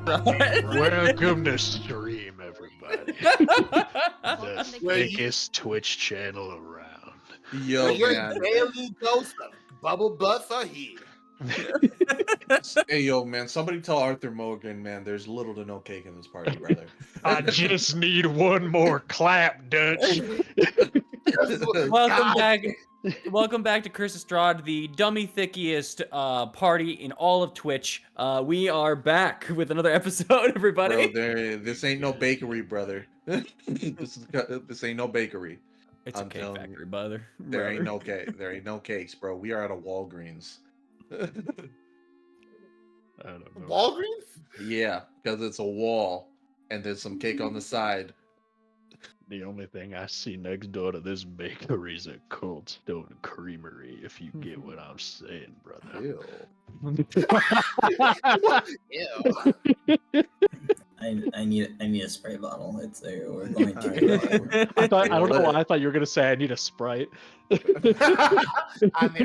Welcome to stream, everybody. The thickest Twitch channel around. Yo, your man. daily dose of bubble butts are here. Hey, yo, man. Somebody tell Arthur Morgan, man, there's little to no cake in this party, brother. I just need one more clap, Dutch. Welcome back. Welcome back to Curse of Strahd, the dummy thickiest party in all of Twitch. We are back with another episode, everybody. Bro, this ain't no bakery, brother. This ain't no bakery. It's a cake factory, brother. There ain't no cake. There ain't no cakes, bro. We are at a Walgreens. I don't know. Walgreens? Yeah, because it's a wall and there's some cake on the side. The only thing I see next door to this bakery is a Cold Stone Creamery, if you get what I'm saying, brother. Ew. Ew. I need a spray bottle. We're going to. I don't know why I thought you were gonna say I need a Sprite. I need a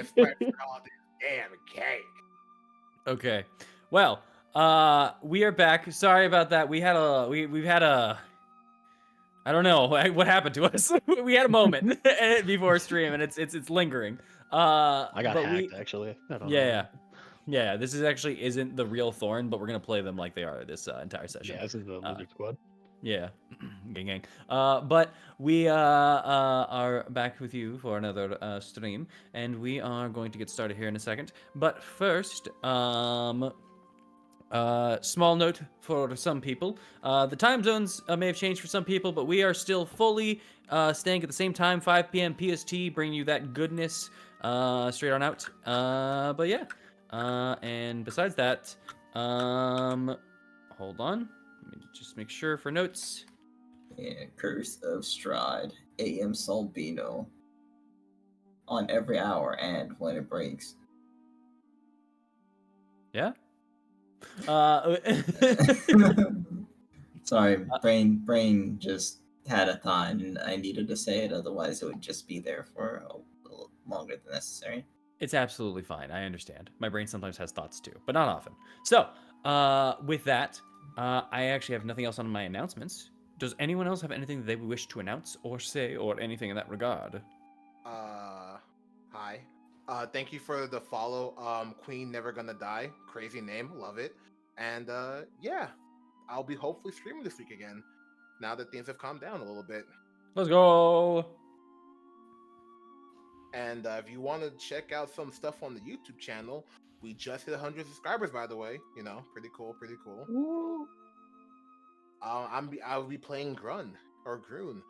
Sprite for all this damn cake. Okay. Well, we are back. Sorry about that. We've had a I don't know what happened to us. We had a moment before stream, and it's lingering. I got hacked, actually. I don't know. Yeah. This isn't the real Thorn, but we're gonna play them like they are this entire session. Yeah, this is the Lizard Squad. Yeah, gang. But we are back with you for another stream, and we are going to get started here in a second. But first, small note for some people. The time zones may have changed for some people, but we are still fully staying at the same time, 5 p.m. PST, bringing you that goodness straight on out. But yeah, and besides that, hold on. Let me just make sure for notes. Yeah, Curse of Strahd, AM Solbino. On every hour and when it breaks. Yeah? Sorry, brain just had a thought and I needed to say it, otherwise it would just be there for a little longer than necessary. It's absolutely fine. I understand. My brain sometimes has thoughts too, but not often. So, with that, I actually have nothing else on my announcements. Does anyone else have anything that they wish to announce or say or anything in that regard? Hi. Thank you for the follow. Queen Never Gonna Die. Crazy name. Love it. And yeah, I'll be hopefully streaming this week again, now that things have calmed down a little bit. Let's go. And if you want to check out some stuff on the YouTube channel, we just hit 100 subscribers, by the way. You know, pretty cool. Woo. I'll be playing Grun or Grun.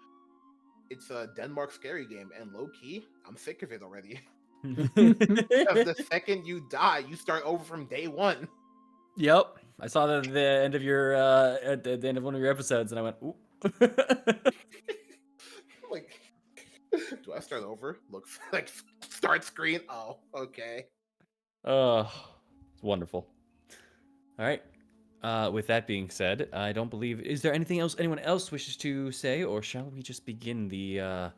It's a Denmark scary game, and low key, I'm sick of it already. Because the second you die, you start over from day one. Yep, I saw that at the end of your at the end of one of your episodes, and I went, "Ooh." Like, do I start over? Looks like start screen. Oh, okay. Oh, it's wonderful. All right. With that being said, I don't believe. Is there anything else anyone else wishes to say, or shall we just begin the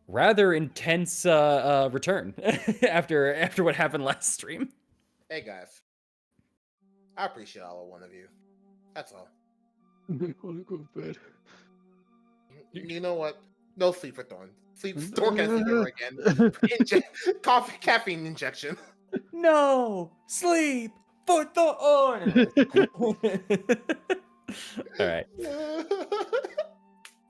rather intense return after what happened last stream? Hey guys, I appreciate all of one of you. That's all. I want to go to bed. You know what? No sleep for Thorn. Thorn can't sleep ever again. Caffeine injection. No sleep for Thorn. All right.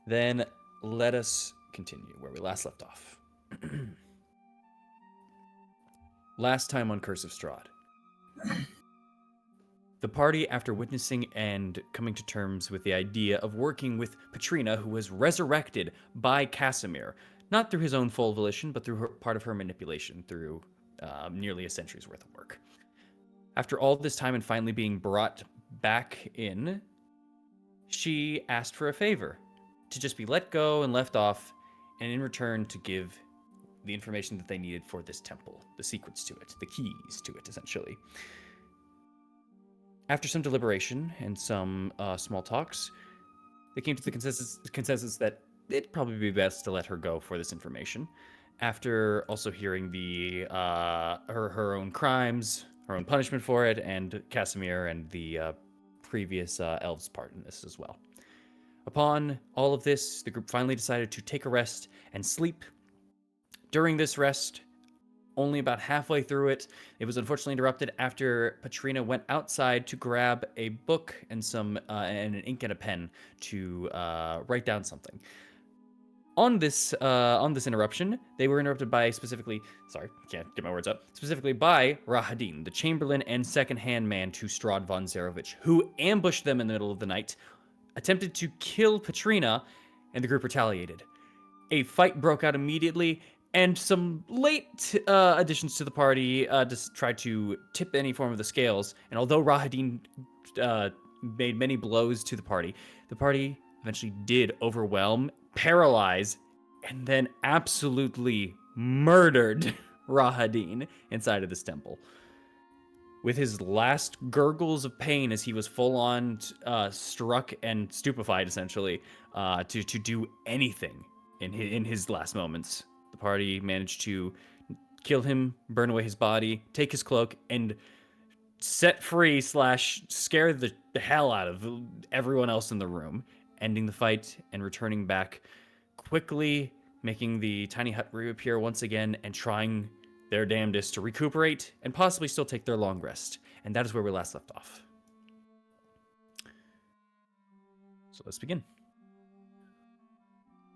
Then let us continue where we last left off. Last time on Curse of Strahd. The party, after witnessing and coming to terms with the idea of working with Petrina, who was resurrected by Casimir, not through his own full volition, but through part of her manipulation through nearly a century's worth of work. After all this time and finally being brought back in, she asked for a favor, to just be let go and left off, and in return to give the information that they needed for this temple, the secrets to it, the keys to it, essentially. After some deliberation and some small talks, they came to the consensus that it'd probably be best to let her go for this information. After also hearing the her own crimes, her own punishment for it, and Casimir and the previous elves' part in this as well. Upon all of this, the group finally decided to take a rest and sleep. During this rest, only about halfway through it, it was unfortunately interrupted after Patrina went outside to grab a book and and an ink and a pen to write down something. On this interruption, they were interrupted by specifically by Rahadin, the Chamberlain and second-hand man to Strahd von Zarovich, who ambushed them in the middle of the night, attempted to kill Patrina, and the group retaliated. A fight broke out immediately, and some late additions to the party just tried to tip any form of the scales. And although Rahadin made many blows to the party eventually did overwhelm, paralyze, and then absolutely murdered Rahadin inside of this temple. With his last gurgles of pain as he was full on struck and stupefied, essentially, to do anything in his last moments. The party managed to kill him, burn away his body, take his cloak, and set free / scare the hell out of everyone else in the room, ending the fight and returning back quickly, making the tiny hut reappear once again and trying their damnedest to recuperate and possibly still take their long rest. And that is where we last left off. So let's begin.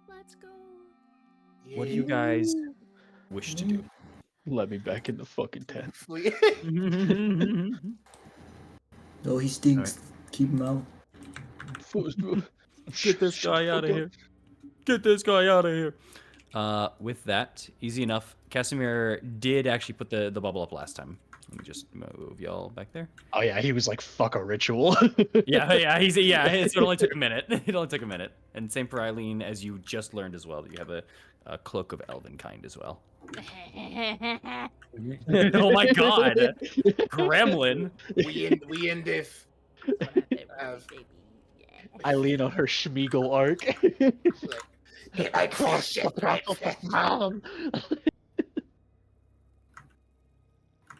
Let's go. What do you guys wish to do? Let me back in the fucking tent. Oh, he stinks. Keep him out. Get this guy out of here. Get this guy out of here. With that, easy enough. Casimir did actually put the bubble up last time. Let me just move y'all back there. Oh yeah, he was like, fuck a ritual. It only took a minute. It only took a minute. And same for Eileen, as you just learned as well. You have a cloak of elven kind as well. Oh my god. Gremlin. We in this. Eileen on her Schmiegel arc. I cross your mom.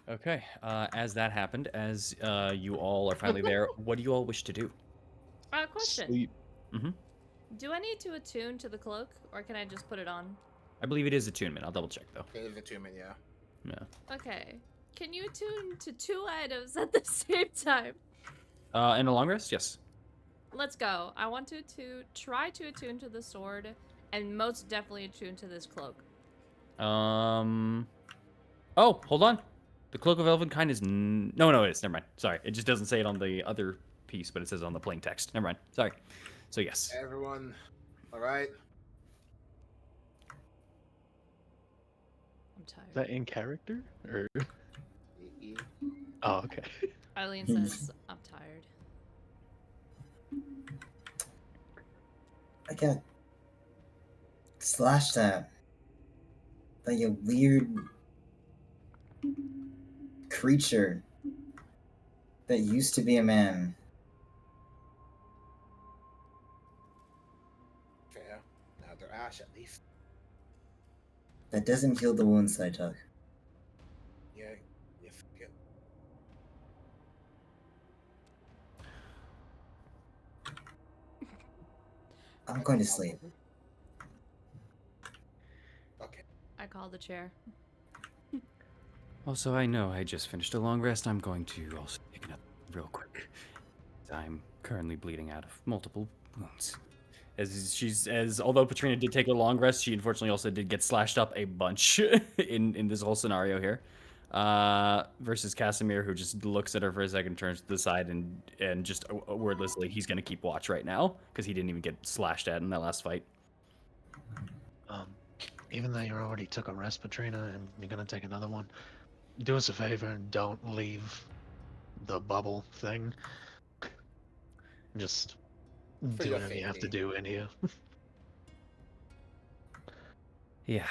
Okay, as that happened, as you all are finally there, what do you all wish to do? Question. Sleep. Do I need to attune to the cloak, or can I just put it on? I believe it is attunement. I'll double check though. It is attunement, yeah. Yeah. Okay. Can you attune to 2 items at the same time? In a long rest, yes. Let's go. I want to try to attune to the sword, and most definitely attune to this cloak. Oh, hold on. The cloak of elven kind is no, it is. Never mind. Sorry, it just doesn't say it on the other piece, but it says on the plain text. Never mind. Sorry. So yes. Everyone, all right. I'm tired. Is that in character? Or... E-E. Oh, okay. Eileen says, I'm tired. I got slashed at by a weird creature that used to be a man. Fair. Now they're ash at least. That doesn't heal the wounds that I took. Yeah, you forget. I'm going to sleep. Okay. I call the chair. Also, I know I just finished a long rest. I'm going to also take it up real quick. I'm currently bleeding out of multiple wounds. Although Patrina did take a long rest, she unfortunately also did get slashed up a bunch in this whole scenario here. Versus Casimir, who just looks at her for a second, turns to the side, and just wordlessly, he's gonna keep watch right now because he didn't even get slashed at in that last fight. Even though you already took a rest, Patrina, and you're gonna take another one, do us a favor and don't leave the bubble thing. Just For do your whatever you have to safety. do in here. Yeah.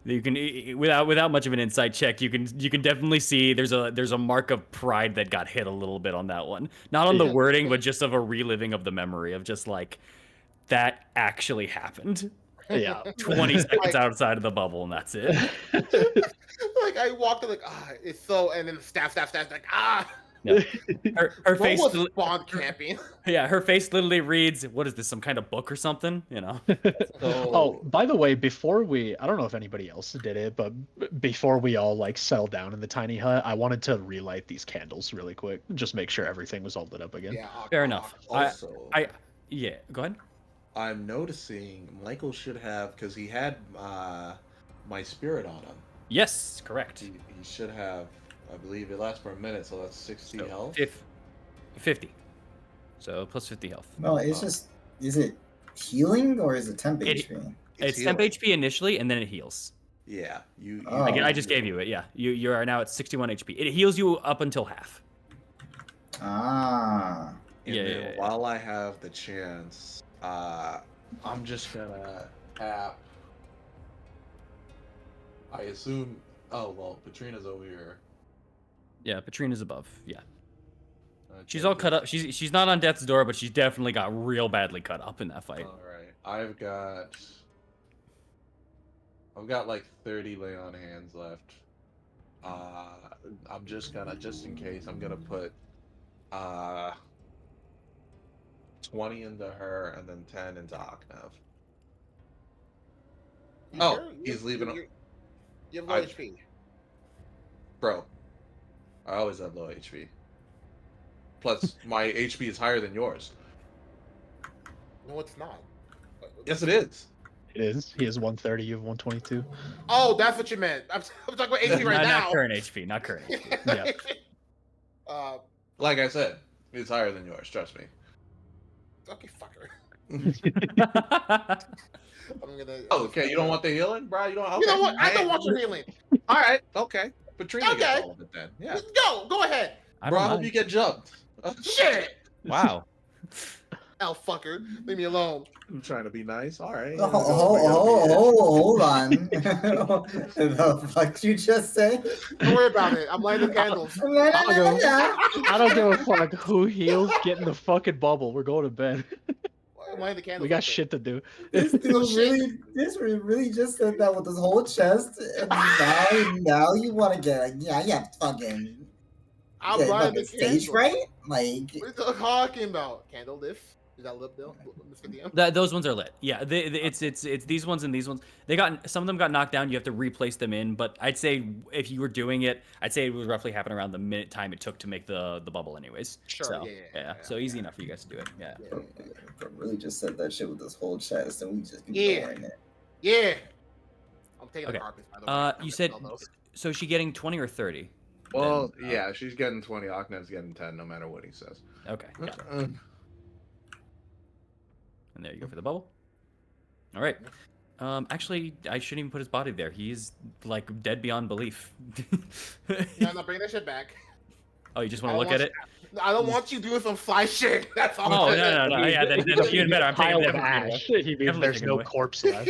You can, without much of an insight check, you can definitely see there's a mark of pride that got hit a little bit on that one. Not on the wording, but just of a reliving of the memory of just like that actually happened. Yeah. 20 seconds Like- outside of the bubble, and that's it. Like I walked in like it's so, and then stab, like Her what face, was li- spawn camping? yeah, her face literally reads, "What is this? Some kind of book or something?" You know. Oh, by the way, before I don't know if anybody else did it, but before we all like settled down in the tiny hut, I wanted to relight these candles really quick, just make sure everything was all lit up again. Yeah, Fair enough. Also, Yeah, go ahead. I'm noticing Michael should have, because he had my spirit on him. Yes, correct. He should have, I believe it lasts for a minute, so that's 60 So, health. 50. So plus 50 health. No, it's just. Is it healing or is it temp HP? It's temp healing. HP initially, and then it heals. Yeah, you. Oh. Again, I just gave you it. Yeah, you are now at 61 HP. It heals you up until half. Ah. And Yeah, then yeah. while I have the chance, I'm just gonna tap. I assume. Oh well, Patrina's over here. Yeah, Patrina's above. Yeah, Okay. she's all cut up. She's not on death's door, but she's definitely got real badly cut up in that fight. All right, I've got like 30 lay on hands left. I'm just gonna, just in case, I'm gonna put 20 into her and then 10 into Aknev. Oh, he's leaving. You have low I- HP. Bro, I always have low HP. Plus, my HP is higher than yours. No, it's not. Yes, it is. It is. He has 130. You have 122. Oh, that's what you meant. I'm talking about HP right now. Not current HP. Not current HP. Yeah. Like I said, it's higher than yours. Trust me. Okay, fucker. I'm gonna. Oh, okay, you don't want the healing, bro? You don't. Okay. You know what? I don't want your healing. All right, okay. Patrina Okay. gets all of it then. Yeah, Go ahead. I bro. don't I hope mind. you get jumped. Shit. Wow. Oh, fucker. Leave me alone. I'm trying to be nice. All right. Hold on. The fuck you just say? Don't worry about it. I'm lighting the candles. I don't give a fuck who heals. Get in the fucking bubble. We're going to bed. I'm lighting the candles. We got shit to do. This dude really just said that with his whole chest, and now you want to get like, yeah, fucking. I'm get lighting the fucking stage candles. right? Like, What are you talking about? Candle lift? Is that lit bill? Mr. DM? Those ones are lit. Yeah, it's these ones and these ones. Some of them got knocked down. You have to replace them in. But I'd say if you were doing it, I'd say it would roughly happen around the minute time it took to make the bubble, anyways. Sure. So, Yeah. So easy enough for you guys to do it. Yeah. really just said that shit with his whole chest, and we just Yeah. ignoring it. Yeah. I'm taking Okay. the carpets, by the way. You said so. Is she getting 20 or 30? Well, Then, yeah, she's getting 20. Aknev's getting 10, no matter what he says. Okay. Got it. And there you go for the bubble. All right. Actually, I shouldn't even put his body there. He's like dead beyond belief. No, bring that shit back. Oh, you just want to look at it? I don't want you doing some fly shit. That's all. Oh, no. Yeah, then even better. I'm taking Pile that of away. ash. He means Definitely there's taking no away. corpse left.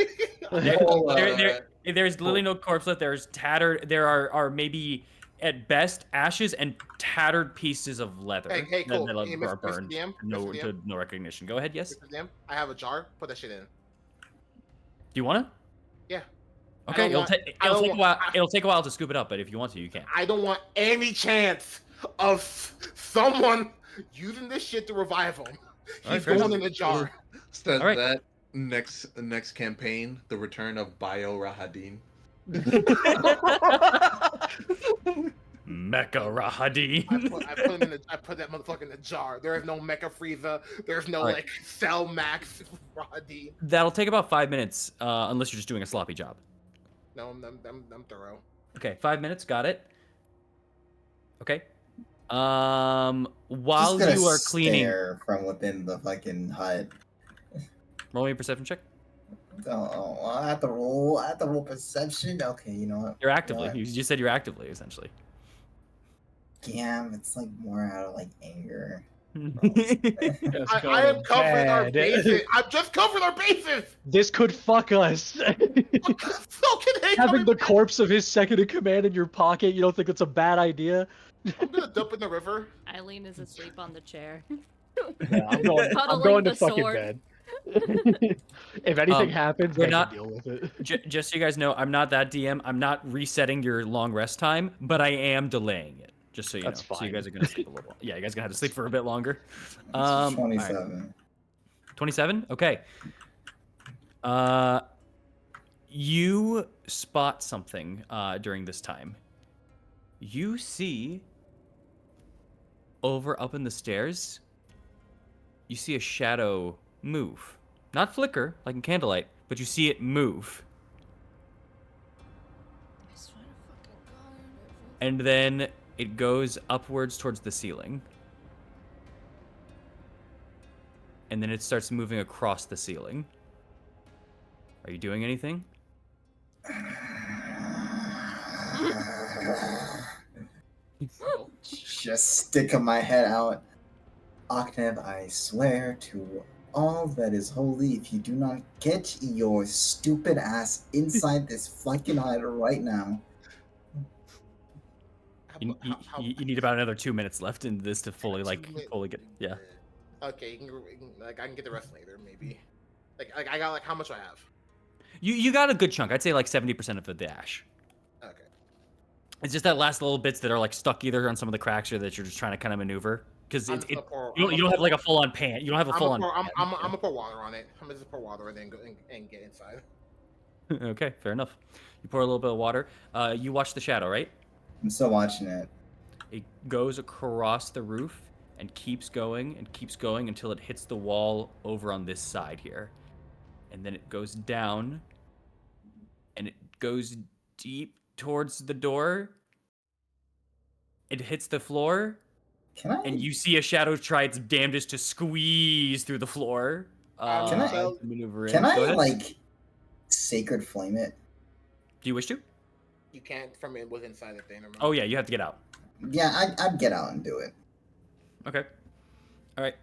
There's literally no corpse left. There's tattered. There are maybe at best ashes and tattered pieces of leather Hey, cool. that Hey, are Mr. burned. DM, No, Mr. to no recognition. Go ahead. Yes. Mr. DM, I have a jar. Put that shit in. Do you want to? Yeah. Okay. don't It'll want- take a while. It'll take a while to scoop it up, but if you want to, you can. I don't want any chance of someone using this shit to revive him. Alright, He's fair going enough. in a jar. Says All right. that next campaign, the return of Bio Rahadin. Mecha Rahadin. I put that motherfucker in the jar. There is no Mecha Frieza. There's no Alright. like Cell Max Rahadin. That'll take about 5 minutes, unless you're just doing a sloppy job. No, I'm thorough. Okay, 5 minutes. Got it. Okay. While Just you gonna are cleaning, stare from within the fucking hut. roll me a perception check. Oh, I have to roll perception. Okay, you know what? You're actively. What? You just said you're actively, essentially. Damn, it's like more out of like anger. I am covering our bad. bases. I'm just covering our bases. This could fuck us. So can they Having the corpse of his second in command in your pocket, you don't think that's a bad idea? I'm gonna dump in the river. Eileen is asleep on the chair. Yeah, I'm going Cuddling to the fucking sword. bed. If anything happens, we're they not- can deal with it. Just so you guys know, I'm not that DM. I'm not resetting your long rest time, but I am delaying it. Just so you That's know. So you fine. guys are gonna sleep a little. Yeah, you guys are gonna have to sleep for a bit longer. It's All right. 27. 27? Okay. You spot something during this time. You see over up in the stairs, you see a shadow move. Not flicker like in candlelight, but you see it move. I swear to fucking God. And then it goes upwards towards the ceiling. And then it starts moving across the ceiling. Are you doing anything? Just sticking my head out. Octave, I swear to all that is holy, if you do not get your stupid ass inside this fucking hut right now. You need about another 2 minutes left in this to fully fully get. Yeah. Okay, like I can get the rest later, maybe. Like I got like how much do I have? You got a good chunk. I'd say like 70% of the dash. Okay. It's just that last little bits that are like stuck either on some of the cracks or that you're just trying to kind of maneuver. Because I'm it, just it gonna pour- you I'm don't, you gonna don't have pour- like a full on pan. You don't have a full on. I'm gonna pour water on it. I'm gonna just pour water and then go and get inside. Okay, fair enough. You pour a little bit of water. You watch the shadow, right? I'm still watching it. It goes across the roof and keeps going until it hits the wall over on this side here. And then it goes down and it goes deep towards the door. It hits the floor Can I? and you see a shadow try its damnedest to squeeze through the floor. Can I- to maneuver in. Can Go I ahead. like sacred flame it? Do you wish to? You can't from it was inside the thing. Remember? Oh yeah, you have to get out. Yeah, I'd get out and do it. Okay. All right.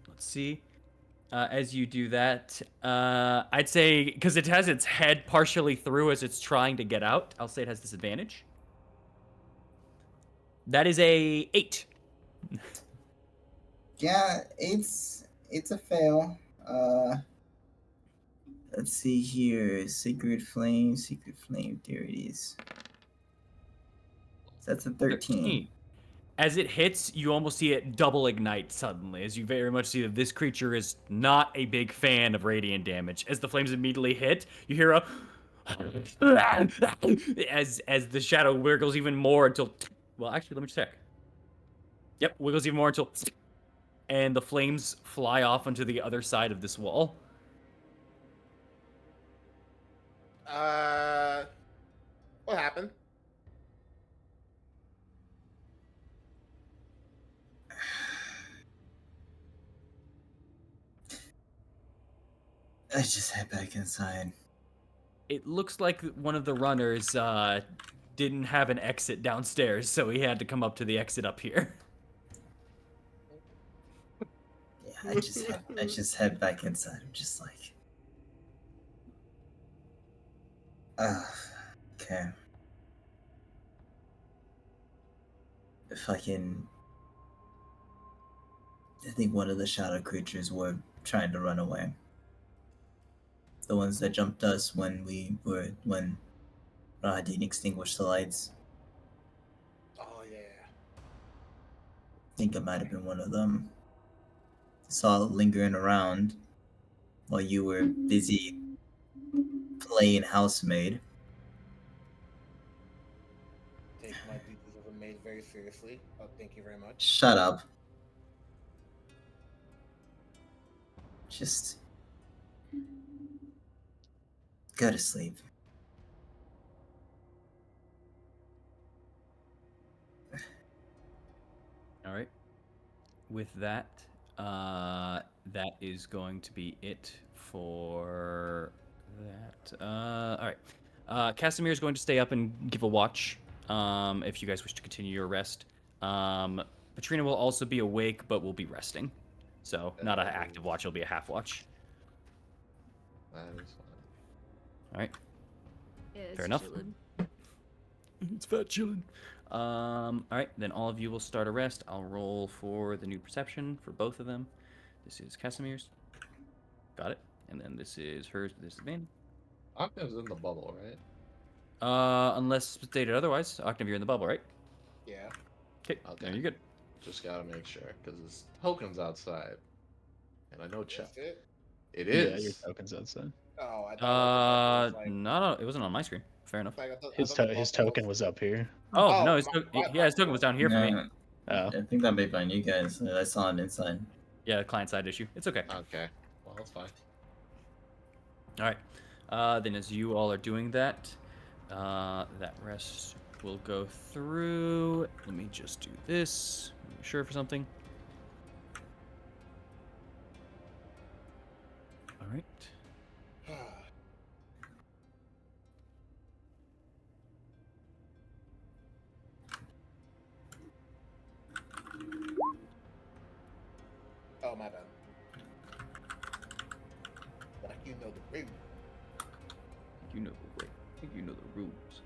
Let's see. As you do that, I'd say because it has its head partially through as it's trying to get out, I'll say it has disadvantage. That is a 8. Yeah, it's a fail. Let's see here. Sacred flame. There it is. That's a 13. As it hits, you almost see it double ignite suddenly, as you very much see that this creature is not a big fan of radiant damage. As the flames immediately hit, you hear a as the shadow wiggles even more until, well, actually, let me check. Yep, wiggles even more until, and the flames fly off onto the other side of this wall. What happened? I just head back inside. It looks like one of the runners didn't have an exit downstairs, so he had to come up to the exit up here. Yeah, I just head back inside. I'm just like, okay. If I can, I think one of the shadow creatures were trying to run away. The ones that jumped us when Rahadin extinguished the lights. Oh yeah. I think it might have been one of them. Saw it lingering around while you were busy playing housemaid. Take my duties as a maid very seriously. Oh, thank you very much. Shut up. Just go to sleep. All right. With that, that is going to be it for that. All right. Casimir is going to stay up and give a watch. If you guys wish to continue your rest. Patrina will also be awake, but will be resting. So not an active watch; it'll be a half watch. That is fine. All right. Yeah, it's Fair enough. chillin'. It's fat chilling. All right, then all of you will start a rest. I'll roll for the new perception for both of them. This is Casimir's. Got it. And then this is hers. This is main. Octave's in the bubble, right? Unless stated otherwise. Octave, you're in the bubble, right? Yeah. Okay. Okay. There you're good. Just gotta make sure because his token's outside, and I know That's Chuck. it. It Yeah, your is. token's outside. Oh, I thought it was like. No, it wasn't on my screen. Fair enough. Like, I His thought the his bubble token was up here. Oh Oh, no, my his token was down here for me. No, Oh. I think that may be on you guys. I saw it inside. Yeah, client side issue. It's okay. Okay. Well, that's fine. All right. Then as you all are doing that, that rest will go through. Let me just do this. Make sure for something. All right. Oh, my bad. Like you know the ring. You know the way. You know the rules.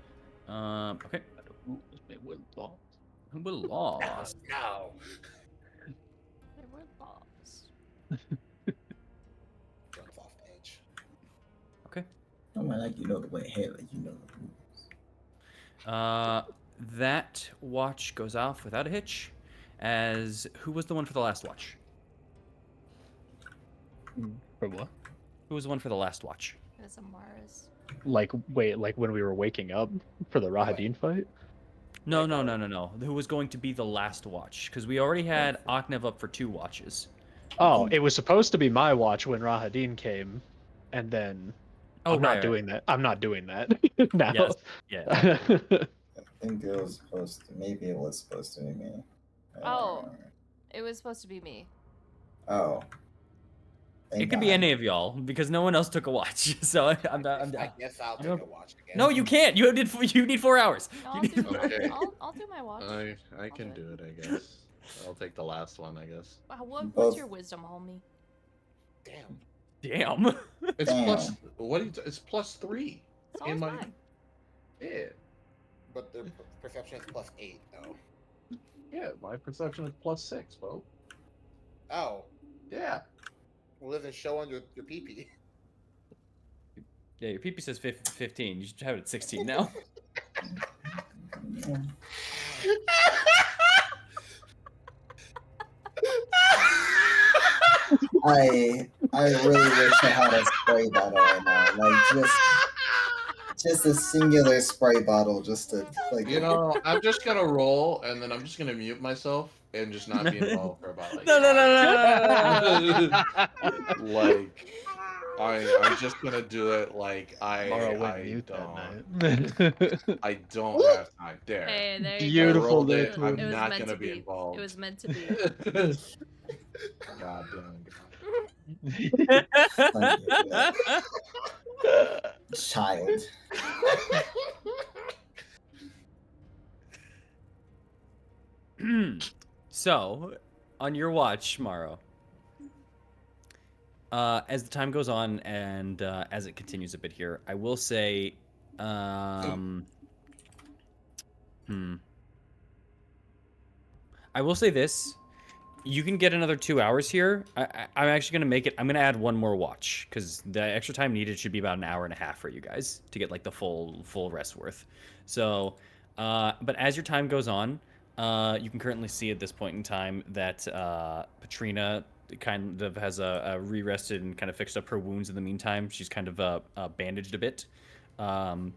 Okay. The rules may well lost. We're lost. No. They were lost. Jumps off edge. Okay. Oh, I like you know the way. Hey, like you know the rules. That watch goes off without a hitch. As who was the one for the last watch? For what? Who was the one for the last watch? It was a Mars. Like wait, like when we were waking up for the Rahadin fight? No. Who was going to be the last watch? Because we already had Aknev up for 2 watches. Oh, it was supposed to be my watch when Rahadin came, and then I'm not doing that. I'm not doing that now. Yes. Yeah. I think it was supposed to. Maybe it was supposed to be me. Oh. It was supposed to be me. Oh. It could be any of y'all because no one else took a watch. So I'm I guess I'll take a watch again. No, you can't. You need 4 hours. No, You I'll, need do, 4 Okay. I'll do my watch. I can do it, I guess. I'll take the last one, I guess. What's Both. your wisdom, homie? Damn. Damn. It's Damn. plus. What? It's +3 It's in always my. fine. Yeah. But the perception is +8, though. Yeah. My perception is +6, bro. Oh. Yeah. Well, doesn't show on your PP. Yeah, your PP says 15. You should have it at 16 now. I really wish I had a spray bottle right now. Like just a singular spray bottle, just to like. You know, I'm just gonna roll, and then I'm just gonna mute myself and just not be involved for about like. No. Like, I'm just gonna do it like Tomorrow I went mute don't. that night. I don't have time. There. Hey, there I you Beautiful go. rolled day, it. I'm It was not meant gonna to be be. involved. It was meant to be. God damn. Child. So, on your watch, Morrow, as the time goes on and as it continues a bit here, I will say, I will say this. You can get another 2 hours here. I'm actually going to make it. I'm going to add one more watch because the extra time needed should be about an hour and a half for you guys to get like the full rest worth. So, but as your time goes on, you can currently see at this point in time that Patrina kind of has a re-rested and kind of fixed up her wounds in the meantime. She's kind of bandaged a bit. And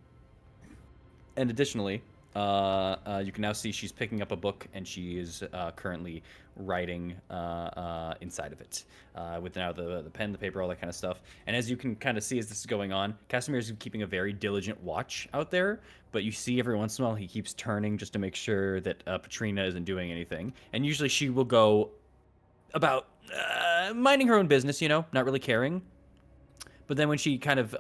additionally, you can now see she's picking up a book and she is currently writing inside of it with now the pen, the paper, all that kind of stuff. And as you can kind of see as this is going on, Casimir is keeping a very diligent watch out there, but you see every once in a while he keeps turning just to make sure that Patrina isn't doing anything. And usually she will go about minding her own business, not really caring. But then when she kind of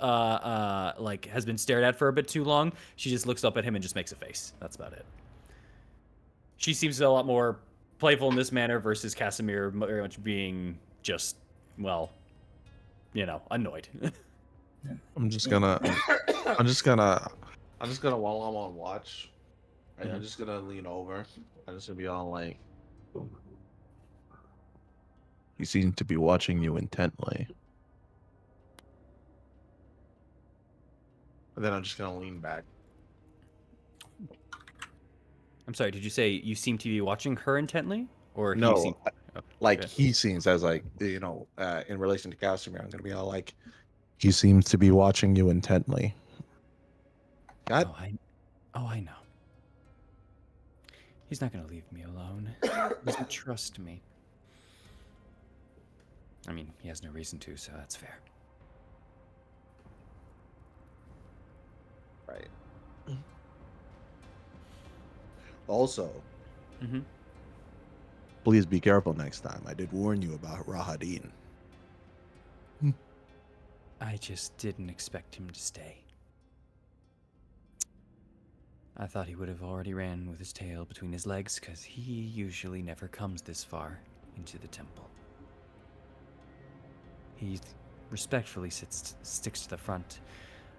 like has been stared at for a bit too long, she just looks up at him and just makes a face. That's about it. She seems a lot more playful in this manner versus Casimir very much being just, well, annoyed. I'm just gonna while I'm on watch, right, I'm just gonna lean over. I'm just gonna be all like, he seems to be watching you intently. And then I'm just gonna lean back. I'm sorry, did you say you seem to be watching her intently? Or he No, seemed... Oh, like okay. he seems as like in relation to Casimir, I'm gonna be all like, he seems to be watching you intently. Got I know. He's not going to leave me alone. He doesn't trust me. I mean, he has no reason to, so that's fair. right. Also, Mm-hmm. please be careful next time. I did warn you about Rahadin. I just didn't expect him to stay. I thought he would have already ran with his tail between his legs, because he usually never comes this far into the temple. He respectfully sticks to the front.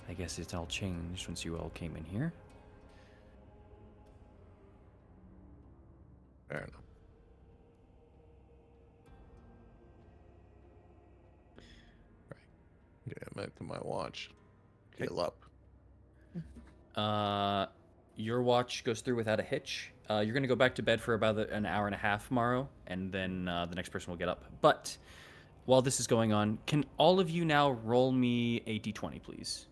I guess it's all changed once you all came in here. Fair enough. Right. Yeah, back to my watch. Okay. Heal up. Your watch goes through without a hitch. You're going to go back to bed for about an hour and a half, Morrow, and then the next person will get up. But while this is going on, can all of you now roll me a d20, please?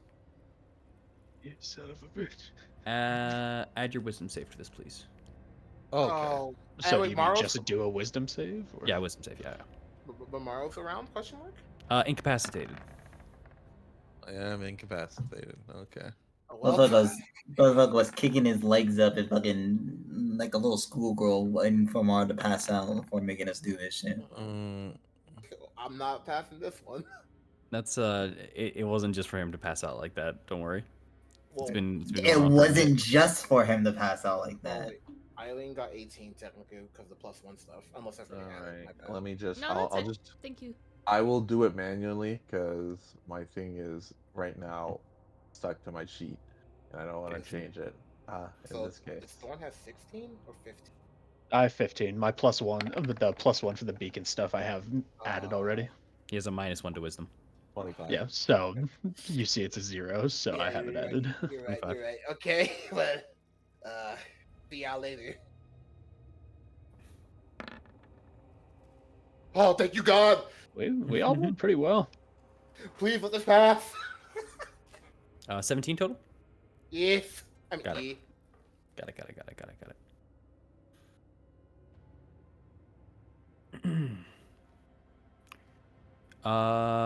You son of a bitch. Add your wisdom save to this, please. Okay. Oh, So wait, you mean Maro's, just do a wisdom save? Or? Yeah, wisdom save, yeah. but Maro's around? Question mark. Incapacitated. I am incapacitated. Okay. Oh, well, Motherfucker was kicking his legs up and fucking like a little schoolgirl waiting for Mara to pass out before making us do this shit. I'm not passing this one. That's it wasn't just for him to pass out like that. Don't worry. Well, It's been It going on for a bit. wasn't just for him to pass out like oh, that. wait. Eileen got 18 technically because of the +1 stuff. Unless I All forget. right. My bad. Let me just. No, I'll that's it. just. Thank you. I will do it manually because my thing is right now stuck to my sheet, and I don't want to Okay. change it. In So this case. this one has 16 or 15. I have 15. My +1, but the +1 for the beacon stuff I have added already. He has a -1 to wisdom. 25. Yeah, so you see it's a 0, so Yeah, I have it you're added. Right. You're right. 25. You're right. Okay, but see y'all later. Oh, thank you, God! We all went pretty well. Please let this pass. 17 total? Yes. I mean, Got it. yeah. Got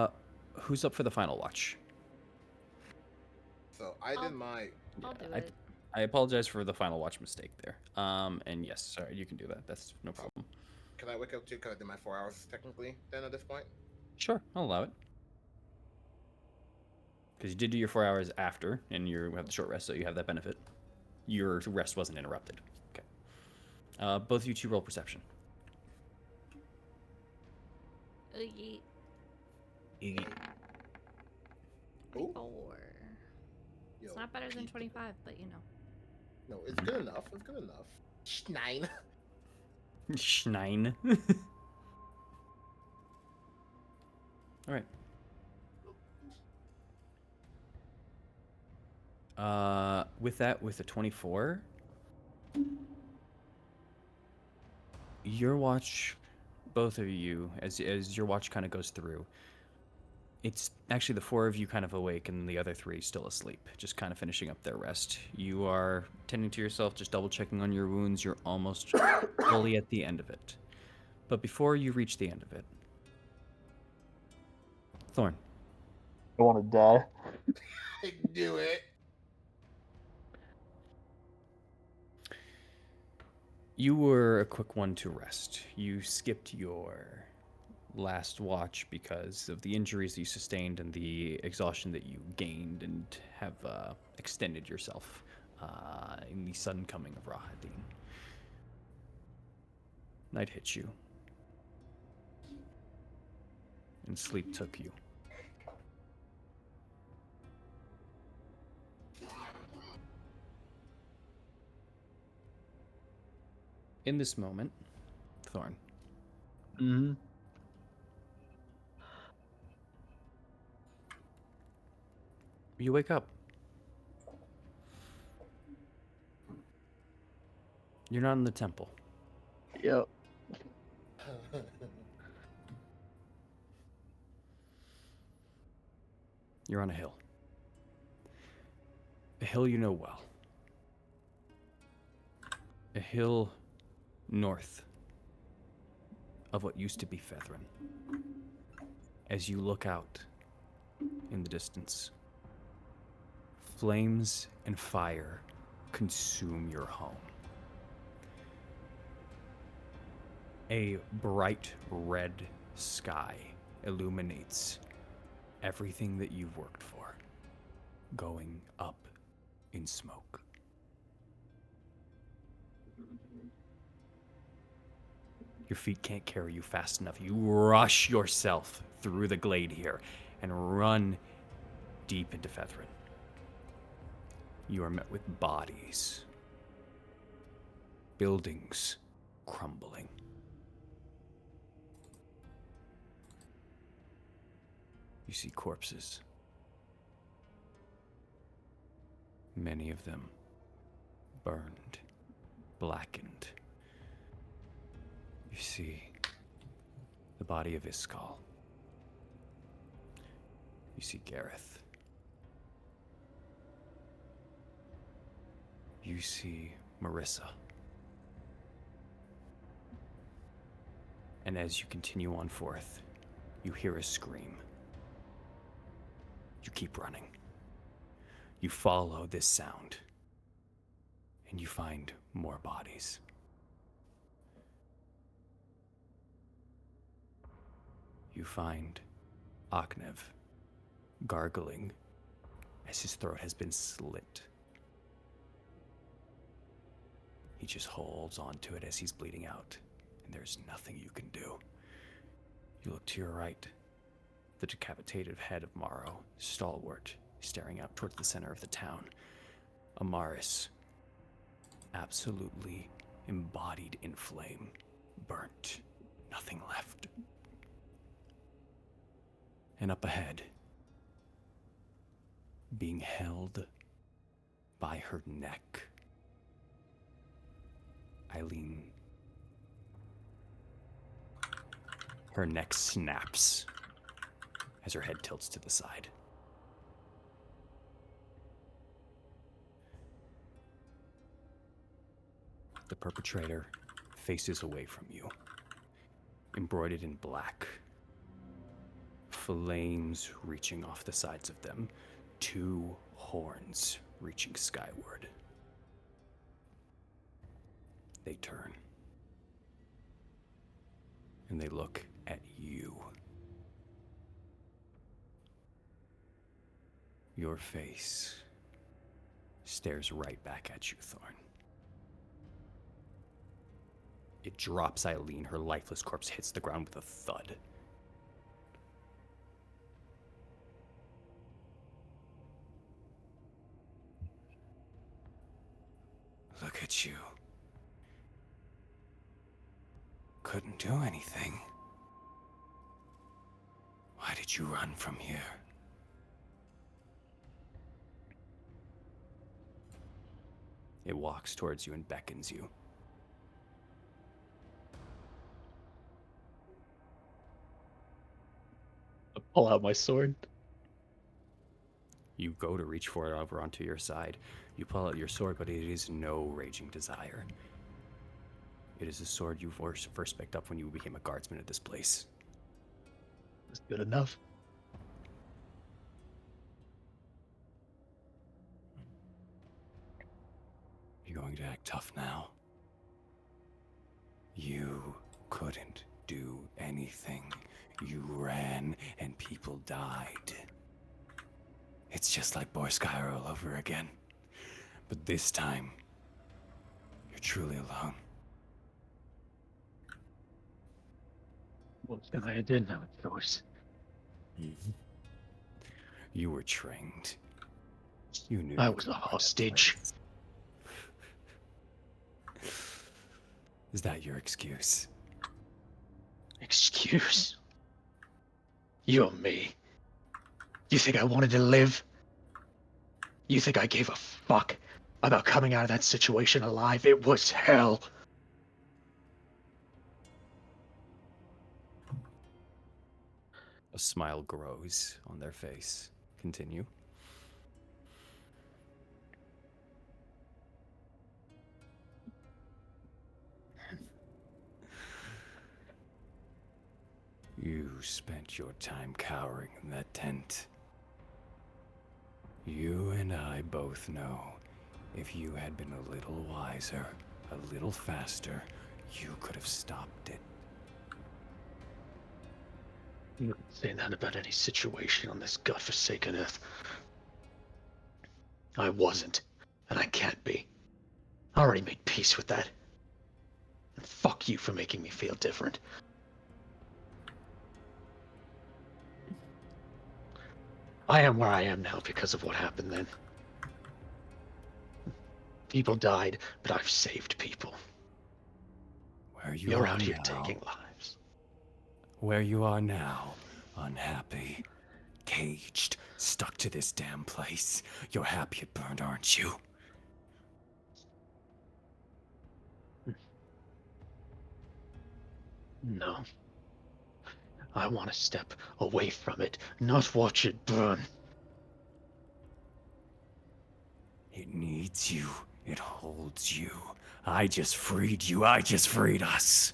it. Who's up for the final watch? So I did my. I'll do I, it. I apologize for the final watch mistake there. And yes, sorry, you can do that. That's no problem. Can I wake up too? Because I did my 4 hours technically. Then at this point. Sure, I'll allow it. Because you did do your 4 hours after, and you have the short rest, so you have that benefit. Your rest wasn't interrupted. Okay. Both of you two roll perception. Yeet. Ooh. 4. Yo, It's not better than 25, but you know. No, it's good enough. It's good enough. 9. Schnein. All right. With that, with the 24, your watch, both of you, as your watch kind of goes through, it's actually the 4 of you kind of awake and the other 3 still asleep, just kind of finishing up their rest. You are tending to yourself, just double checking on your wounds. You're almost fully at the end of it. But before you reach the end of it, Thorn, I want to die. I knew it. you were a quick one to rest. You skipped your last watch because of the injuries that you sustained and the exhaustion that you gained, and have extended yourself in the sudden coming of Rahadin. Night hit you, and sleep took you. In this moment, Thorn, Mm-hmm. you wake up. You're not in the temple. Yep. You're on a hill. A hill you know well. A hill north of what used to be Fethrin. As you look out in the distance, flames and fire consume your home. A bright red sky illuminates everything that you've worked for, going up in smoke. Your feet can't carry you fast enough. You rush yourself through the glade here and run deep into Fethrin. You are met with bodies, buildings crumbling. You see corpses. Many of them burned, blackened. You see the body of Iskall. You see Gareth. You see Marissa. And as you continue on forth, you hear a scream. You keep running. You follow this sound, and you find more bodies. You find Aknev gargling as his throat has been slit. He just holds onto it as he's bleeding out, and there's nothing you can do. You look to your right. The decapitated head of Morrow, stalwart, staring out towards the center of the town. Amaris, absolutely embodied in flame, burnt, nothing left. And up ahead, being held by her neck, Eileen. Her neck snaps as her head tilts to the side. The perpetrator faces away from you, embroidered in black, flames reaching off the sides of them, 2 horns reaching skyward. They turn, and they look at you. Your face stares right back at you, Thorn. It drops Eileen. Her lifeless corpse hits the ground with a thud. Look at you. Couldn't do anything. Why did you run from here? It walks towards you and beckons you. I pull out my sword. You go to reach for it over onto your side. You pull out your sword, but it is no raging desire. It is a sword you first picked up when you became a guardsman at this place. It's good enough. You're going to act tough now. You couldn't do anything. You ran and people died. It's just like Borskire all over again. But this time, you're truly alone. What I did know it's yours. You were trained. You knew I you was could a guard that hostage. place. Is that your excuse? Excuse? You and me. You think I wanted to live? You think I gave a fuck about coming out of that situation alive. It was hell. A smile grows on their face. Continue. You spent your time cowering in that tent. You and I both know if you had been a little wiser, a little faster, you could have stopped it. You can say that about any situation on this godforsaken earth. I wasn't, and I can't be. I already made peace with that. And fuck you for making me feel different. I am where I am now because of what happened then. People died, but I've saved people. Where you You're are out here now, taking lives. where you are now, unhappy, caged, stuck to this damn place. You're happy it burned, aren't you? No. I want to step away from it, not watch it burn. It needs you. It holds you. I just freed you. I just freed us.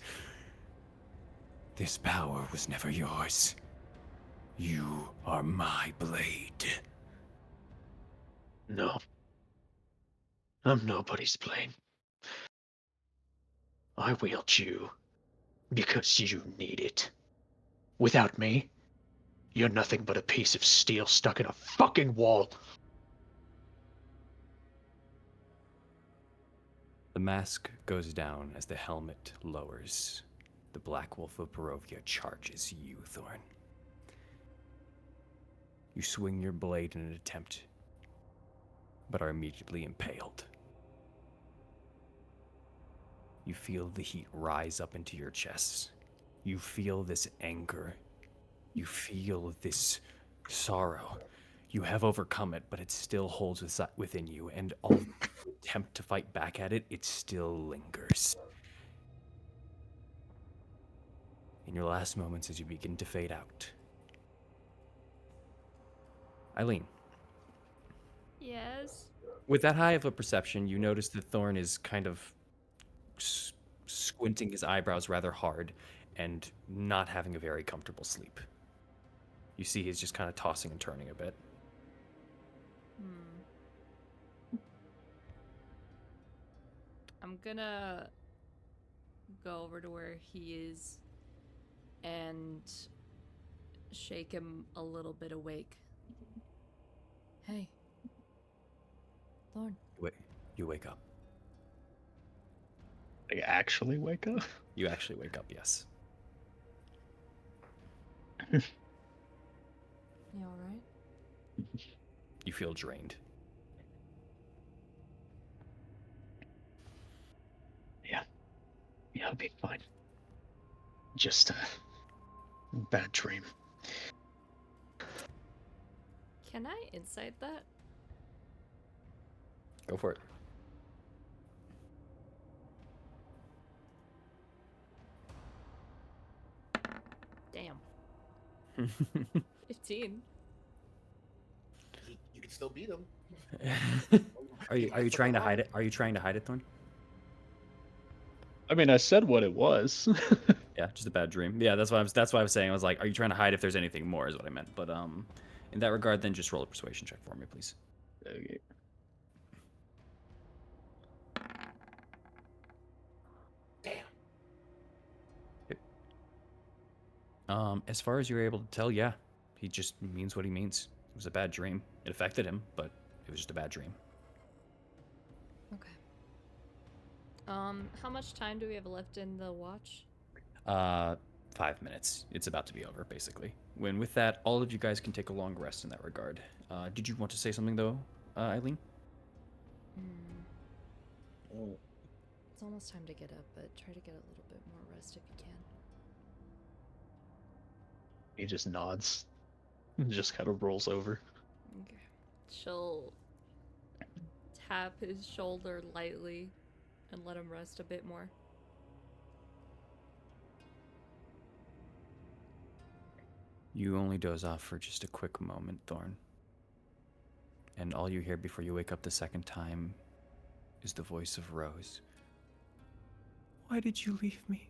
This power was never yours. You are my blade. No. I'm nobody's blade. I wield you because you need it. Without me, you're nothing but a piece of steel stuck in a fucking wall. The mask goes down as the helmet lowers. The Black Wolf of Barovia charges you, Thorn. You swing your blade in an attempt, but are immediately impaled. You feel the heat rise up into your chest. You feel this anger. You feel this sorrow. You have overcome it, but it still holds within you, and all attempt to fight back at it, it still lingers. In your last moments as you begin to fade out. Eileen, Yes. with that high of a perception, you notice that Thorn is kind of squinting his eyebrows rather hard and not having a very comfortable sleep. You see he's just kind of tossing and turning a bit. I'm gonna go over to where he is and shake him a little bit awake. Hey. Thorn. Wait, you wake up. Like, actually wake up? You actually wake up, yes. You alright? You feel drained. Yeah, I'll be fine. Just a bad dream. Can I insight that? Go for it. Damn. 15. You can still beat him. Are you trying to hide it? Are you trying to hide it, Thorn? I mean, I said what it was. Yeah, just a bad dream. Yeah, that's why I was saying. I was like, are you trying to hide if there's anything more? Is what I meant. But in that regard, then just roll a persuasion check for me, please. Okay. As far as you're able to tell, yeah, he just means what he means. It was a bad dream. It affected him, but it was just a bad dream. Okay. How much time do we have left in the watch? 5 minutes. It's about to be over, basically. With that, all of you guys can take a long rest in that regard. Did you want to say something though, Eileen? It's almost time to get up, but try to get a little bit more rest if you can. He just nods and just kind of rolls over. Okay. She'll tap his shoulder lightly and let him rest a bit more. You only doze off for just a quick moment, Thorn. And all you hear before you wake up the second time is the voice of Rose. Why did you leave me?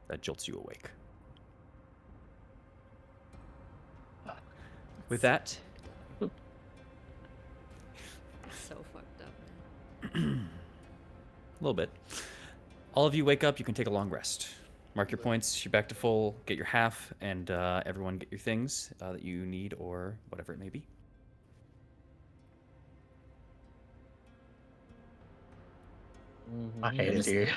That jolts you awake. With that, So fucked up, man. a little bit. All of you wake up, you can take a long rest. Mark your points, you're back to full, get your half, and everyone get your things that you need or whatever it may be. I hate it Just- here.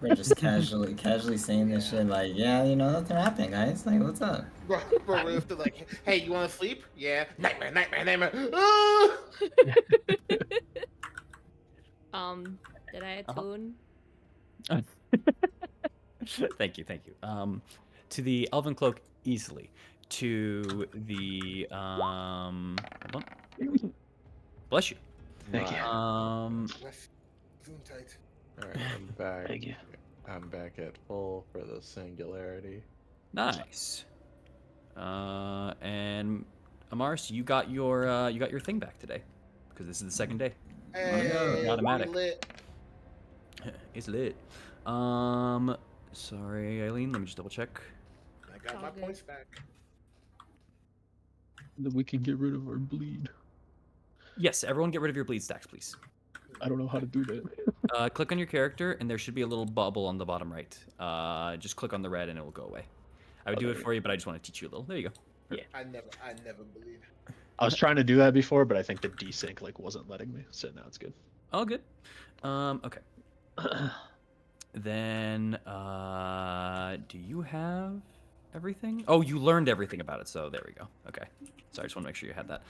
We're just casually saying this shit like, yeah, you know, nothing happened, guys. Like, what's up? Bro, we have to like, hey, you want to sleep? Yeah. Nightmare, nightmare, nightmare. Ah! Did I Uh-huh. attune? Thank you. To the Elven Cloak, easily. To the, hold on. Bless you. Thank you. Let's zoom tight. All right, I'm back. Thank you. I'm back at full for the singularity. Nice. And Amaris, you got your thing back today, because this is the second day. Hey, automatic. we lit. It's lit. Sorry, Eileen. Let me just double check. I got All my good. points back. Then we can get rid of our bleed. Yes, everyone, get rid of your bleed stacks, please. I don't know how to do that. Click on your character, and there should be a little bubble on the bottom right. Just click on the red, and it will go away. I would do it for you, but I just want to teach you a little. There you go. I never believe. I was trying to do that before, but I think the desync like wasn't letting me. So now it's good. All good. Okay. Then, do you have everything? Oh, you learned everything about it, so there we go. Okay. Sorry, I just want to make sure you had that.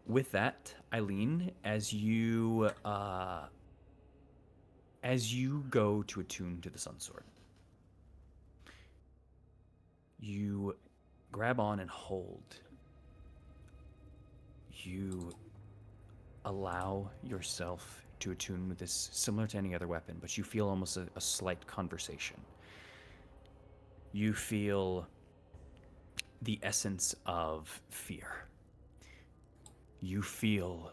With that, Eileen, as you go to attune to the Sun Sword, you grab on and hold. You allow yourself to attune with this, similar to any other weapon, but you feel almost a slight conversation. You feel the essence of fear. You feel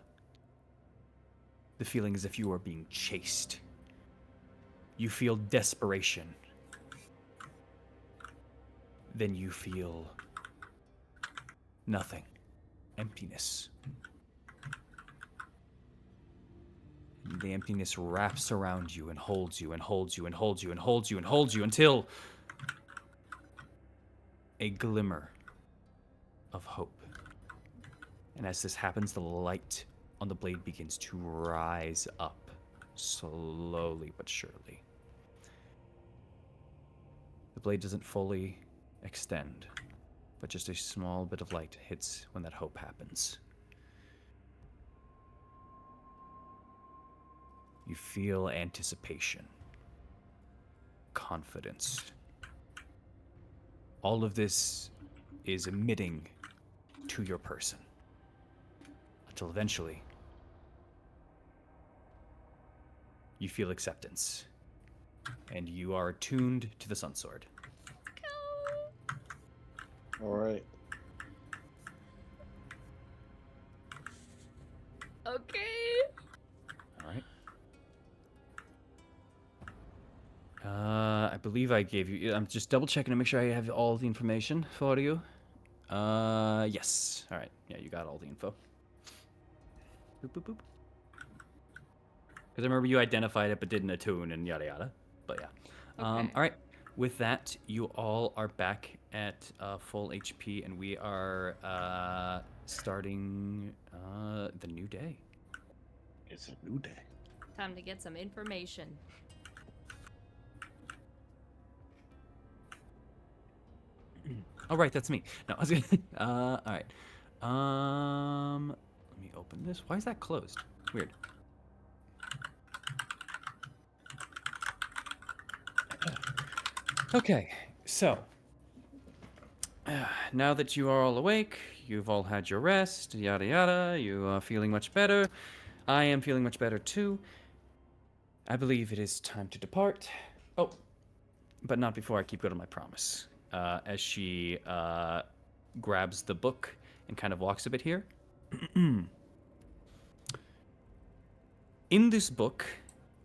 the feeling as if you are being chased. You feel desperation. Then you feel nothing. Emptiness. The emptiness wraps around you and holds you and holds you and holds you and holds you and holds you until a glimmer of hope. And as this happens, the light on the blade begins to rise up, slowly but surely. The blade doesn't fully extend, but just a small bit of light hits when that hope happens. You feel anticipation, confidence. All of this is emitting to your person until eventually you feel acceptance and you are attuned to the Sun Sword. All right. Okay. All right. I believe I gave you. I'm just double checking to make sure I have all the information for you. Yes. All right. Yeah, you got all the info. Boop boop boop. Because I remember you identified it but didn't attune and yada yada. But yeah. Okay. All right. With that, you all are back at full HP, and we are starting the new day. It's a new day. Time to get some information. Oh right, that's me. No, I was gonna. All right. Let me open this. Why is that closed? Weird. Okay, so Now that you are all awake, you've all had your rest, yada yada, you are feeling much better. I am feeling much better too. I believe it is time to depart. Oh, but not before I keep good on my promise. As she grabs the book and kind of walks a bit here. In this book,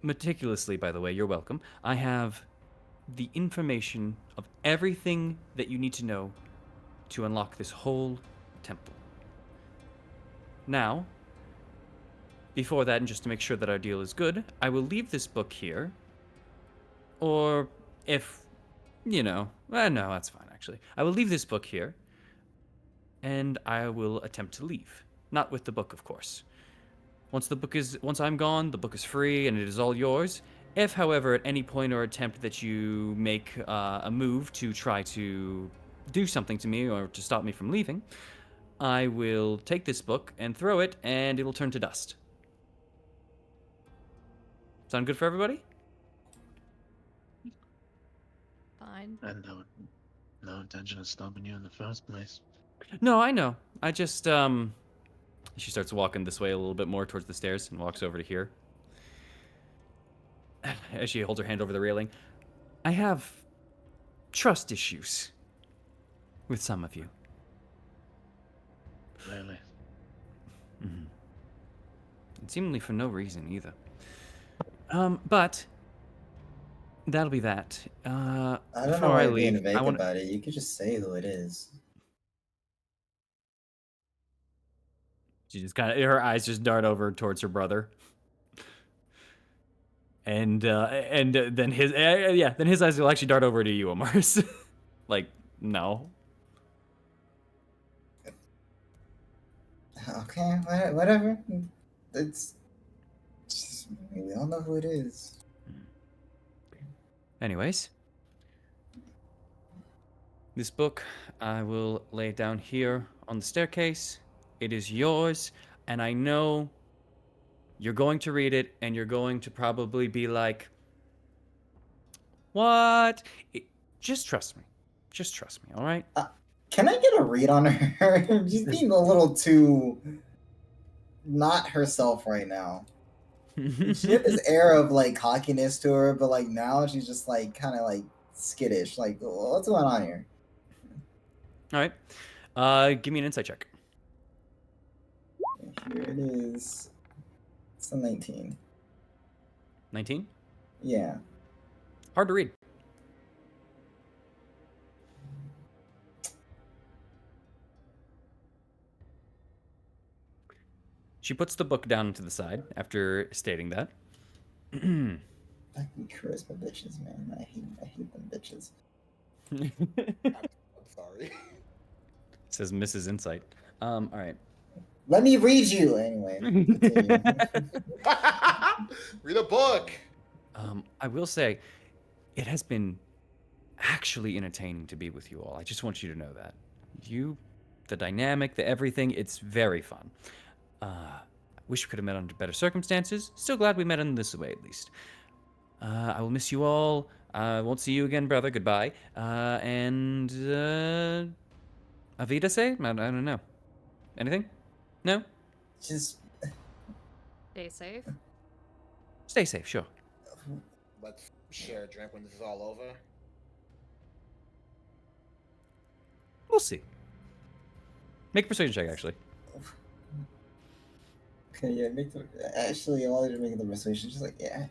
meticulously, by the way, you're welcome, I have the information of everything that you need to know to unlock this whole temple. Now, before that, and just to make sure that our deal is good, I will leave this book here. Or if, no, that's fine, actually. I will leave this book here, and I will attempt to leave. Not with the book, of course. Once I'm gone, the book is free and it is all yours. If, however, at any point or attempt that you make a move to try to do something to me or to stop me from leaving, I will take this book and throw it, and it will turn to dust. Sound good for everybody? Fine. And no intention of stopping you in the first place. No, I know. I just, She starts walking this way a little bit more towards the stairs and walks over to here. As she holds her hand over the railing, I have trust issues with some of you. Clearly. And seemingly for no reason either. But that'll be that. I don't know Before why I you're being leave, vague I want. about it. You could just say who it is. She just kind of, her eyes just dart over towards her brother. And then his eyes will actually dart over to you, Amars. Like, no. Okay, whatever. It's just, we all know who it is. Anyways, this book, I will lay it down here on the staircase. It is yours, and I know you're going to read it, and you're going to probably be like, what? Just trust me. Just trust me, all right? Can I get a read on her? She's being a little too not herself right now. She had this air of like cockiness to her, but like now she's just like kind of like skittish. Like, what's going on here? All right. Give me an insight check. Here it is. It's a 19. 19? Yeah. Hard to read. She puts the book down to the side after stating that. Fucking charisma bitches, man. I hate them bitches. I'm sorry. Says Mrs. Insight. All right. Let me read you anyway. Continue. Read a book. I will say, it has been actually entertaining to be with you all. I just want you to know that. The dynamic, the everything, it's very fun. Wish we could have met under better circumstances. Still glad we met in this way, at least. I will miss you all. I won't see you again, brother. Goodbye. And Avita say? I don't know. Anything? No? Just Stay safe. Stay safe, sure. Let's share a drink when this is all over. We'll see. Make a persuasion check, actually. okay, yeah. Actually, while you're making the persuasion, just like yeah.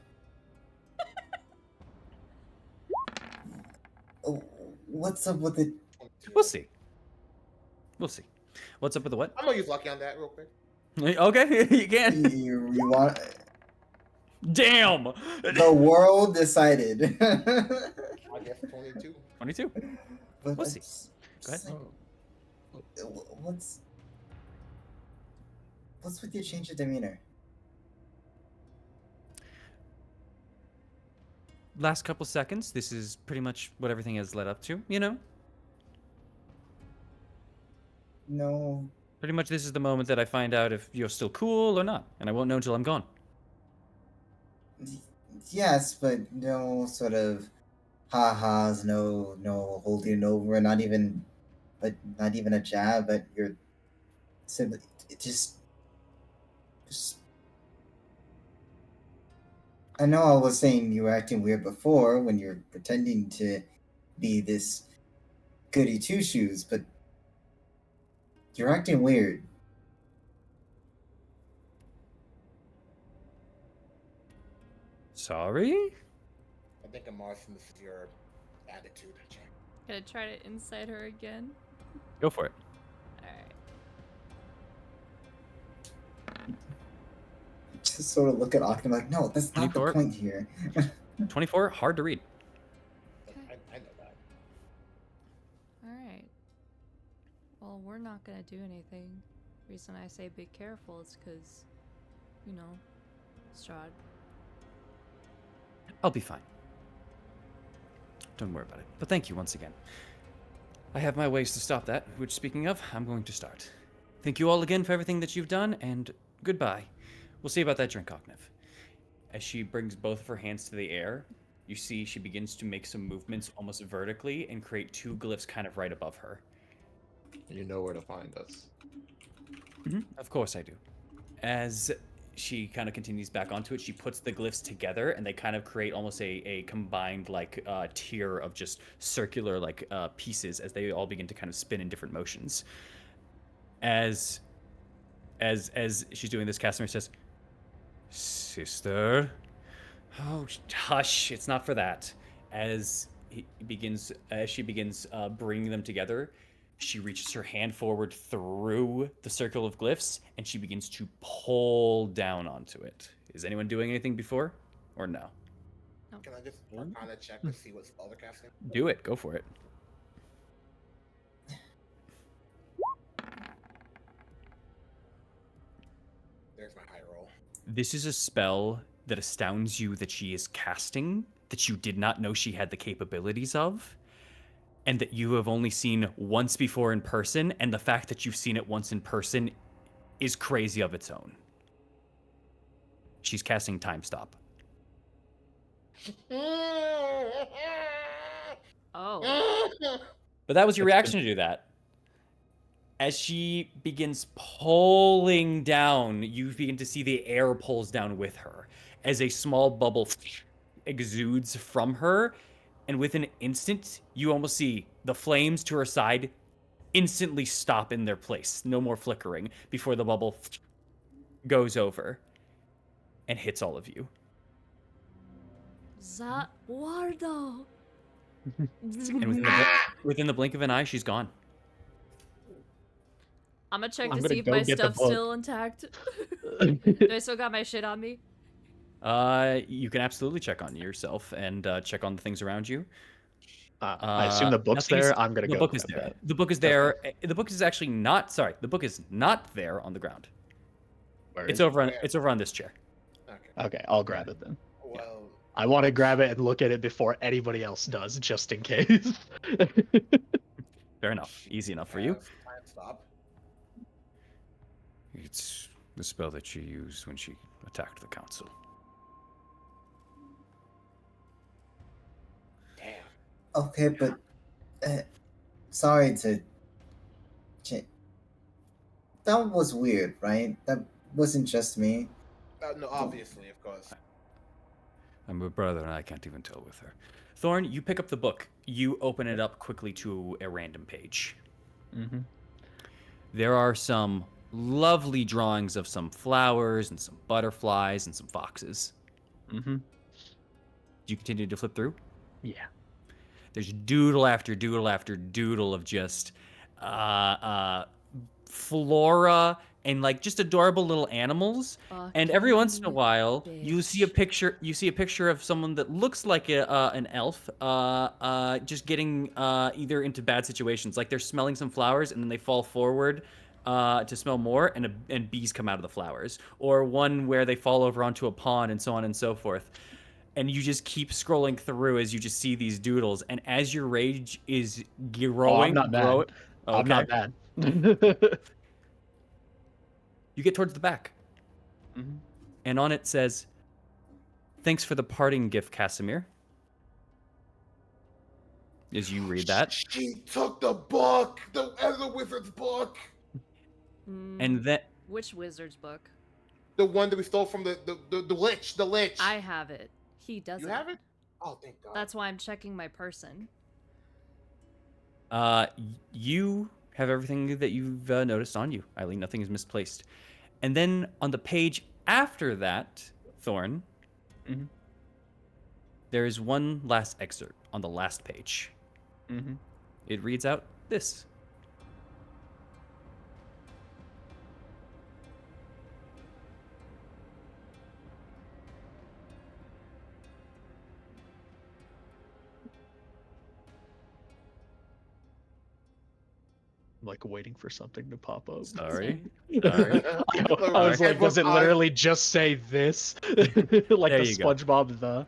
Oh, what's up with it? 22. We'll see. We'll see. What's up with the what? I'm gonna use lucky on that real quick. Okay, you can. You want? Damn! The world decided. I guess 22. 22. But We'll see. it's- Go ahead. it's like, what's with your change of demeanor? Last couple seconds, this is pretty much what everything has led up to, you know? No. Pretty much this is the moment that I find out if you're still cool or not, and I won't know until I'm gone. Yes, but no sort of ha-has, no holding over, not even but not even a jab at your sibling. It just. I know I was saying you were acting weird before when you're pretending to be this goody two shoes, but you're acting weird. Sorry? I think Martin, this is your attitude. Gonna try to incite her again. Go for it. Alright. Just sort of look at Octum like, no, that's not the 24. point here. 24, hard to read. I know that. Alright. Well, we're not gonna do anything. Reason I say be careful is because, you know, Strahd. I'll be fine. Don't worry about it. But thank you once again. I have my ways to stop that, which, speaking of, I'm going to start. Thank you all again for everything that you've done, and goodbye. We'll see about that drink, Ognev. As she brings both of her hands to the air, you see she begins to make some movements almost vertically and create two glyphs kind of right above her. You know where to find us. Of course I do. As she kind of continues back onto it, she puts the glyphs together and they kind of create almost a combined like tier of just circular like pieces as they all begin to kind of spin in different motions. As she's doing this, Casimir says, "Sister." Oh, hush, it's not for that. As she begins bringing them together, she reaches her hand forward through the circle of glyphs, and she begins to pull down onto it. Is anyone doing anything before, or no? Can I just Arcana check to see what spell they're casting? Do it. Go for it. There's my high roll. This is a spell that astounds you that she is casting, that you did not know she had the capabilities of, and that you have only seen once before in person, and the fact that you've seen it once in person is crazy of its own. She's casting Time Stop. Oh. But that was your reaction to do that. As she begins pulling down, you begin to see the air pulls down with her as a small bubble exudes from her. And within an instant, you almost see the flames to her side instantly stop in their place. No more flickering before the bubble goes over and hits all of you. Wardo. And within the blink of an eye, she's gone. I'm gonna check I'm to gonna see if go my get the stuff's book. still intact. Do I still got my shit on me? You can absolutely check on yourself and check on the things around you. I assume the book's nothing is- there. I'm gonna the go. book is grab there. that. The book is there. The book is actually not. Sorry, the book is not there on the ground. Where It's is it? over on. It's over on this chair. Okay. Okay, I'll grab it then. Well, I want to grab it and look at it before anybody else does, just in case. Fair enough. Easy enough for you. Time stop. It's the spell that she used when she attacked the council. Damn. Okay, but sorry to. That was weird, right? That wasn't just me. No, obviously, of course. I'm a brother, and I can't even tell with her. Thorn, you pick up the book. You open it up quickly to a random page. Mm-hmm. There are some lovely drawings of some flowers and some butterflies and some foxes. Mm-hmm. Do you continue to flip through? Yeah. There's doodle after doodle after doodle of just flora and like just adorable little animals. And every once in a while, you see a picture. You see a picture of someone that looks like an elf, just getting either into bad situations, like they're smelling some flowers and then they fall forward to smell more, and bees come out of the flowers, or one where they fall over onto a pond, and so on and so forth. And you just keep scrolling through as you just see these doodles, and as your rage is growing, I'm not bad. I'm not bad. You get towards the back. Mhm. And on it says, "Thanks for the parting gift, Casimir. As you read that, She took the book, the wizard's book, and then Which wizard's book? the one that we stole from the lich, the lich. I have it. He doesn't. You have it? Oh, thank God. That's why I'm checking my person. you have everything that you've noticed on you, Eileen. Nothing is misplaced. And then on the page after that, Thorn, Mhm. there is one last excerpt on the last page. Mm-hmm. It reads out this. Like waiting for something to pop up. Sorry. I was like, does it literally just say this? Like There the you go. SpongeBob the.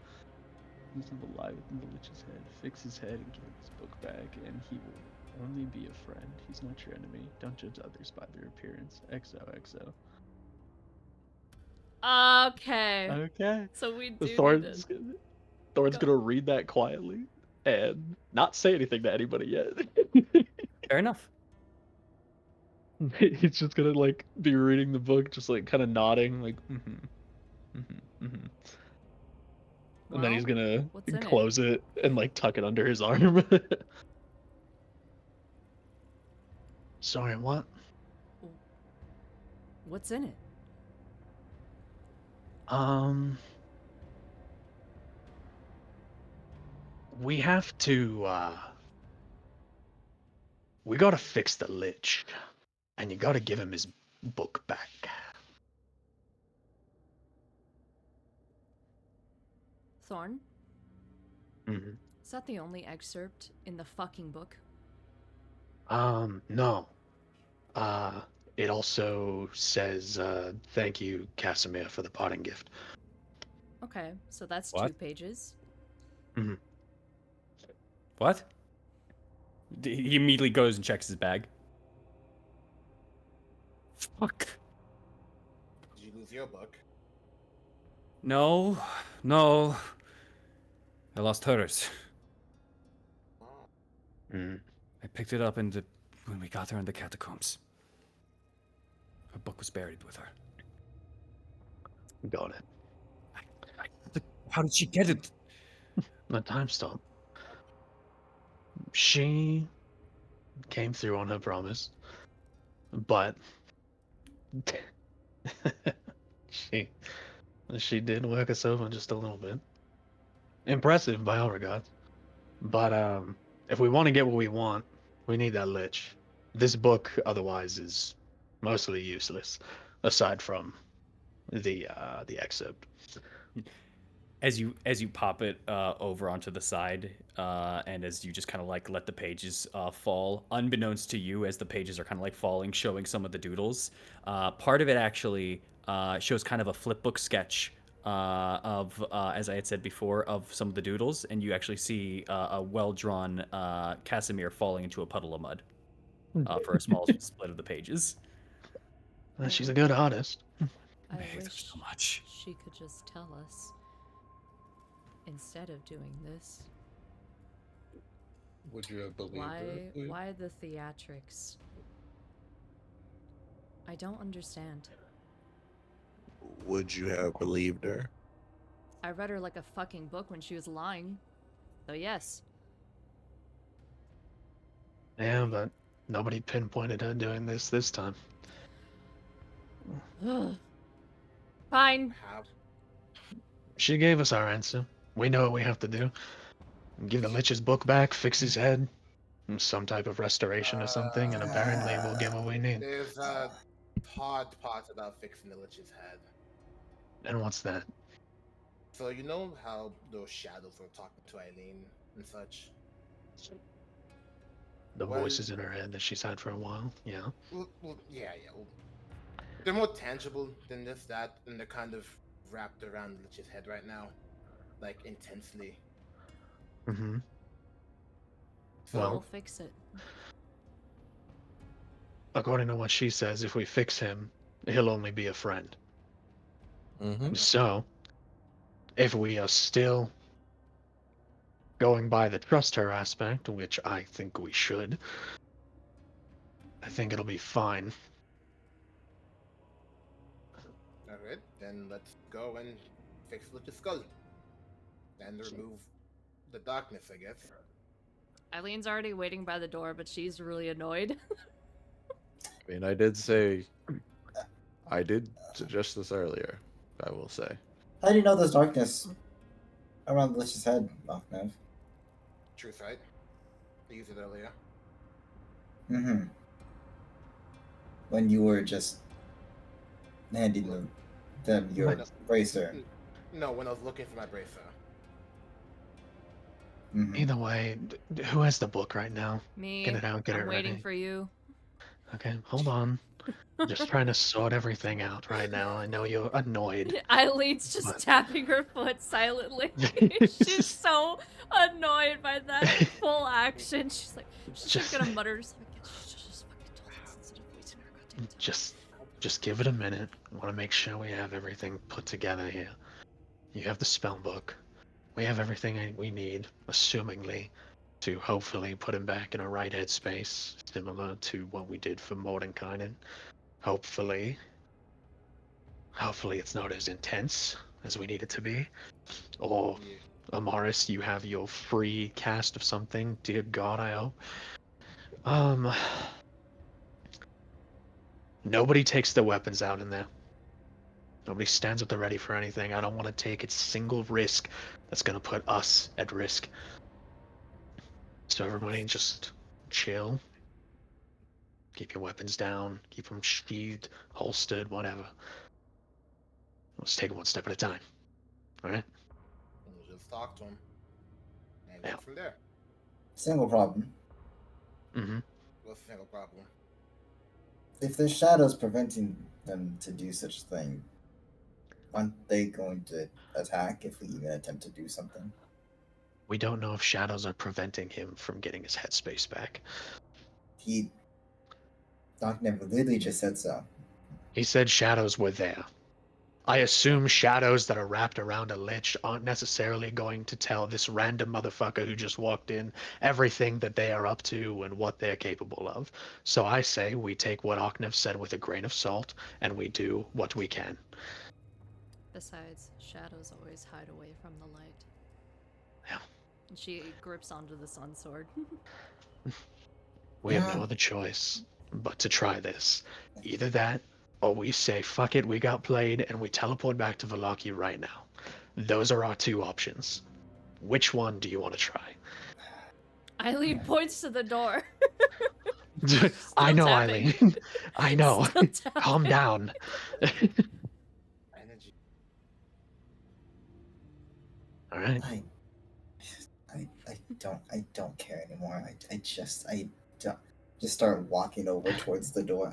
He's alive within the lich's head. Fix his head and give his book back, and he will only be a friend. He's not your enemy. Don't judge others by their appearance. XOXO. Okay. Okay. So we The do Thorn's need Thorn's Go. gonna read that quietly and not say anything to anybody yet. Fair enough. He's just gonna like be reading the book, just like kind of nodding, like and then he's Well, gonna what's in it? close it and like tuck it under his arm. Sorry, what? What's in it? We have to we gotta fix the lich, and you gotta give him his book back. Thorn? Mm-hmm. Is that the only excerpt in the fucking book? No. It also says, thank you, Casimir, for the parting gift. Okay, so that's What? 2 pages. What? He immediately goes and checks his bag. Fuck. Did you lose your book? No. I lost hers. Oh. I picked it up when we got her in the catacombs. Her book was buried with her. Got it. How did she get it? The time stop. She came through on her promise, but she she did work us over just a little bit. Impressive by all regards. But if we want to get what we want, we need that lich. This book otherwise is mostly useless, aside from the excerpt. As you pop it over onto the side, and as you just kind of like let the pages fall, unbeknownst to you, as the pages are kind of like falling, showing some of the doodles. Part of it actually shows kind of a flipbook sketch of, as I had said before, of some of the doodles, and you actually see a well-drawn Casimir falling into a puddle of mud for a small split of the pages. She's a good artist. I hate her wish so much. she could just tell us instead of doing this. Would you have believed her? Why the theatrics? I don't understand. Would you have believed her? I read her like a fucking book when she was lying. So yes. Yeah, but nobody pinpointed her doing this time. Fine. Have She gave us our answer. We know what we have to do. Give the lich's book back, fix his head, some type of restoration or something, and apparently we'll get what we need. there's hard parts about fixing the lich's head. And what's that? So you know how those shadows were talking to Eileen and such? The Well- voices in her head that she's had for a while. Yeah. Well, yeah. Well, they're more tangible than that, and they're kind of wrapped around Lich's head right now, like intensely. Mm-hmm. So, We'll Well, fix it. according to what she says, if we fix him, he'll only be a friend. Mm-hmm. So, if we are still going by the trust her aspect, which I think we should, I think it'll be fine. Alright, then let's go and fix with the skull. And remove the darkness, I guess. Eileen's already waiting by the door, but she's really annoyed. I mean, I did suggest this earlier, I will say. How do you know there's darkness around the Lich's head, Ahmed? Truth, right? I used it earlier. Mm-hmm. When you were just handing them your What? bracer. No, when I was looking for my bracer. Mm-hmm. Either way, who has the book right now? Me. Get it out, get I'm it waiting ready. for you. Okay, hold on. Just trying to sort everything out right now. I know you're annoyed. Eileen's just What? tapping her foot silently. She's so annoyed by that full action. She's Just- just gonna mutter something. Just fucking told that sensitive voice in her goddamn tone. Just give it a minute. I want to make sure we have everything put together here. You have the spell book. We have everything we need, assumingly, to hopefully put him back in a right headspace, similar to what we did for Mordenkainen. Hopefully it's not as intense as we need it to be. Or, Yeah. Amaris, you have your free cast of something. Dear God, I hope. Nobody takes their weapons out in there. Nobody stands at the ready for anything. I don't want to take a single risk that's going to put us at risk. So everybody just chill. Keep your weapons down. Keep them sheathed, holstered, whatever. Let's take it one step at a time. All right? We'll just talk to him. And Yeah. go from there. Single problem. Mm-hmm. What's the single problem? If there's shadows preventing them to do such a thing, aren't they going to attack if we even attempt to do something? We don't know if shadows are preventing him from getting his headspace back. Doc never literally just said so. He said shadows were there. I assume shadows that are wrapped around a lich aren't necessarily going to tell this random motherfucker who just walked in everything that they are up to and what they're capable of. So I say we take what Oknev said with a grain of salt and we do what we can. Besides, shadows always hide away from the light. Yeah. And she grips onto the sun sword. We have no other choice but to try this. Either that, or we say, fuck it, we got played, and we teleport back to Valaki right now. Those are our two options. Which one do you want to try? Eileen points to the door. I know, tapping. Eileen. I know. Still Calm tapping. down. Energy. All right. I don't care anymore. I don't just start walking over towards the door.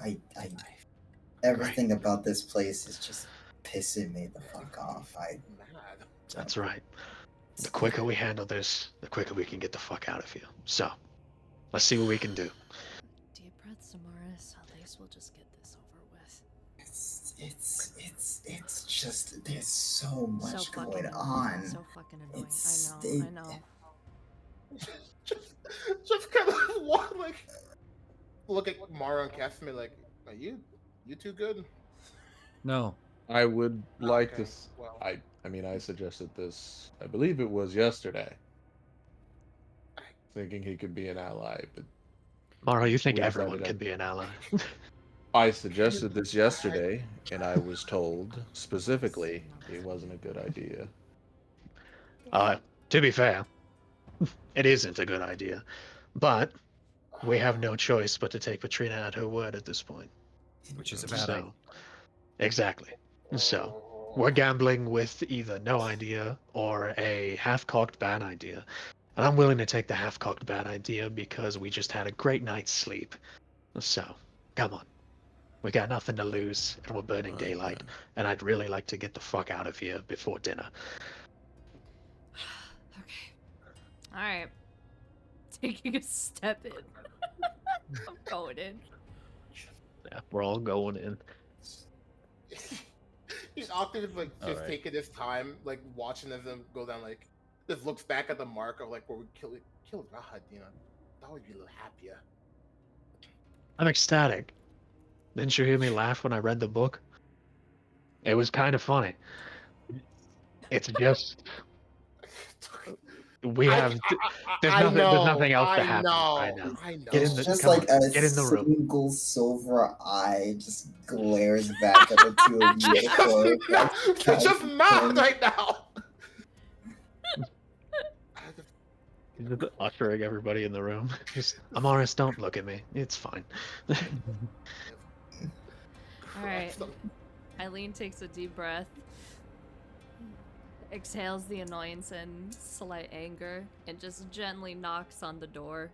Everything about this place is just pissing me the fuck off. Mad. That's right. The quicker we handle this, the quicker we can get the fuck out of here. So, let's see what we can do. Deep breaths, Amaris. At least we'll just get this over with. It's just there's so much So fucking going annoying. on. So fucking annoying. It's- I know. just kind of walk like look at Mara and Casimir like, are you too good? No. I would like Okay, to. well. I mean, I suggested this. I believe it was yesterday, thinking he could be an ally. But Mara, you think We everyone decided can be an ally? I suggested this yesterday, and I was told specifically it wasn't a good idea. To be fair, it isn't a good idea. But we have no choice but to take Katrina at her word at this point. Which is a bad idea. Exactly. So, we're gambling with either no idea or a half-cocked bad idea. And I'm willing to take the half-cocked bad idea because we just had a great night's sleep. So, come on. We got nothing to lose, and we're burning daylight, and I'd really like to get the fuck out of here before dinner. Okay. Alright. Taking a step in. I'm going in. Yeah, we're all going in. He's Octave is like just Alright. taking his time, like watching them go down. Like, Just looks back at the mark of like where we killed Rahad, you know. That would be a little happier. I'm ecstatic. Didn't you hear me laugh when I read the book? It was kind of funny. It's just we I, have there's I nothing there's know, nothing else to I happen right know, now. I know. Get in It's the just come like on, a get in the room. single silver eye just glares back at the two of you before Just not right now. He's just ushering everybody in the room. Amaris, don't look at me. It's fine. Alright. Eileen takes a deep breath, exhales the annoyance and slight anger, and just gently knocks on the door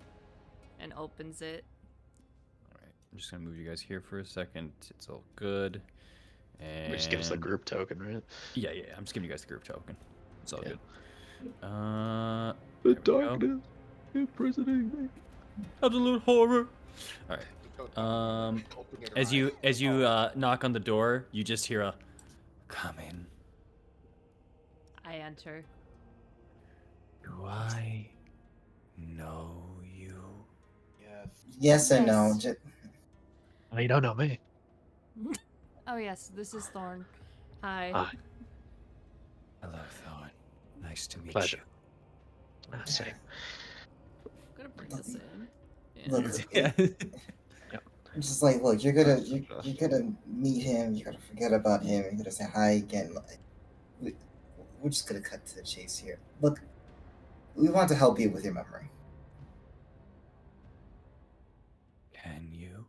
and opens it. Alright, I'm just gonna move you guys here for a second. It's all good. And Just give us the group token, right? Yeah, I'm just giving you guys the group token. It's all Yeah. good. The There we go. darkness imprisoning me. Absolute horror. All right. Open your As you eyes. knock on the door, you just hear a "Come in." I enter. Do I know you? Yes. Yes and no. Yes. Well, you don't know me. Oh yes, this is Thorn. Hi. Hi. Hello, Thorn. Nice to meet Pleasure. you. Same. I'm gonna bring this in. Look, Yeah. it's just like, look, you're gonna meet him. You're gonna forget about him. You're gonna say hi again. We're just gonna cut to the chase here. Look, we want to help you with your memory. Can you?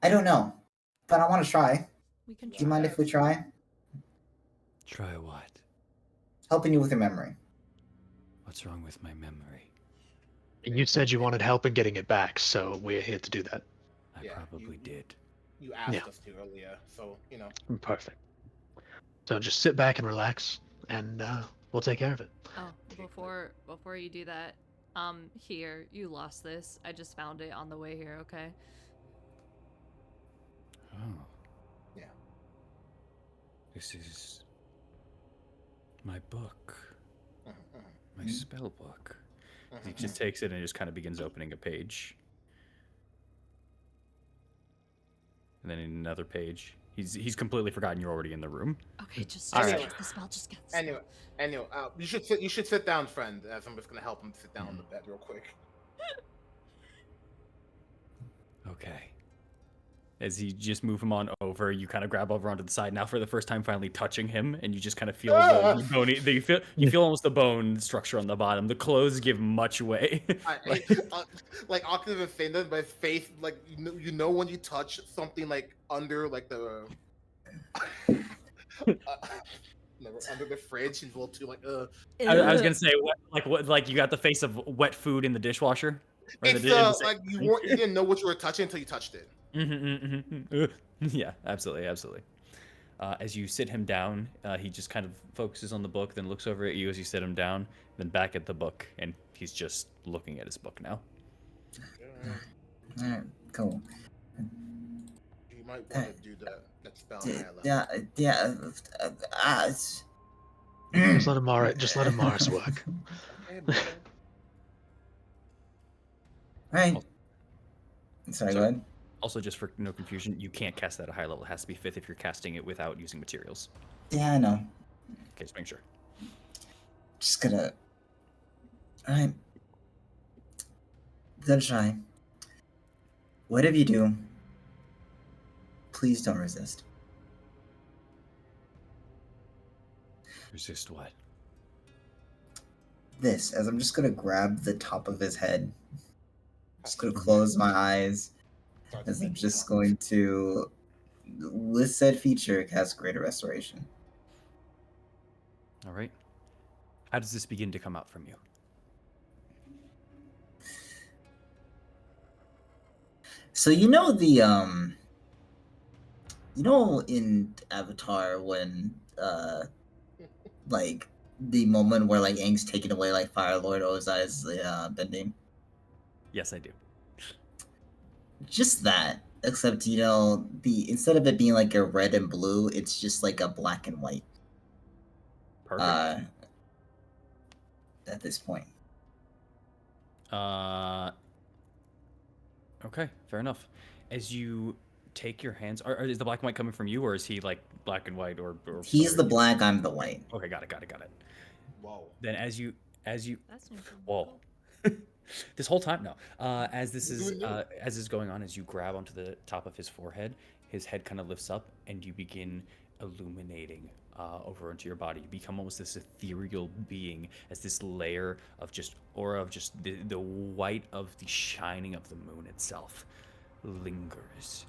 I don't know, but I want to try. We can Do you mind if we try? Try what? Helping you with your memory. What's wrong with my memory? You said you wanted help in getting it back, so we're here to do that. I Yeah, probably did. You asked Yeah. us to earlier, so you know. Perfect. So just sit back and relax, and we'll take care of it. Oh, before you do that, here, you lost this. I just found it on the way here, okay? Oh. Yeah. This is my book, Mhm, my Mhm. spell book. mhm, He mhm, just takes it and just kind of begins opening a page. And then in another page, he's completely forgotten you're already in the room. Okay, just Alright. get the spell, just get the spell. Anyway, you should sit down, friend. As I'm just gonna help him sit down on the bed real quick. Okay. As you just move him on over, you kind of grab over onto the side. Now, for the first time, finally touching him, and you just kind of feel the bony. You feel almost the bone structure on the bottom. The clothes give much away. Like Octave is saying that, but his face, like you know when you touch something like under like the under the fridge, he's a little too like I was gonna say, like you got the face of wet food in the dishwasher. Or It's like you didn't know what you were touching until you touched it. Yeah, absolutely. As you sit him down, he just kind of focuses on the book, then looks over at you as you sit him down, then back at the book, and he's just looking at his book now. Alright, cool. You might want to do that spell. Just let Amaris work. Okay, brother. Right. Sorry, go ahead. Also, just for no confusion, you can't cast that at a high level. It has to be 5th if you're casting it without using materials. Yeah, I know. Okay, just make sure. Just gonna. Alright. Gonna try. Whatever you do, please don't resist. Resist what? This, as I'm just gonna grab the top of his head. Just gonna close my eyes. As I'm just going to, with said feature, cast Greater Restoration. All right. How does this begin to come out from you? So in Avatar when like the moment where like Aang's taken away like Fire Lord Ozai's bending. Yes, I do. Just that, except instead of it being like a red and blue, it's just like a black and white. Perfect. at this point. Okay, fair enough. As you take your hands, is the black and white coming from you, or is he like black and white, or He's the black, I'm the white. Okay, got it. Whoa. Then as you, That's new. whoa, Cool. this whole time, no. As this We're is doing new. as is going on, as you grab onto the top of his forehead, his head kind of lifts up, and you begin illuminating over into your body. You become almost this ethereal being, as this layer of just aura of just the white of the shining of the moon itself lingers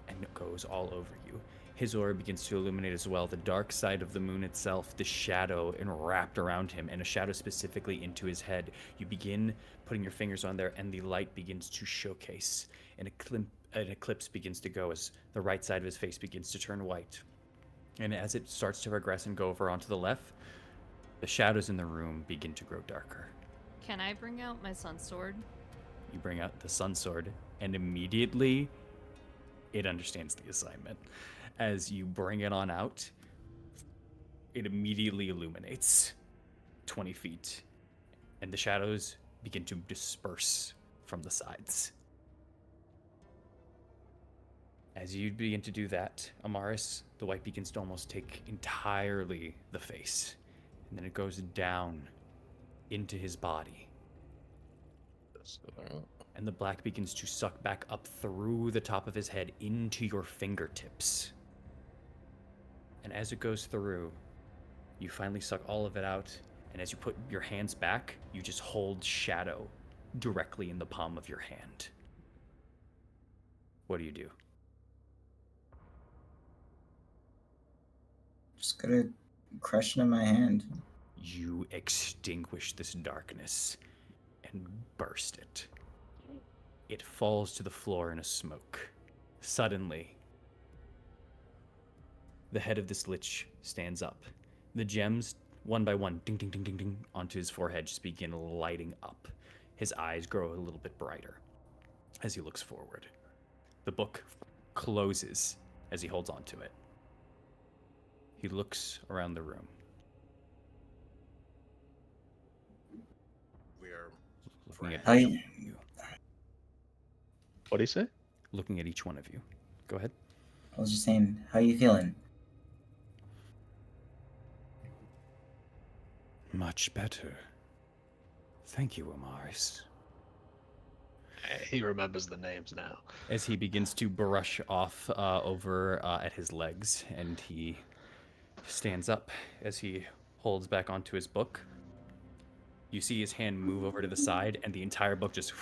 and it goes all over you. His aura begins to illuminate as well. The dark side of the moon itself, the shadow wrapped around him, and a shadow specifically into his head. You begin putting your fingers on there, and the light begins to showcase. An eclipse begins to go as the right side of his face begins to turn white. And as it starts to progress and go over onto the left, the shadows in the room begin to grow darker. Can I bring out my sun sword? You bring out the sun sword, and immediately it understands the assignment. As you bring it on out, it immediately illuminates 20 feet, and the shadows begin to disperse from the sides. As you begin to do that, Amaris, the white begins to almost take entirely the face, and then it goes down into his body. And the black begins to suck back up through the top of his head into your fingertips. And as it goes through, you finally suck all of it out, and as you put your hands back, you just hold shadow directly in the palm of your hand. What do you do? Just gonna crush it in my hand. You extinguish this darkness and burst it. It falls to the floor in a smoke. Suddenly, the head of this lich stands up. The gems, one by one, ding, ding, ding, ding, ding, onto his forehead just begin lighting up. His eyes grow a little bit brighter as he looks forward. The book closes as he holds onto it. He looks around the room. We're Looking at How each you, one of you. What do you say? Looking at each one of you. Go ahead. I was just saying, how you feeling? Much better. Thank you, Amaris. He remembers the names now. As he begins to brush off over at his legs, and he stands up as he holds back onto his book. You see his hand move over to the side, and the entire book just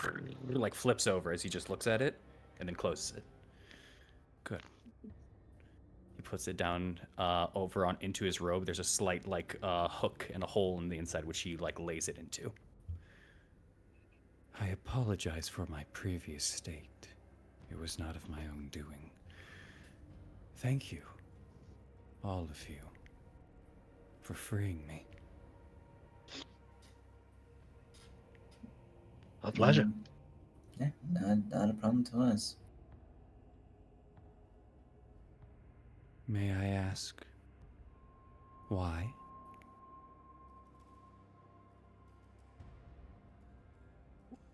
like flips over as he just looks at it and then closes it. Good. He puts it down over on into his robe. There's a slight like hook and a hole in the inside which he like lays it into. I apologize for my previous state. It was not of my own doing. Thank you, all of you, for freeing me. A pleasure. Yeah, not a problem to us. May I ask why?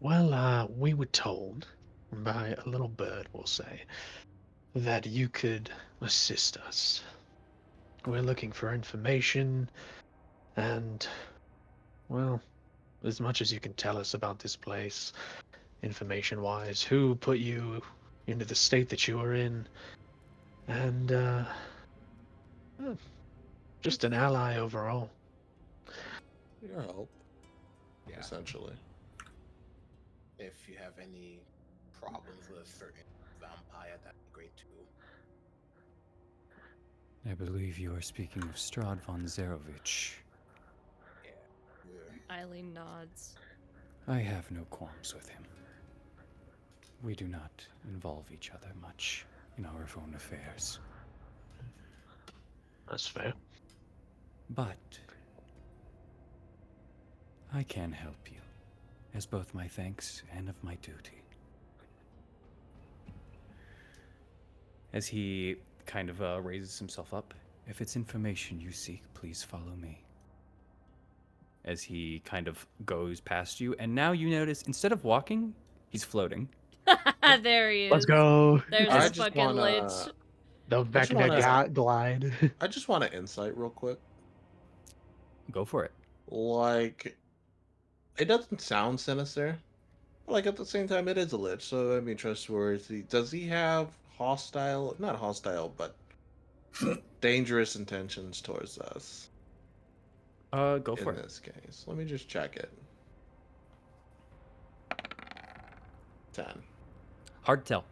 Well, we were told by a little bird, we'll say, that you could assist us. We're looking for information and, well, as much as you can tell us about this place, information-wise, who put you into the state that you are in, and, just an ally overall. Your help, Yeah. essentially. If you have any problems with a certain vampire, that'd be great too. I believe you are speaking of Strahd von Zarovich. Yeah. We're Eileen nods. I have no qualms with him. We do not involve each other much in our own affairs. That's fair. But I can help you, as both my thanks and of my duty. As he kind of raises himself up, if it's information you seek, please follow me. as he kind of goes past you. And now you notice instead of walking, he's floating. There he is. Let's go. There's I his just fucking wanna. lich. The just Vecna wanna- glide. I just want to insight real quick. Go for it. Like, it doesn't sound sinister. But like at the same time, it is a lich, so that'd be trustworthy. Does he have hostile? Not hostile, but dangerous intentions towards us Go for in it. this case? Let me just check it. 10. Hard to tell.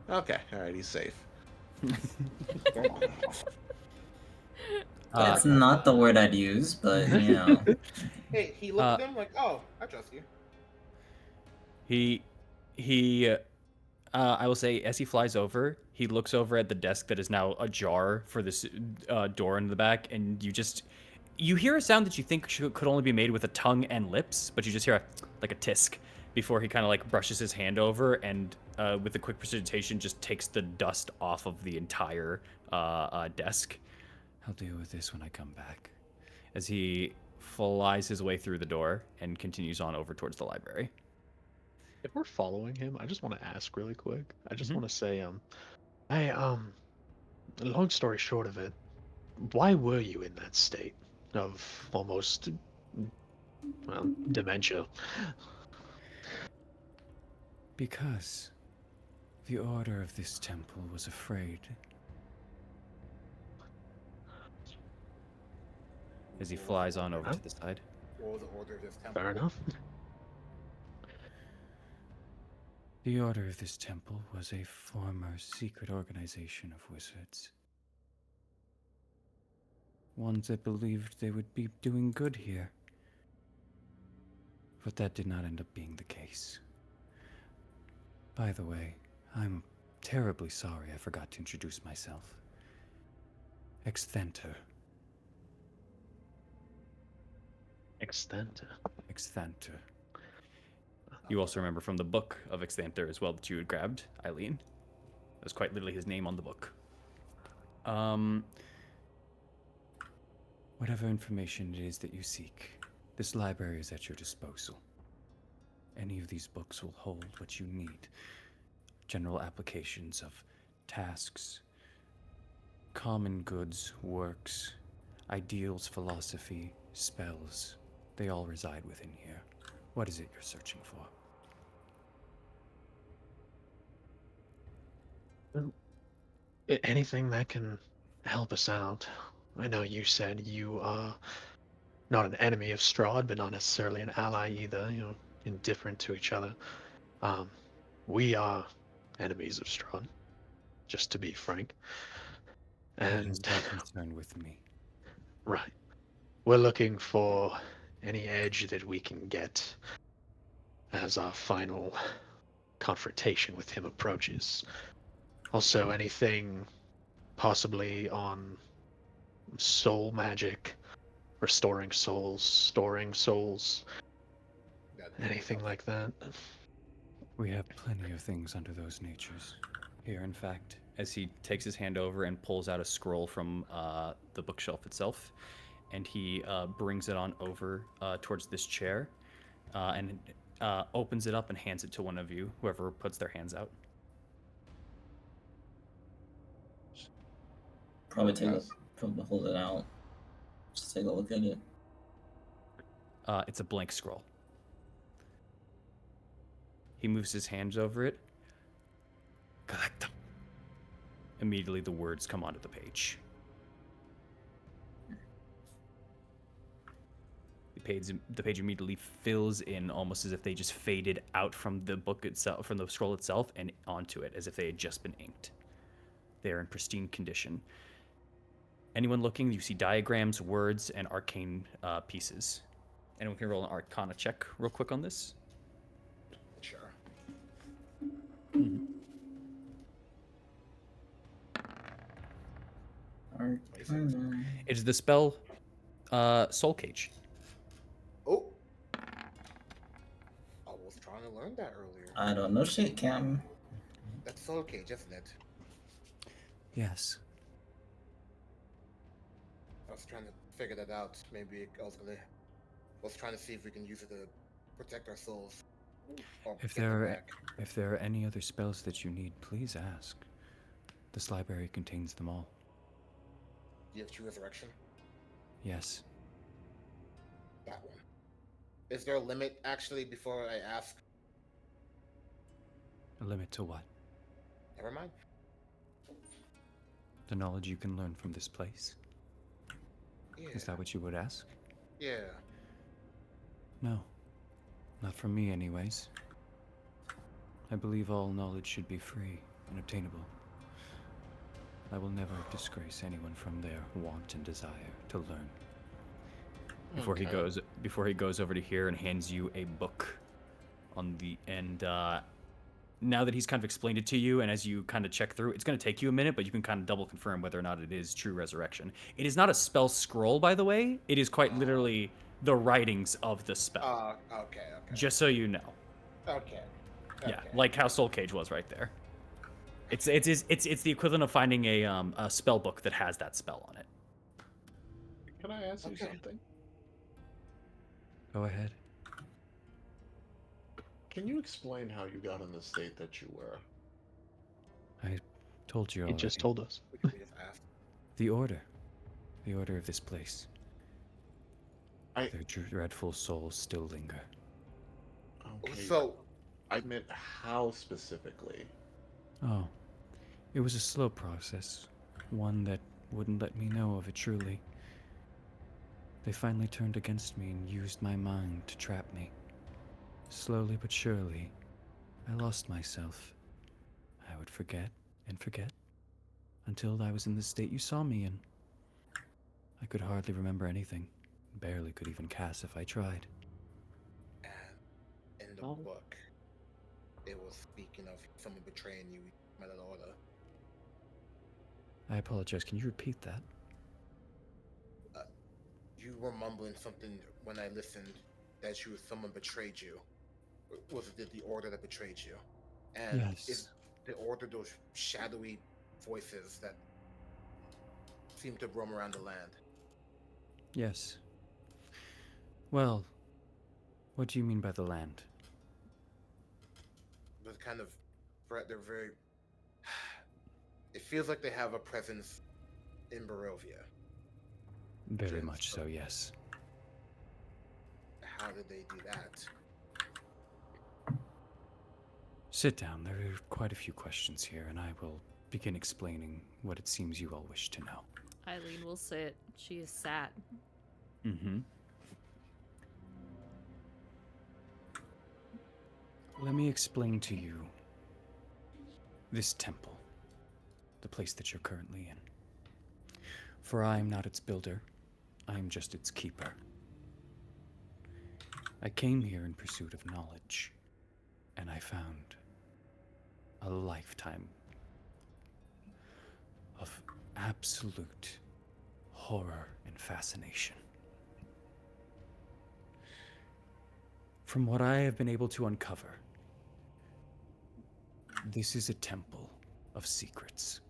Okay, all right, he's safe. That's not the word I'd use, but you know. Hey, he looked at him like, "Oh, I trust you." He I will say, as he flies over, he looks over at the desk that is now ajar for this door in the back, and you hear a sound that you think could only be made with a tongue and lips, but you just hear like a tisk before he kind of like brushes his hand over and with a quick precipitation just takes the dust off of the entire desk. I'll deal with this when I come back. As he flies his way through the door and continues on over towards the library. If we're following him, I just want to ask really quick. I just Mhm. want to say, hey, long story short of it, why were you in that state of almost, well, dementia? Because the order of this temple was afraid. As he flies on over Huh? to the side. What was the order of this temple? Fair enough. The order of this temple was a former secret organization of wizards. Ones that believed they would be doing good here. But that did not end up being the case. By the way, I'm terribly sorry I forgot to introduce myself. Exthanter. Extent. Exthanter. You also remember from the book of Exthanter as well that you had grabbed, Eileen. That was quite literally his name on the book. Whatever information it is that you seek, this library is at your disposal. Any of these books will hold what you need. General applications of tasks, common goods, works, ideals, philosophy, spells. They all reside within here. What is it you're searching for? Well, anything that can help us out. I know you said you are not an enemy of Strahd, but not necessarily an ally either. Indifferent to each other. Um, we are enemies of Strahd, just to be frank. That is And no concern with me. right, we're looking for any edge that we can get as our final confrontation with him approaches. Also, anything possibly on soul magic, restoring souls, storing souls, anything like that. We have plenty of things under those natures. Here, in fact, as he takes his hand over and pulls out a scroll from the bookshelf itself, and he brings it on over towards this chair, and opens it up and hands it to one of you, whoever puts their hands out. Probably probably hold it out. Just take a look at it. It's a blank scroll. He moves his hands over it. Collect them. Immediately, the words come onto the page. The page immediately fills in, almost as if they just faded out from the book itself, from the scroll itself, and onto it, as if they had just been inked. They are in pristine condition. Anyone looking, you see diagrams, words, and arcane pieces. Anyone can roll an Arcana check real quick on this. Sure. Arcana. It is the spell Soul Cage. Oh, I was trying to learn that earlier. I don't know shit, Cam. That's Soul Cage, isn't it? Yes. I was trying to figure that out. Maybe I was gonna was trying to see if we can use it to protect our souls or If get them there are back. if there are any other spells that you need, please ask. This library contains them all. Do you have true resurrection? Yes. That one. Is there a limit actually before I ask? A limit to what? Never mind. The knowledge you can learn from this place? Yeah. Is that what you would ask? Yeah. No. Not from me, anyways. I believe all knowledge should be free and obtainable. I will never disgrace anyone from their want and desire to learn. Before he goes over to here and hands you a book on the end. Now that he's kind of explained it to you, and as you kind of check through, it's going to take you a minute, but you can kind of double confirm whether or not it is true resurrection. It is not a spell scroll, by the way. It is quite literally the writings of the spell. Okay. Just so you know. Okay. Yeah, like how Soul Cage was right there. It's the equivalent of finding a spell book that has that spell on it. Can I ask you something? Go ahead. Can you explain how you got in the state that you were? I told you He already. just told us. We can just ask. The order of this place. I- Their dreadful souls still linger. Okay. So, I meant how specifically? Oh, it was a slow process, one that wouldn't let me know of it truly. They finally turned against me and used my mind to trap me. Slowly but surely, I lost myself. I would forget and forget until I was in the state you saw me in. I could hardly remember anything, barely could even cast if I tried. and in the book, it was speaking of someone betraying you, Melalorda. I apologize, can you repeat that? You were mumbling something when I listened that someone betrayed you. Was it the Order that betrayed you? And Yes. is the Order those shadowy voices that seem to roam around the land? Yes. Well, what do you mean by the land? But kind of, they're very. It feels like they have a presence in Barovia. Very Yes, much so, yes. How did they do that? Sit down, there are quite a few questions here, and I will begin explaining what it seems you all wish to know. Eileen will sit. She is sat. Mm-hmm. Let me explain to you this temple, the place that you're currently in. For I am not its builder, I am just its keeper. I came here in pursuit of knowledge, and I found a lifetime of absolute horror and fascination. From what I have been able to uncover, this is a temple of secrets.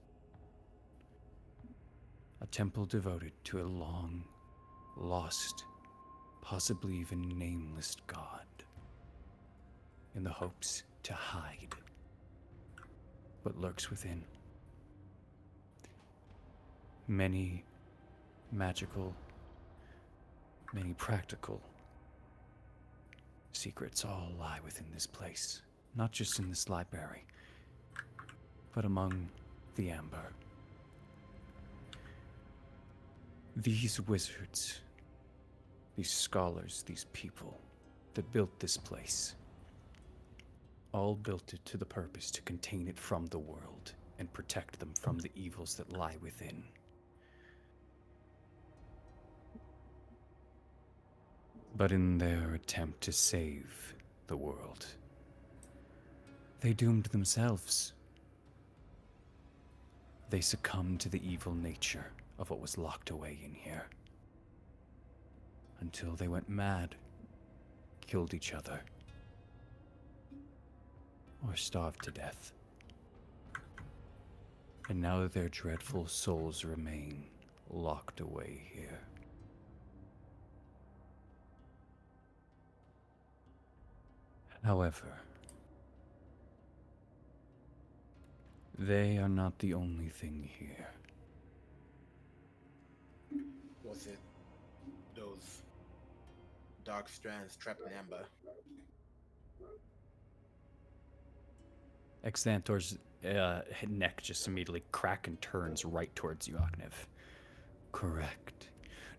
A temple devoted to a long, lost, possibly even nameless god, in the hopes to hide what lurks within. Many magical, many practical secrets all lie within this place, not just in this library, but among the amber. These wizards, these scholars, these people that built this place, all built it to the purpose to contain it from the world and protect them from the evils that lie within. But in their attempt to save the world, they doomed themselves. They succumbed to the evil nature of what was locked away in here. Until they went mad, killed each other, or starved to death. And now their dreadful souls remain locked away here. However, they are not the only thing here. Was it those dark strands trapped in amber? Exanthor's neck just immediately crack and turns right towards you, Ognev. Correct.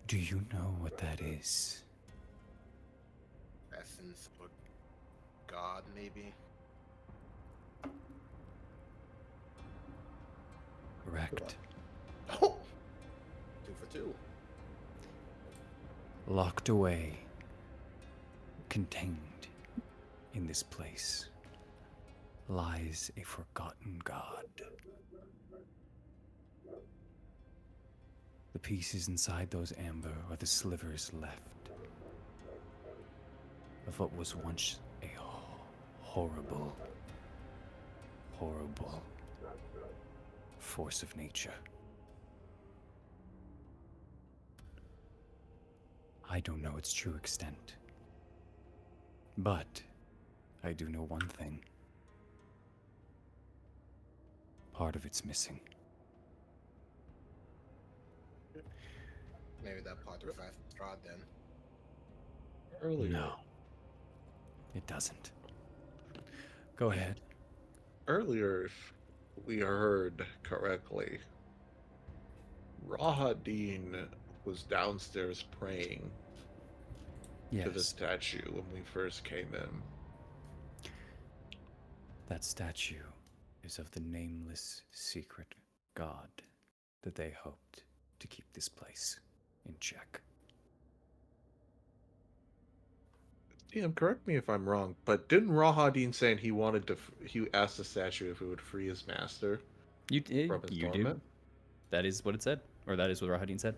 Do you know what that is? Essence of a god, maybe? Correct. Oh! 2 for 2. Locked away, contained in this place, lies a forgotten god. The pieces inside those amber are the slivers left of what was once a horrible, horrible force of nature. I don't know its true extent, but I do know one thing. Part of it's missing. Maybe that part resides in Strahd then. Earlier, No, it doesn't. Go ahead. earlier, if we heard correctly, Rahadin was downstairs praying to the Yes, statue when we first came in. that statue is of the nameless secret god that they hoped to keep this place in check. Damn, correct me if I'm wrong, but didn't Rahadin saying he wanted to? He asked the statue if it would free his master You did. from his You torment. do. That is what it said, or that is what Rahadin said.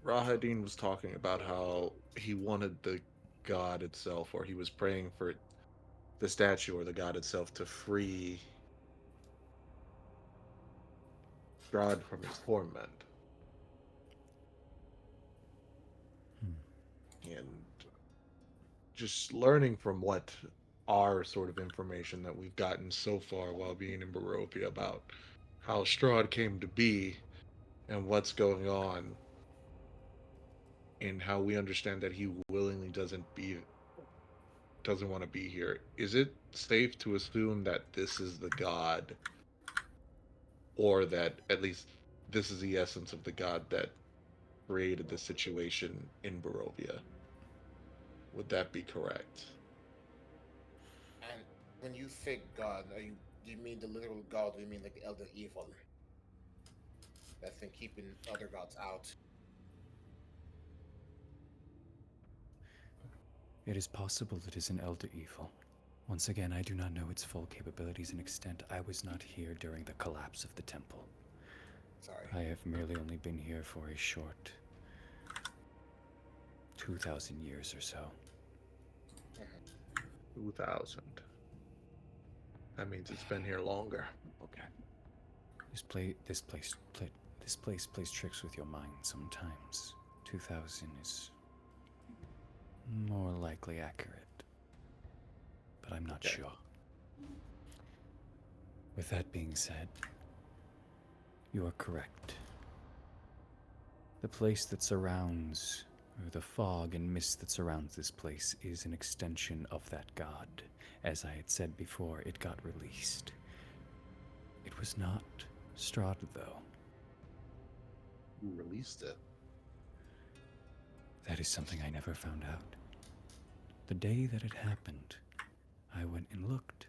Rahadin was talking about how he wanted the god itself, or he was praying for the statue or the god itself to free Strahd from his torment. And just learning from what our sort of information that we've gotten so far while being in Barovia about how Strahd came to be and what's going on, and how we understand that he willingly doesn't want to be here. Is it safe to assume that this is the god, or that at least this is the essence of the god that created the situation in Barovia? Would that be correct? And when you say god, do you mean the literal god, or do you mean like the elder evil that's been keeping other gods out? It is possible it is an elder evil. Once again, I do not know its full capabilities and extent. I was not here during the collapse of the temple. Sorry. I have merely only been here for a short 2,000 years or so. 2000. That means it's been here longer. Okay. This place plays tricks with your mind sometimes. 2,000 is more likely accurate, but I'm not Okay. sure. With that being said, you are correct. The place that surrounds, or the fog and mist that surrounds this place, is an extension of that god. As I had said before, it got released. It was not Strahd, though. Who released it? That is something I never found out. The day that it happened, I went and looked.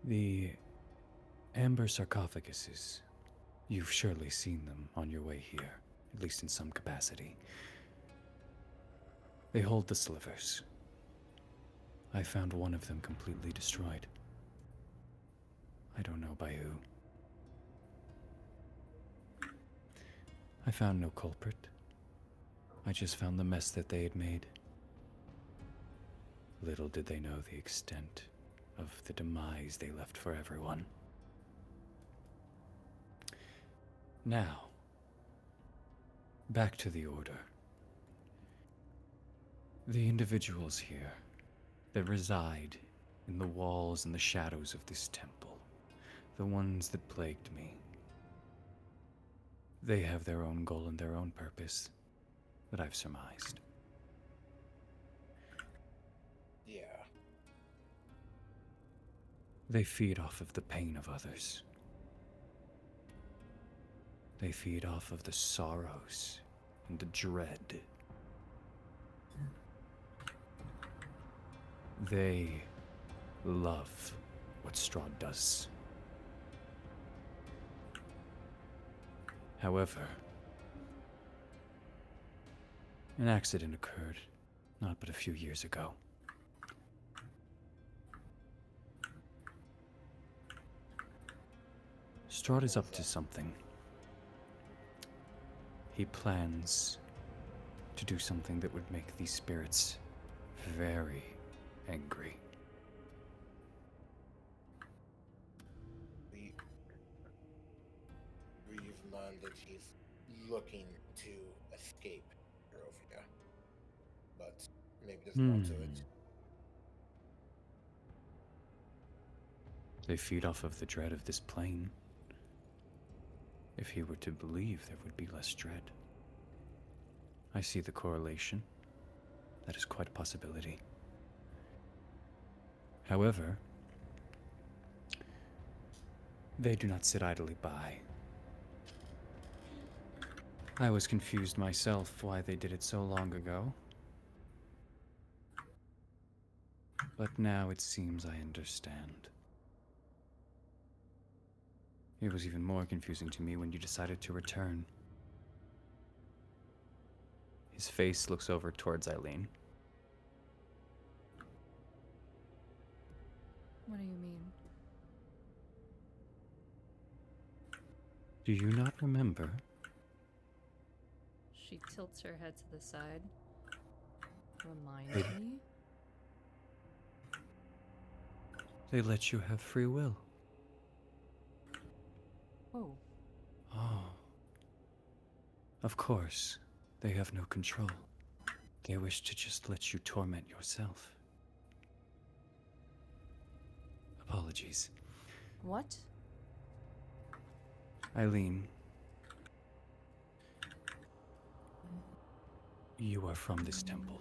The amber sarcophaguses, you've surely seen them on your way here, at least in some capacity. They hold the slivers. I found one of them completely destroyed. I don't know by who. I found no culprit. I just found the mess that they had made. Little did they know the extent of the demise they left for everyone. Now, Back to the Order. The individuals here that reside in the walls and the shadows of this temple, the ones that plagued me, they have their own goal and their own purpose that I've surmised. Yeah. They feed off of the pain of others. They feed off of the sorrows and the dread. They love what Strahd does. However, an accident occurred not but a few years ago. Strahd is up to something. He plans to do something that would make these spirits very angry. We've learned that he's looking to escape Barovia, but maybe there's more to it. They feed off of the dread of this plane. If he were to believe, there would be less dread. I see the correlation. That is quite a possibility. However, they do not sit idly by. I was confused myself why they did it so long ago. But now it seems I understand. It was even more confusing to me when you decided to return. His face looks over towards Eileen. What do you mean? Do you not remember? She tilts her head to the side. Remind me? They let you have free will. Oh. Oh. Of course, they have no control. They wish to just let you torment yourself. Apologies. What? Eileen, you are from this temple.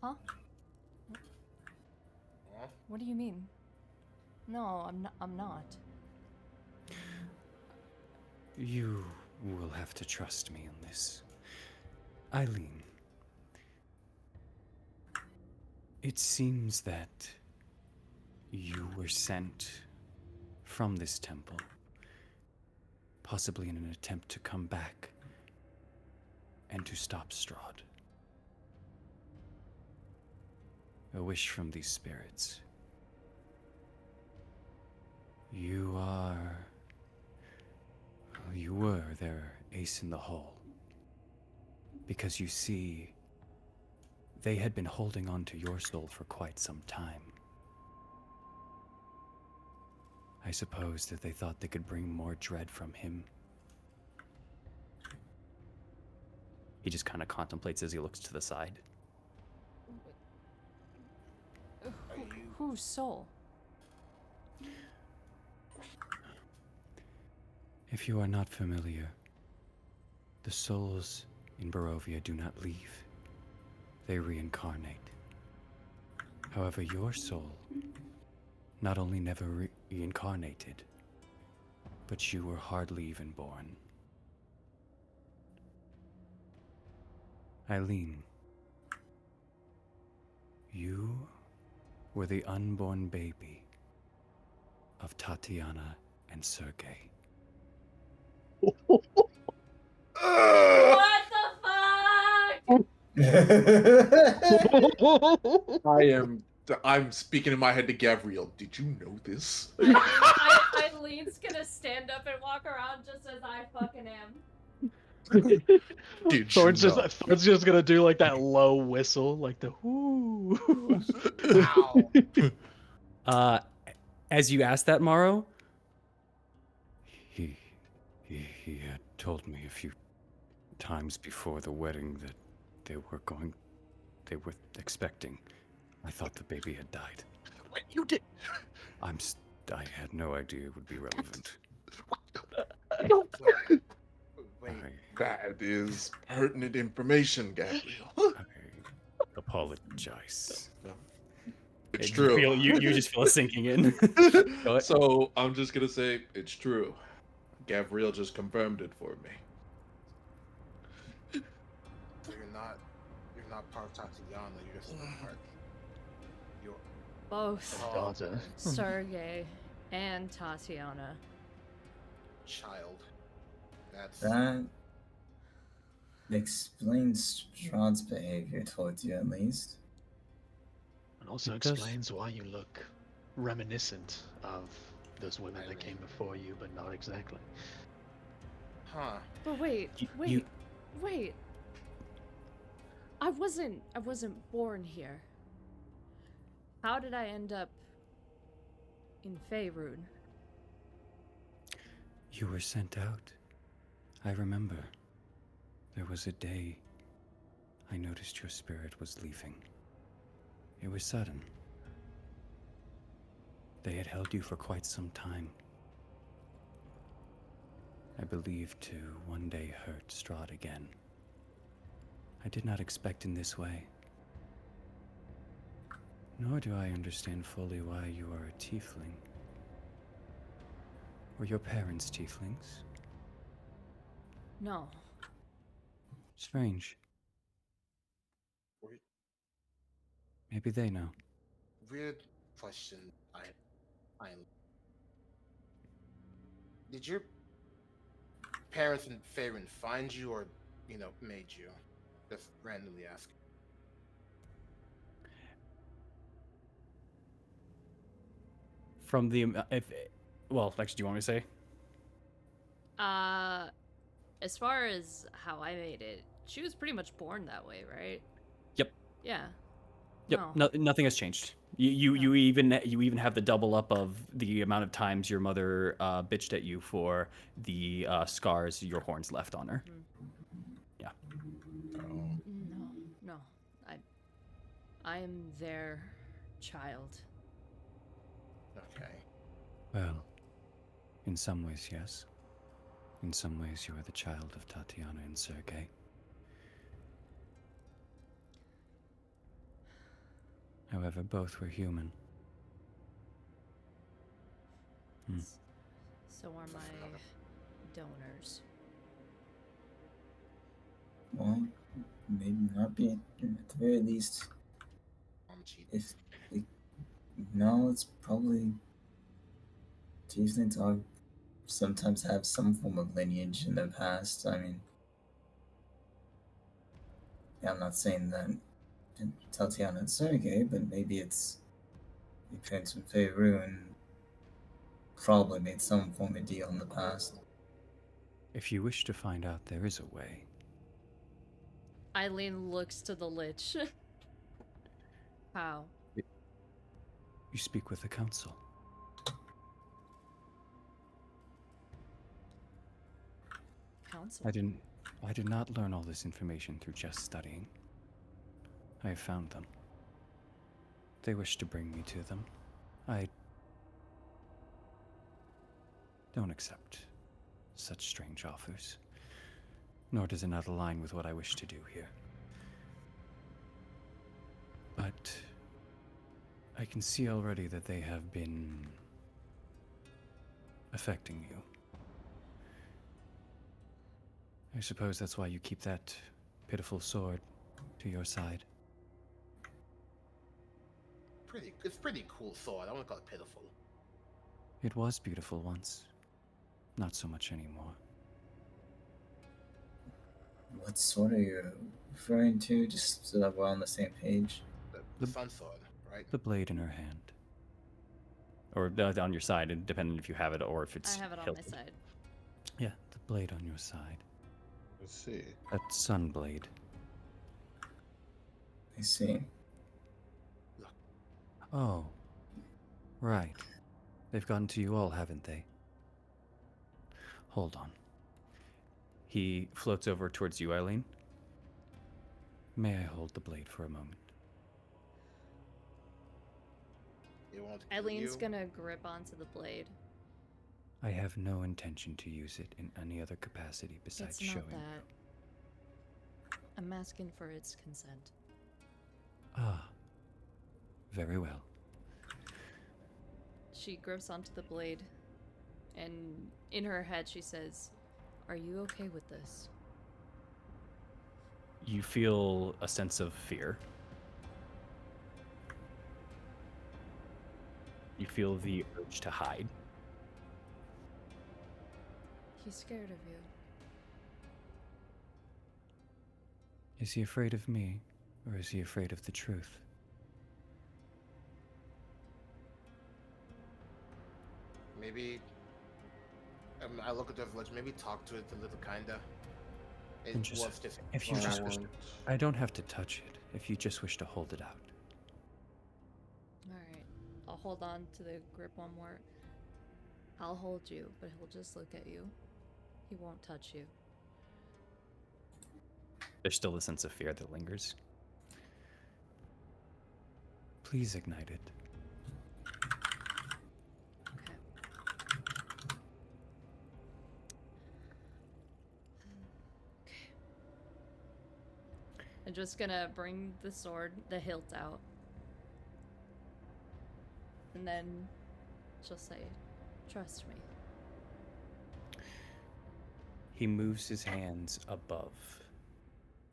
Huh? What do you mean? No, I'm not. You will have to trust me on this. Eileen, it seems that you were sent from this temple, possibly in an attempt to come back and to stop Strahd. A wish from these spirits. You were their ace in the hole. Because you see, they had been holding on to your soul for quite some time. I suppose that they thought they could bring more dread from him. He just kind of contemplates as he looks to the side. Whose soul? If you are not familiar, the souls in Barovia do not leave. They reincarnate. However, your soul not only never reincarnated, but you were hardly even born. Eileen, you were the unborn baby of Tatiana and Sergei. What the fuck? I'm speaking in my head to Gabrielle. Did you know this? Eileen's gonna stand up and walk around just as I fucking am. Did Thorn's you just know? Thorn's just gonna do like that low whistle, like the whoo. Ow. As you ask that, Morrow, He had told me a few times before the wedding that they were expecting. I thought the baby had died. Wait, you did? I had no idea it would be relevant. Wait, That is pertinent information, Gabriel. I apologize. It's You true. feel you just feel it sinking in. Go ahead. So I'm just gonna say it's true. Gabriel just confirmed it for me. so you're not part of Tatiana. You're just part. You're Both Daughter. Sergey and Tatiana. child. That's That explains Strahd's behavior towards you, at least. And also It does. explains why you look reminiscent of those women that came before you, but not exactly. huh. But wait, You- wait. I wasn't born here. How did I end up in Faerun? You were sent out. I remember. There was a day I noticed your spirit was leaving. It was sudden. They had held you for quite some time. I believed to one day hurt Strahd again. I did not expect in this way. Nor do I understand fully why you are a tiefling. Were your parents tieflings? No. Strange. Weird, Maybe they know. weird question. I did your parents in Faerun find you, or made you? Just randomly ask. From the well, actually, do you want me to say? As far as how I made it, she was pretty much born that way, right? Yep. Yeah. Yep. No. Nothing has changed. You even have the double up of the amount of times your mother bitched at you for the scars your horns left on her. Yeah. No. I am their child. Okay. Well, in some ways, yes. In some ways, you are the child of Tatiana and Sergei. However, both were human. So are my donors. Well, maybe not be at the very least. If it, no, it's probably tieflings are sometimes have some form of lineage in the past. I mean, yeah, I'm not saying that Tatiana and Sergei, but maybe it's your parents from Faerun probably made some form of deal in the past. If you wish to find out, there is a way. Eileen looks to the Lich. How? You speak with the council. Council? I did not learn all this information through just studying. I have found them. They wish to bring me to them. I don't accept such strange offers, nor does it not align with what I wish to do here. But I can see already that they have been affecting you. I suppose that's why you keep that pitiful sword to your side. It's pretty cool sword. I want to call it pitiful. It was beautiful once. Not so much anymore. What sword are you referring to? Just so that we're on the same page. The sun sword, right? The blade in her hand. Or on your side, depending if you have it or if it's I have it on hilted. my side. Yeah, the blade on your side. Let's see. That sun blade. I see. Oh. Right. They've gotten to you all, haven't they? Hold on. He floats over towards you, Eileen. May I hold the blade for a moment? It won't kill Eileen's you. gonna grip onto the blade. I have no intention to use it in any other capacity besides It's not showing that. I'm asking for its consent. you. Ah, very well. She grips onto the blade, and in her head she says, "Are you okay with this?" You feel a sense of fear. You feel the urge to hide. He's scared of you. Is he afraid of me, or is he afraid of the truth? Maybe. I look at the village. Maybe talk to it a little, kinda. It And just- was just. If you just wish to, Violent. I don't have to touch it. If you just wish to hold it out. Alright. I'll hold on to the grip one more. I'll hold you, but he'll just look at you. He won't touch you. There's still a sense of fear that lingers. Please ignite it. Okay. Okay. I'm just gonna bring the sword, the hilt out. And then she'll say, "Trust me." He moves his hands above.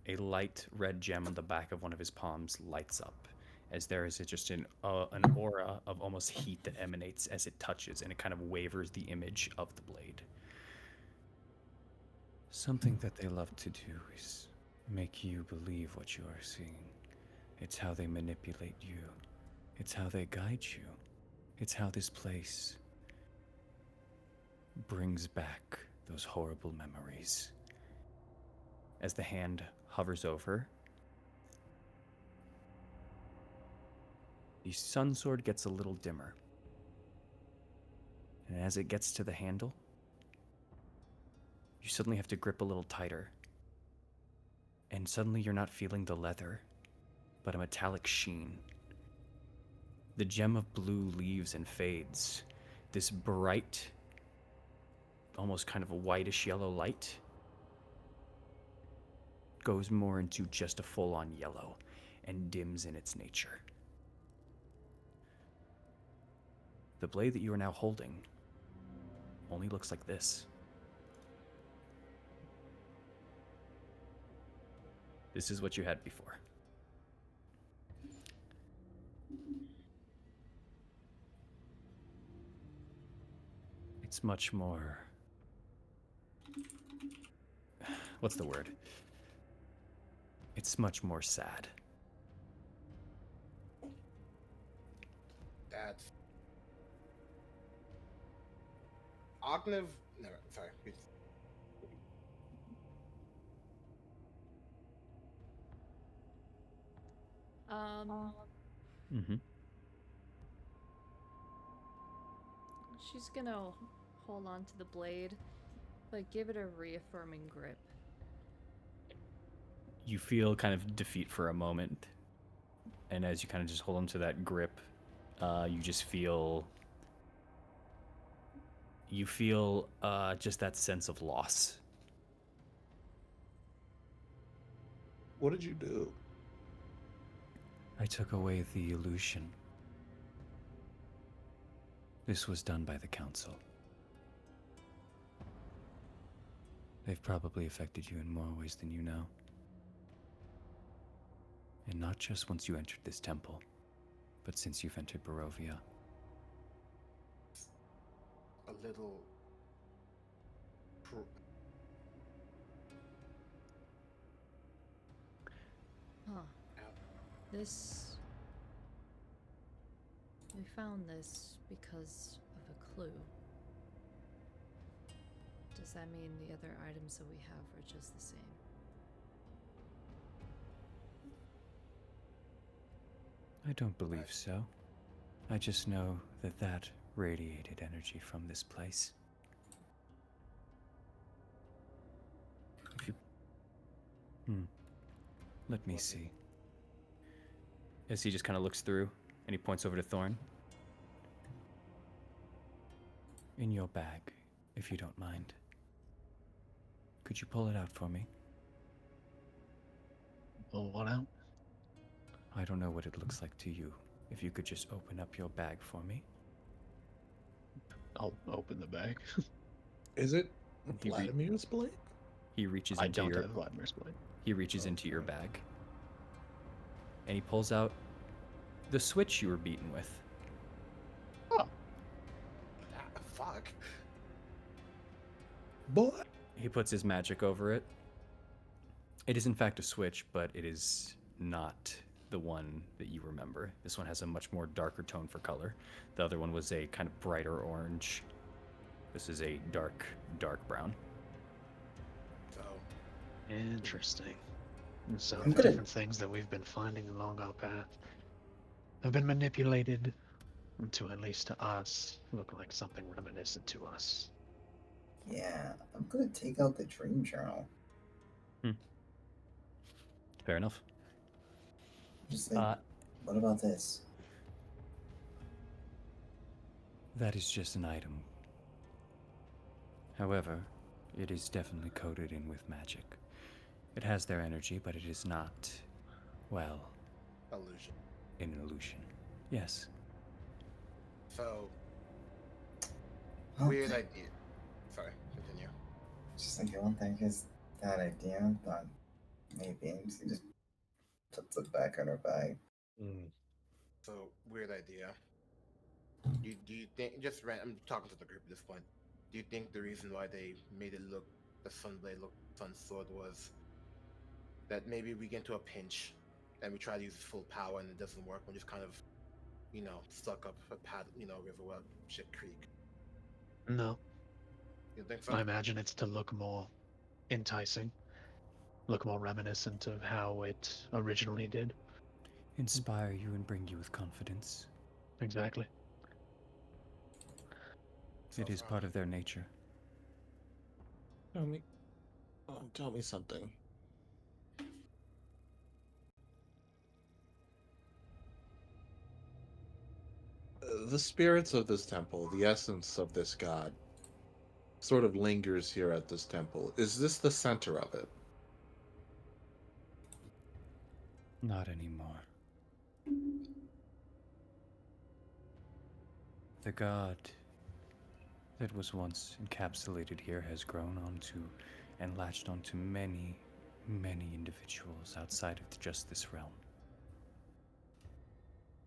A light red gem on the back of one of his palms lights up, as there is just an aura of almost heat that emanates as it touches, and it kind of wavers the image of the blade. Something that they love to do is make you believe what you are seeing. It's how they manipulate you. It's how they guide you. It's how this place brings back those horrible memories. As the hand hovers over, the sun sword gets a little dimmer. And as it gets to the handle, you suddenly have to grip a little tighter. And suddenly you're not feeling the leather, but a metallic sheen. The gem of blue leaves and fades. This bright, almost kind of a whitish yellow light goes more into just a full-on yellow and dims in its nature. The blade that you are now holding only looks like this. This is what you had before. It's much more... What's the word? It's much more sad. That's. Ognev. Never. Sorry. Mm-hmm. She's gonna hold on to the blade, but give it a reaffirming grip. You feel kind of defeat for a moment, and as you kind of just hold onto that grip, you just feel just that sense of loss. What did you do? I took away the illusion. This was done by the council. They've probably affected you in more ways than you know. And not just once you entered this temple, but since you've entered Barovia. A little. Huh. This... We found this because of a clue. Does that mean the other items that we have are just the same? I don't believe so. I just know that that radiated energy from this place. Let me see. As he just kind of looks through and he points over to Thorn. In your bag, if you don't mind. Could you pull it out for me? Pull what out? I don't know what it looks like to you. If you could just open up your bag for me. I'll open the bag. Is it He re- Vladimir's blade? He reaches I into don't your have Vladimir's blade. He reaches into your bag. And he pulls out the switch you were beaten with. Ah, fuck. Boy. He puts his magic over it. It is in fact a switch, but it is not the one that you remember. This one has a much more darker tone for color. The other one was a kind of brighter orange. This is a dark, dark brown. So Interesting. And so I'm the gonna- different things that we've been finding along our path have been manipulated to, at least to us, look like something reminiscent to us. Yeah, I'm gonna take out the dream journal. Fair enough. Just like, what about this? That is just an item. However, it is definitely coated in with magic. It has their energy, but it is not, well, illusion. an illusion. Yes. So Oh, weird idea. Sorry, continue. Just like, I don't think it's that idea, but maybe. She just puts it back in her bag. So weird idea. Do you think I'm talking to the group at this point. Do you think the reason why they made it look the Sunblade look Sun Sword was that maybe we get into a pinch and we try to use full power and it doesn't work? We're just kind of, stuck up a pad, river well, shit creek. No, You think so? I imagine it's to look more enticing, look more reminiscent of how it originally did. Inspire you and bring you with confidence. Exactly. It is part of their nature. Tell me something. The spirits of this temple, the essence of this god, sort of lingers here at this temple. Is this the center of it? Not anymore. The god that was once encapsulated here has grown onto and latched onto many, many individuals outside of just this realm.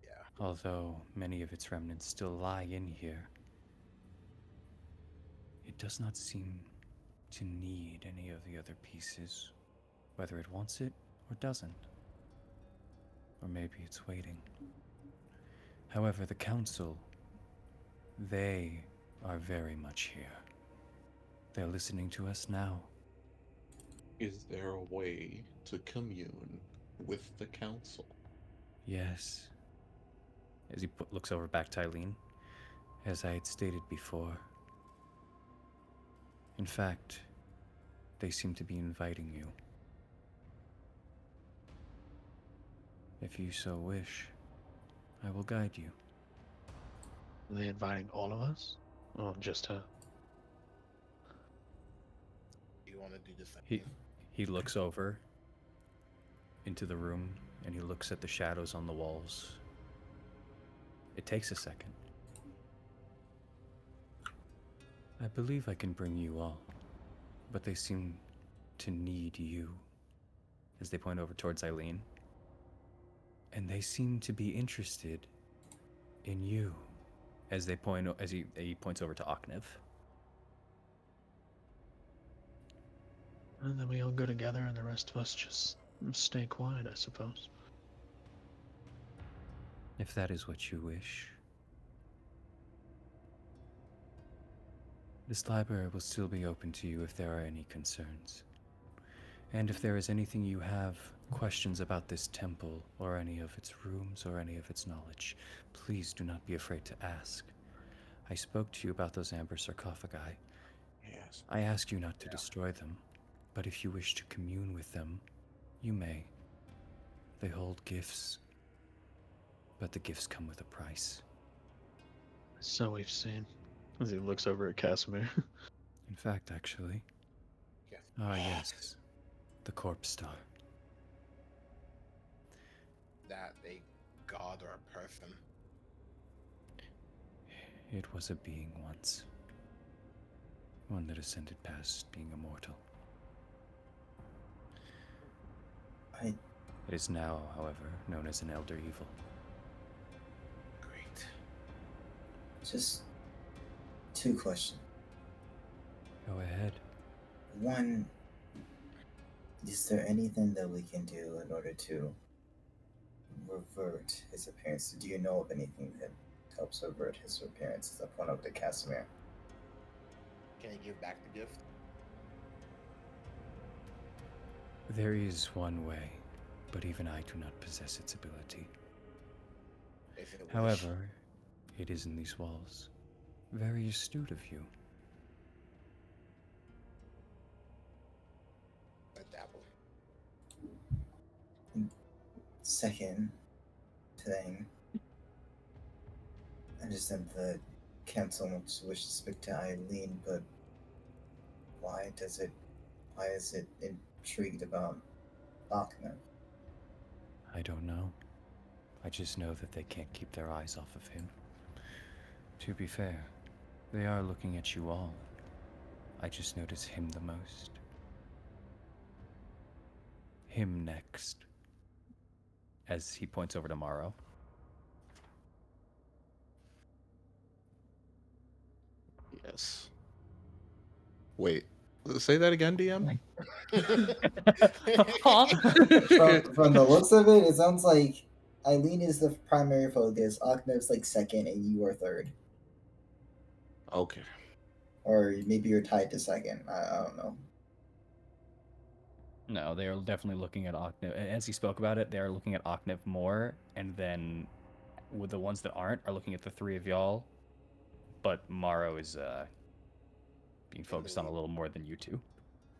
Yeah. Although many of its remnants still lie in here, it does not seem to need any of the other pieces, whether it wants it or doesn't. Or maybe it's waiting. However, the council, they are very much here. They're listening to us now. Is there a way to commune with the council? Yes. As he looks over back to Eileen, as I had stated before. In fact, they seem to be inviting you. If you so wish, I will guide you. Are they inviting all of us? Or just her? You want to do the same He thing? he looks over into the room and he looks at the shadows on the walls. It takes a second. I believe I can bring you all, but they seem to need you. As they point over towards Eileen. And they seem to be interested in you. As they point as he points over to Oknev. And then we all go together and the rest of us just stay quiet, I suppose. If that is what you wish. This library will still be open to you if there are any concerns. And if there is anything you have questions about this temple, or any of its rooms, or any of its knowledge, please do not be afraid to ask. I spoke to you about those amber sarcophagi. Yes. I ask you not to destroy them, but if you wish to commune with them, You may. They hold gifts, but the gifts come with a price. So we've seen. As he looks over at Casimir. In fact, actually. Yes. Ah, yes. The Corpse Star. That a god or a person? It was a being once. One that ascended past being immortal. I It is now, however, known as an Elder Evil. Great. just two questions. Go ahead. One, is there anything that we can do in order to revert his appearance? Do you know of anything that helps revert his appearance? I point over to Casimir. Can I give back the gift? There is one way, but even I do not possess its ability. If it wish. However, it is in these walls. Very astute of you. A dabble. Second thing, I understand the council wants to wish to speak to Eileen, but why is it intrigued about Bachman? I don't know. I just know that they can't keep their eyes off of him. To be fair, they are looking at you all. I just notice him the most. Him next. As he points over to Morrow. Yes. Wait. Say that again, DM? From the looks of it, it sounds like Eileen is the primary focus, Aknev's like second, and you are third. Okay. Or maybe you're tied to second. I don't know. No, they are definitely looking at Ocnev. As he spoke about it, they are looking at Ocnev more, and then with the ones that aren't are looking at the three of y'all. But Morrow is being focused on a little more than you two.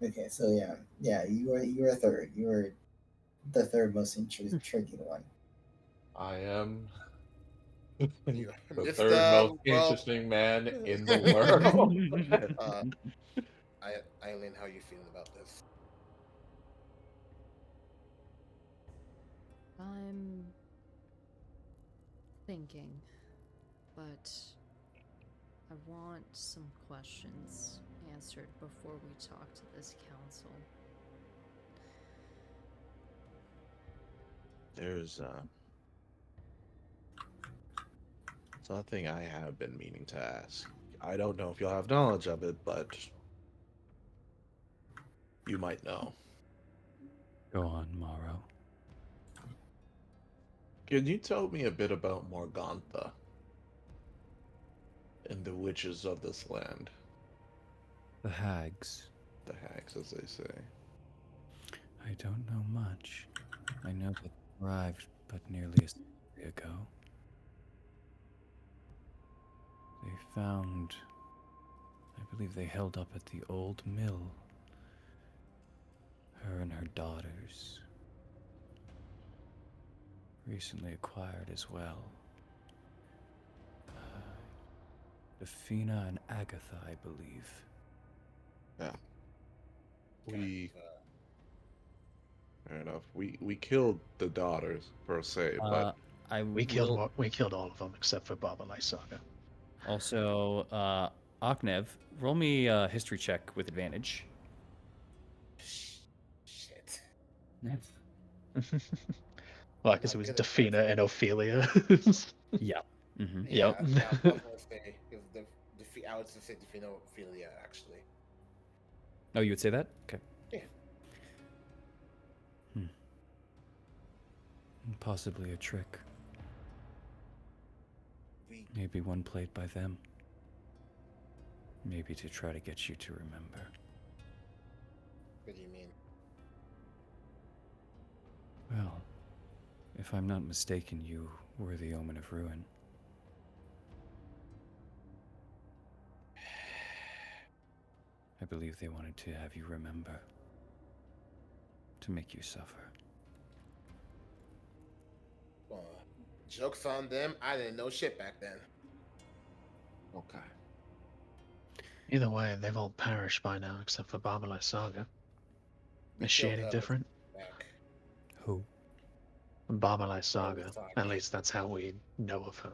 Okay, so yeah, you are third. You are the third most intriguing one. I am You- the Mr. third most Well- interesting man in the world. Eileen, how are you feeling about this? I'm thinking, but I want some questions answered before we talk to this council. There's something I have been meaning to ask. I don't know if you'll have knowledge of it, but you might know. Go on, Morrow. Can you tell me a bit about Morgantha and the witches of this land? The hags. The hags, as they say. I don't know much. I know that they arrived but nearly a century ago. They found, I believe they held up at the old mill. Her and her daughters. Recently acquired as well. Defina and Agatha, I believe. Yeah. Fair enough. We killed the daughters per se, but I We will killed all of them except for Baba Lysaga. also, Aknev, roll me a history check with advantage. Shit. Well, I guess it Not was good at Defina and Ophelia. Yeah. Mm-hmm. Yeah, Yep. yeah, I was gonna say if I would say Definophilia actually. Oh, you would say that? Okay. Yeah. Possibly a trick. We Maybe one played by them. Maybe to try to get you to remember. what do you mean? Well, if I'm not mistaken, you were the Omen of Ruin. I believe they wanted to have you remember. to make you suffer. Well, joke's on them. I didn't know shit back then. Okay. Either way, they've all perished by now except for Babalai Saga. We Is she killed any her different? back. Who? Babalai Saga. At least that's how we know of her.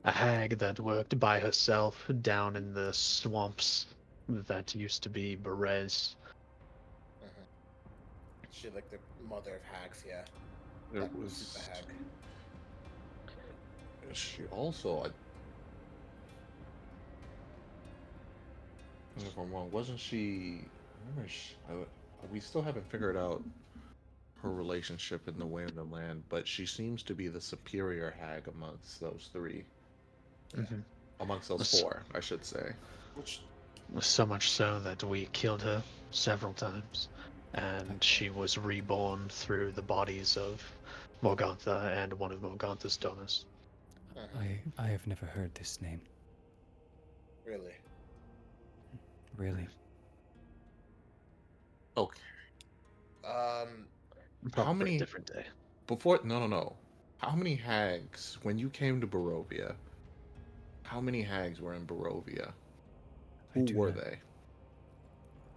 A hag that worked by herself down in the swamps that used to be Berez. Mhm. She like the mother of hags, yeah. There That was. super hag. She also, if I'm wrong, wasn't she? I remember we still haven't figured out her relationship in the Way of the Land, but she seems to be the superior hag amongst those three. Mhm. Amongst those S- four, I should say. Which So much so that we killed her several times, and she was reborn through the bodies of Morgantha and one of Morgantha's daughters. I have never heard this name. really. Really? Okay. How Probably a many different day. before? No. How many hags when you came to Barovia? How many hags were in Barovia? Who were they?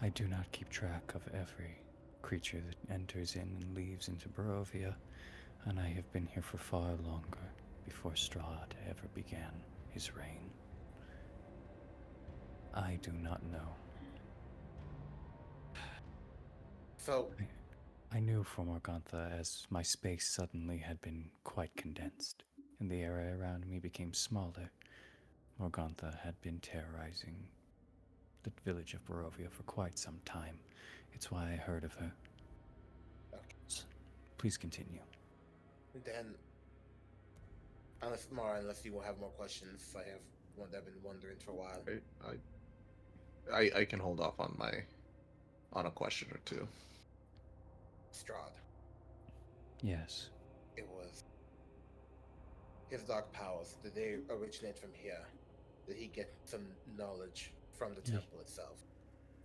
I do not keep track of every creature that enters in and leaves into Barovia, and I have been here for far longer before Strahd ever began his reign. I do not know. So I knew from Morgantha as my space suddenly had been quite condensed, and the area around me became smaller. Morgantha had been terrorizing the village of Barovia for quite some time. It's why I heard of her. okay. Please continue. Then unless you will have more questions, I have one that I've been wondering for a while. I can hold off on a question or two. Strahd. Yes. It was his dark powers. Did they originate from here? Did he get some knowledge from the temple itself?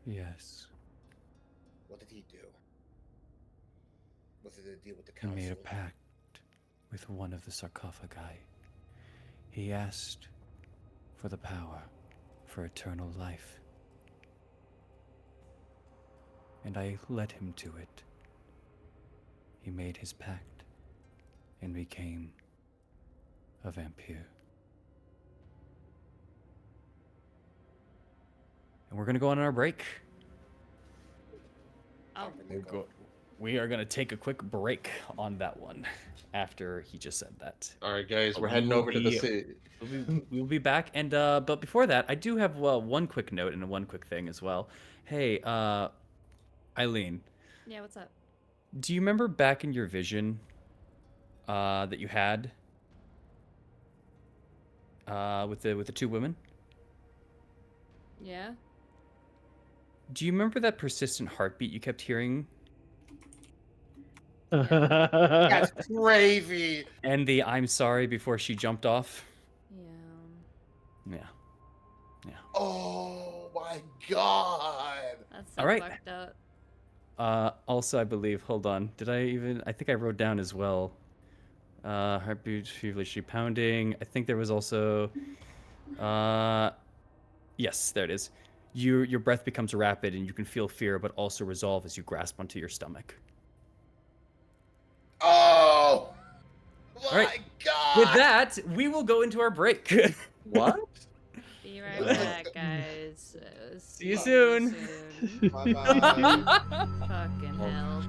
Yes. What did he do? Was it a deal with the He made a council? pact with one of the sarcophagi. He asked for the power for eternal life. And I led him to it. He made his pact and became a vampire. And we're going to go on our break. Oh, We are going to take a quick break on that one after he just said that. All right, guys, we're We heading will over to the be- city. We'll be back, and but before that, I do have one quick note and one quick thing as well. Hey, Eileen, yeah, what's up? do you remember back in your vision that you had with the two women? Yeah? Do you remember that persistent heartbeat you kept hearing? That's crazy. And the "I'm sorry" before she jumped off? Yeah. Yeah. Oh my god. That's so All right. fucked up. Also, I believe, hold on. I think I wrote down as well. Heartbeat feverishly pounding. I think there was also, yes, there it is. Your breath becomes rapid and you can feel fear, but also resolve as you grasp onto your stomach. Oh my All right. god. With that, we will go into our break. What? Be right Like- back, guys. See you soon. Bye bye. Fucking hell.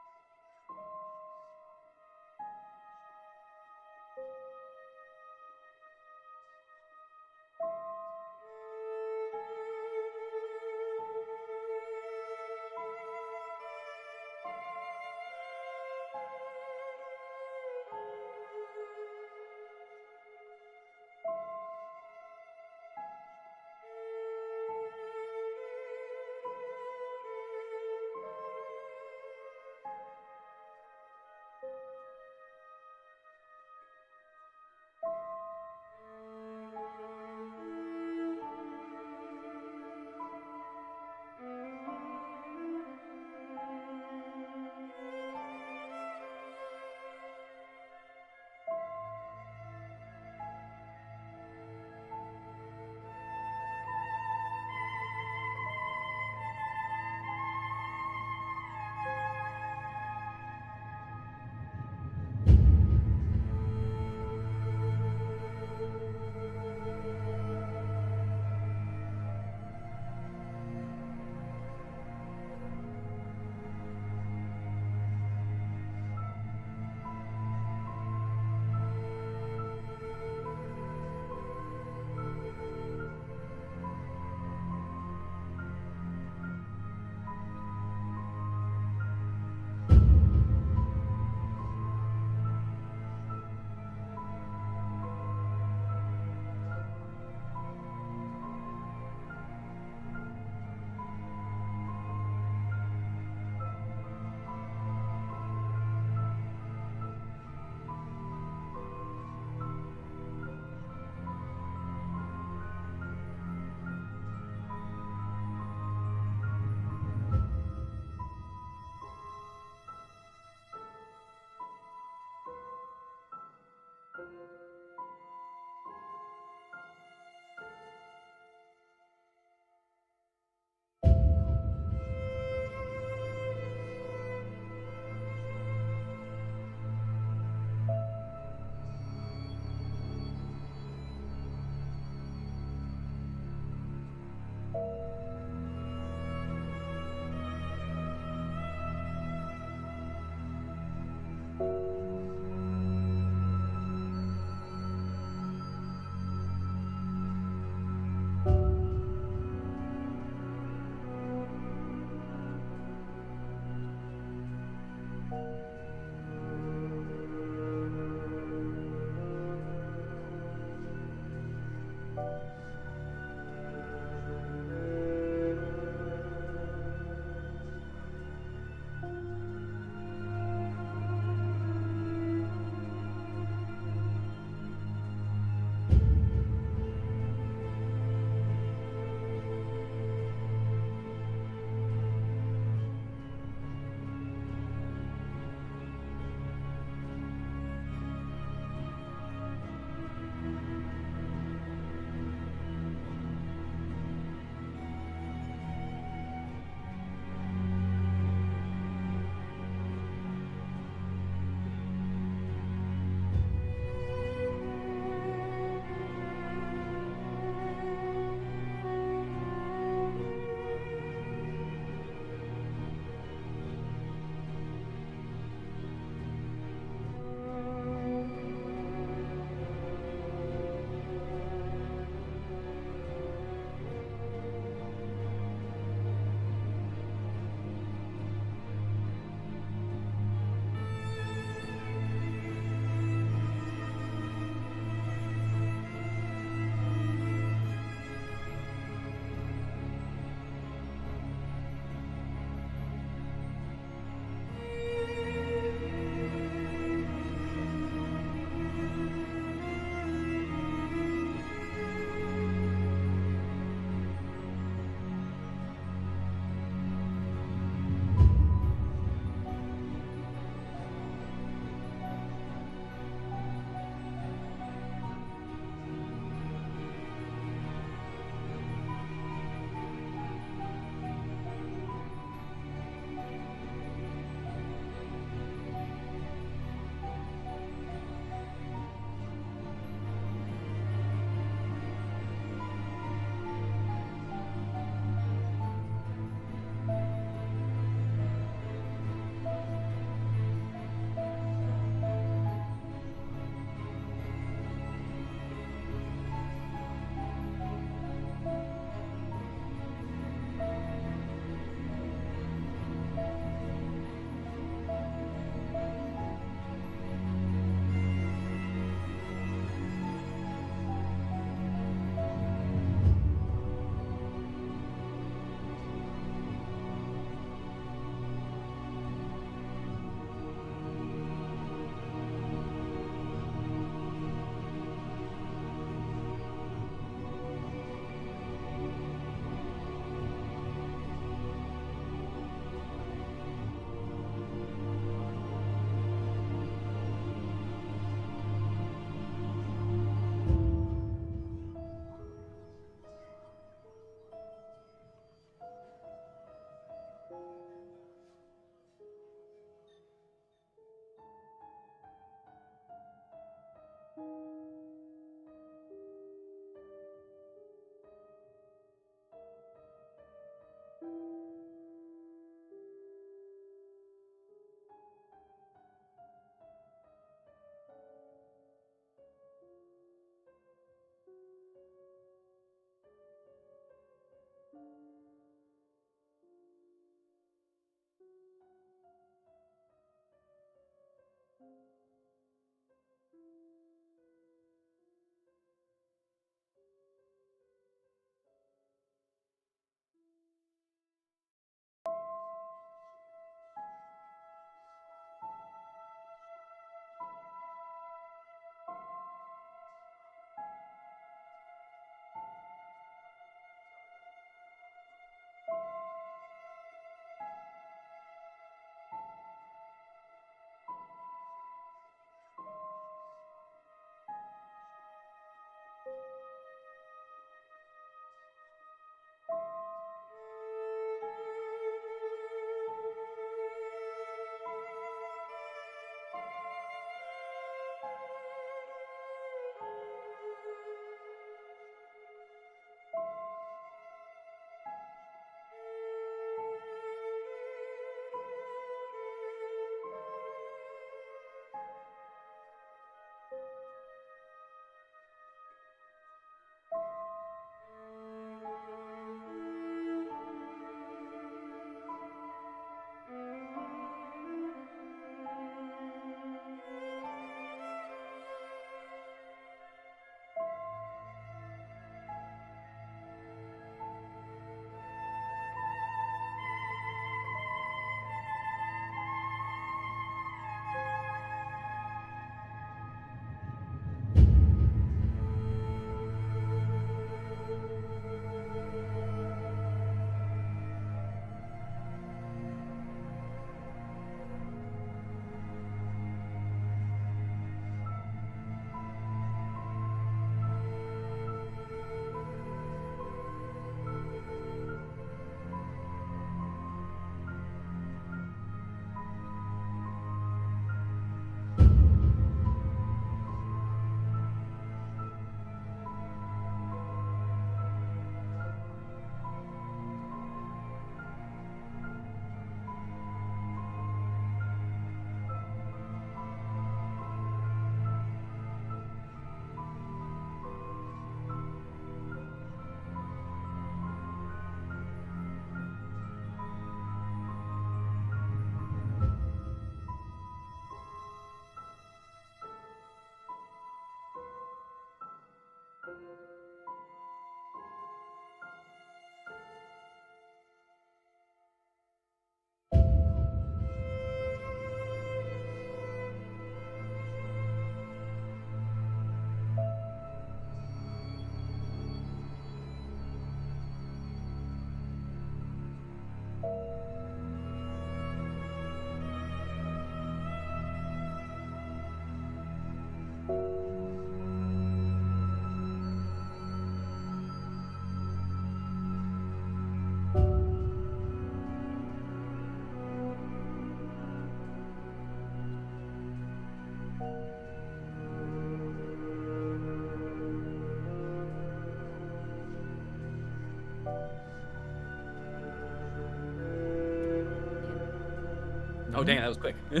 Oh, dang, that was quick. You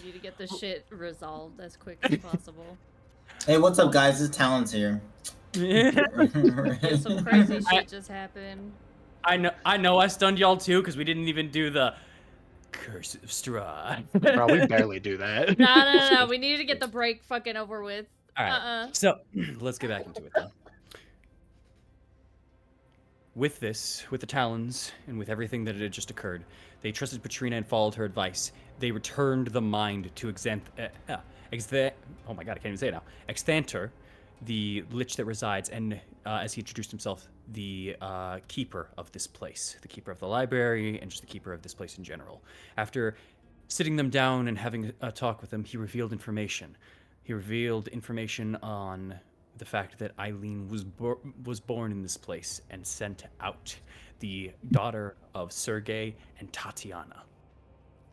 need to get this shit resolved as quick as possible. Hey, what's up, guys? It's Talons here. Yeah, some crazy I- shit just happened. I know I stunned y'all too, because we didn't even do the Curse of Strahd. Bro, we barely do that. No. We need to get the break fucking over with. All right. So let's get back into it then. With this, with the Talons, and with everything that had just occurred, they trusted Patrina and followed her advice. They returned the mind to oh my god, I can't even say it now. Exthanter, the lich that resides, and as he introduced himself, the keeper of this place, the keeper of the library, and just the keeper of this place in general. After sitting them down and having a talk with them, he revealed information. He revealed information on the fact that Eileen was born in this place and sent out, the daughter of Sergei and Tatiana.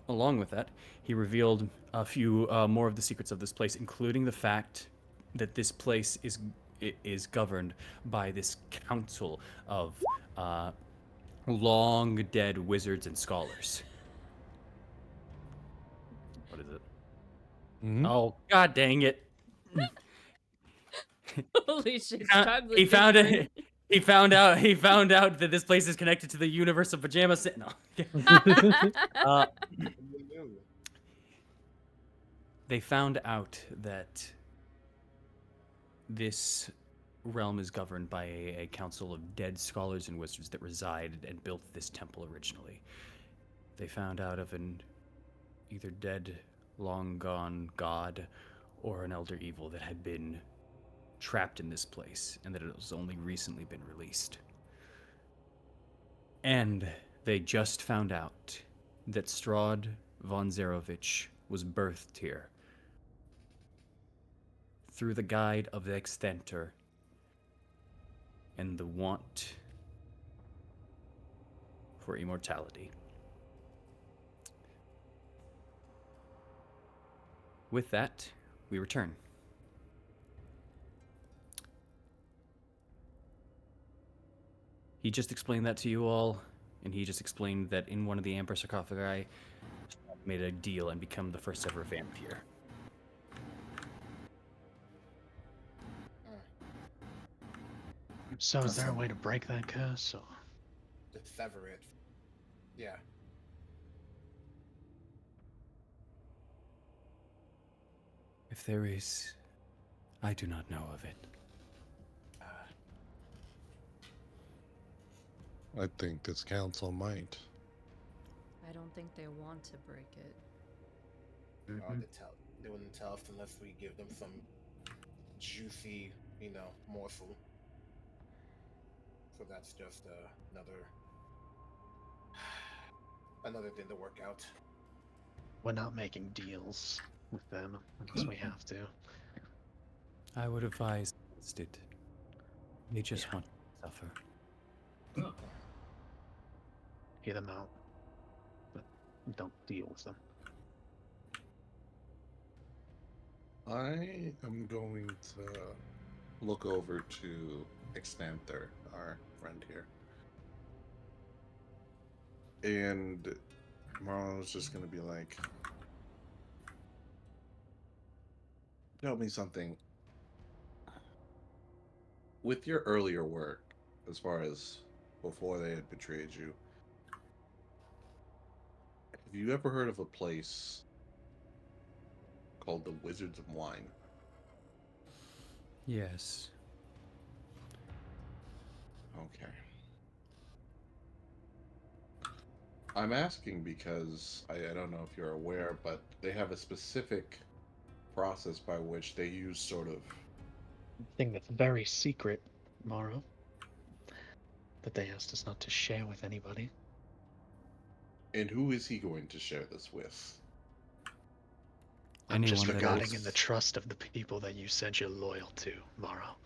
Along with that, he revealed a few more of the secrets of this place, including the fact that this place is governed by this council of long dead wizards and scholars. What is it? Mhm. Oh, god dang it. Holy shit, He struggling. he found it. He found out that this place is connected to the universe of Pajama City. No. They found out that this realm is governed by a council of dead scholars and wizards that resided and built this temple originally. They found out of an either dead, long gone god or an elder evil that had been trapped in this place, and that it was only recently been released. And they just found out that Strahd von Zarovich was birthed here through the guide of the Exthanter and the want for immortality. With that, we return. He just explained that to you all, and he just explained that in one of the amber sarcophagi, made a deal and become the first ever vampire. So is there a way to break that curse? Or... Just sever it. Yeah. If there is, I do not know of it. I think this council might. I don't think they want to break it. They wouldn't tell us unless we give them some juicy, morsel. So that's just another thing to work out. We're not making deals with them unless we have to. I would advise against it. They just want to suffer. Hear them out, but don't deal with them. I am going to look over to Extanther, our friend here. And Marlon's just going to be like, tell me something. With your earlier work, as far as before they had betrayed you, have you ever heard of a place called the Wizards of Wine? Yes. Okay. I'm asking because I don't know if you're aware, but they have a specific process by which they use sort of... Thing that's very secret, Morrow, that they asked us not to share with anybody. And who is he going to share this with? I'm just Anyone that regarding is- in the trust of the people that you said you're loyal to, Morrow.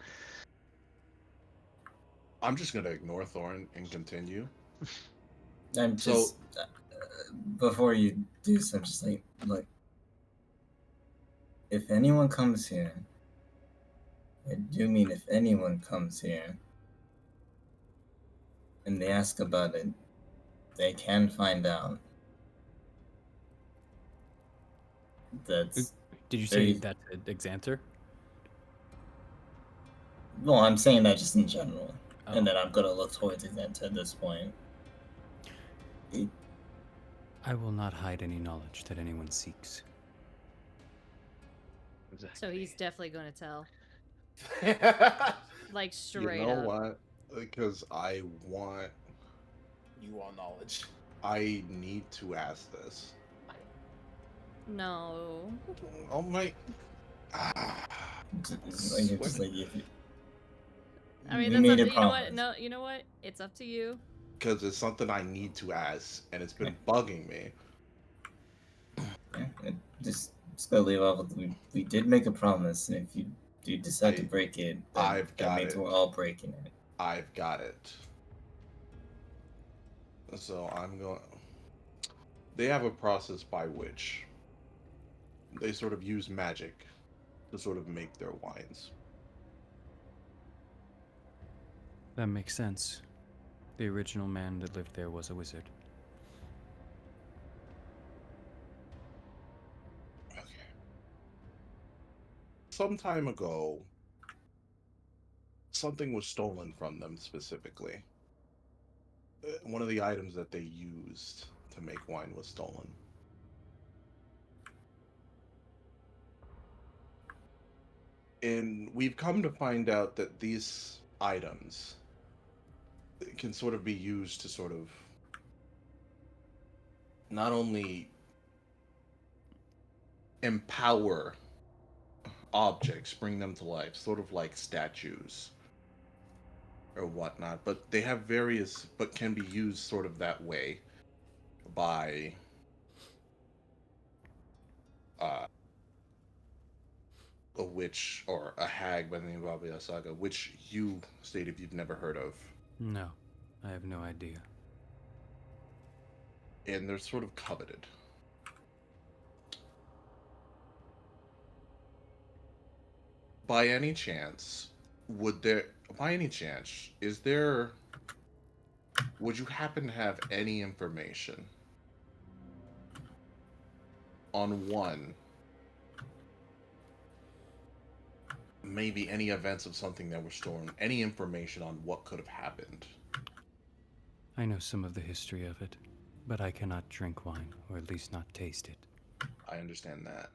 I'm just going to ignore Thorn and continue. I'm just before you do so, I'm just like, look. If anyone comes here, I do mean if anyone comes here, and they ask about it, they can find out That's Did you say very that to Exanter? well. I'm saying that just in general, and Oh. then I'm gonna look towards Exenta at this point. I will not hide any knowledge that anyone seeks. So he's definitely going to tell. Like, You straight know up. what? Because I You want knowledge. I need to ask this. No. Oh my. Just like if I mean, we that's made up a to, you know what? promise. No, you know what? It's up to you. Because it's something I need to ask, and it's been bugging me. Yeah, just gotta leave off with we did make a promise, and if you do decide to break it, then I've that got means it. we're all breaking it. I've got it. So I'm going. They have a process by which they sort of use magic to sort of make their wines. That makes sense. The original man that lived there was a wizard. Okay. Some time ago, something was stolen from them specifically. One of the items that they used to make wine was stolen. And we've come to find out that these items can sort of be used to sort of not only empower objects, bring them to life, sort of like statues or whatnot, but they have various, but can be used sort of that way by uh, a witch or a hag by the name of Abia Saga, which you stated you've never heard of. No, I have no idea. And they're sort of coveted. By any chance, by any chance, would you happen to have any information on one, maybe any events of something that were stolen, any information on what could have happened? I know some of the history of it, but I cannot drink wine, or at least not taste it. I understand that.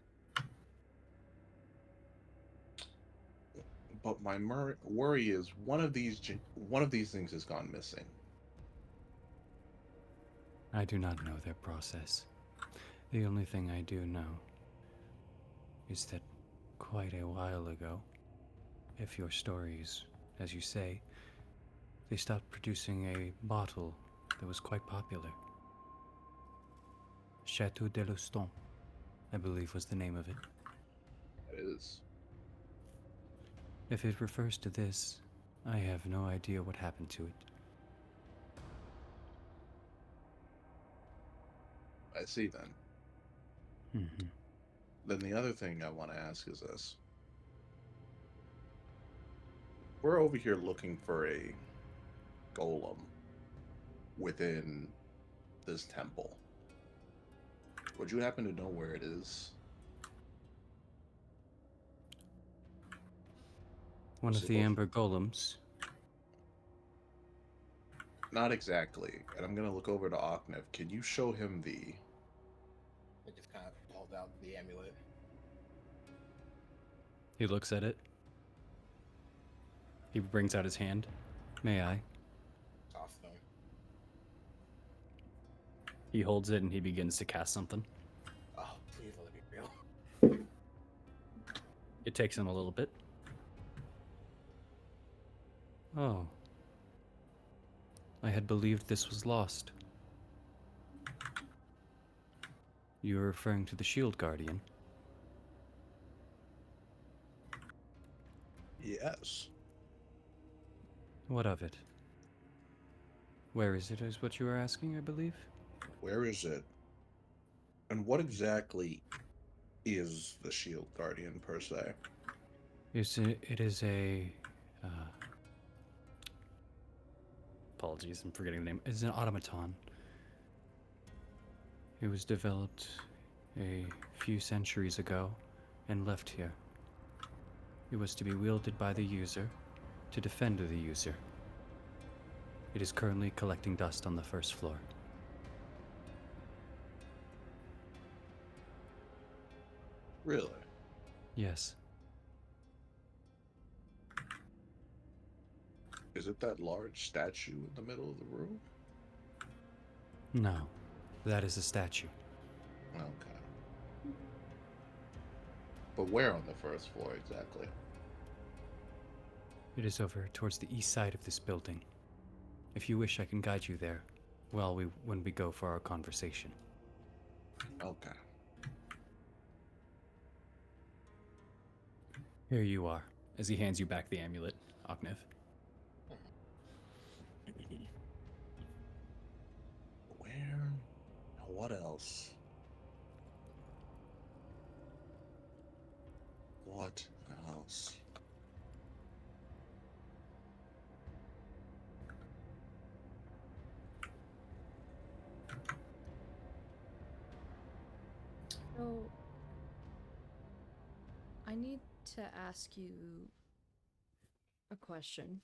But my worry is one of these things has gone missing. I do not know their process. The only thing I do know is that quite a while ago, if your stories, as you say, they stopped producing a bottle that was quite popular. Chateau de Luston, I believe was the name of it. It is. If it refers to this, I have no idea what happened to it. I see then. Mm-hmm. Then the other thing I want to ask is this. We're over here looking for a golem within this temple. Would you happen to know where it is? One of the Amber Golems. Not exactly. And I'm gonna look over to Oknev. Can you show him the? I just kind of pulled out the amulet. He looks at it. He brings out his hand. May I? Toss them. He holds it and he begins to cast something. Oh, please let it be real. It takes him a little bit. Oh. I had believed this was lost. You are referring to the Shield Guardian? Yes. What of it? Where is it, is what you are asking, I believe? Where is it? And what exactly is the Shield Guardian per se? It is a... apologies, I'm forgetting the name. It's an automaton. It was developed a few centuries ago and left here. It was to be wielded by the user to defend the user. It is currently collecting dust on the first floor. Really? Yes. Is it that large statue in the middle of the room? No. That is a statue. Okay. But where on the first floor exactly? It is over towards the east side of this building. If you wish, I can guide you there when we go for our conversation. Okay. Here you are, as he hands you back the amulet, Ognev. Where? What else? What else? So, I need to ask you a question.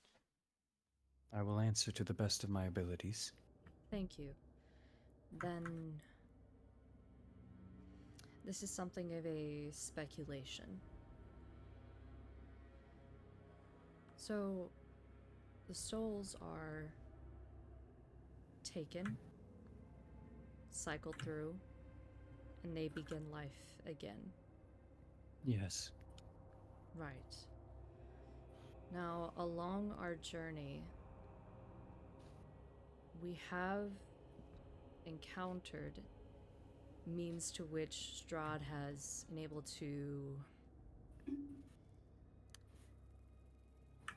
I will answer to the best of my abilities. Thank you. Then, this is something of a speculation. So, the souls are taken, cycle through, and they begin life again. Yes. Right. Now, along our journey, we have encountered means to which Strahd has been able to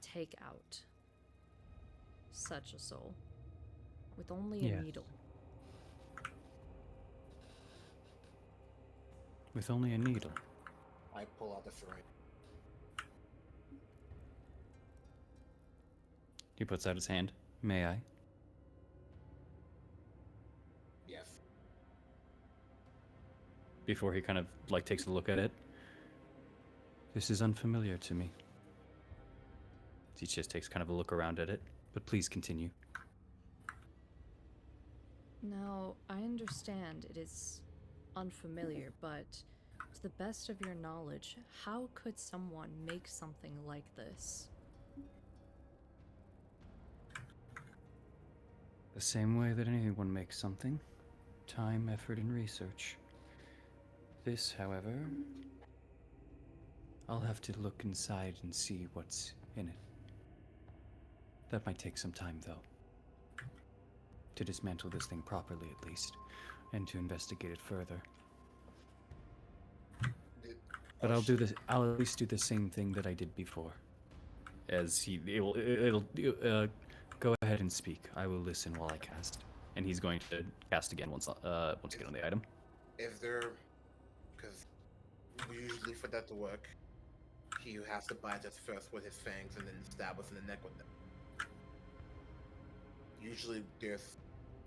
take out such a soul with only a Yes. needle. With only a needle. I pull out the syringe. He puts out his hand. May I? Yes. Before he kind of takes a look at it. This is unfamiliar to me. He just takes kind of a look around at it, but please continue. Now, I understand it is unfamiliar, but to the best of your knowledge, how could someone make something like this? The same way that anyone makes something. Time, effort, and research. This, however, I'll have to look inside and see what's in it. That might take some time, though. To dismantle this thing properly, at least, and to investigate it further. But I'll at least do the same thing that I did before. As it'll go ahead and speak. I will listen while I cast. And he's going to cast again once again on the item. Is there, because usually for that to work, he has to bite us first with his fangs and then stab us in the neck with them. Usually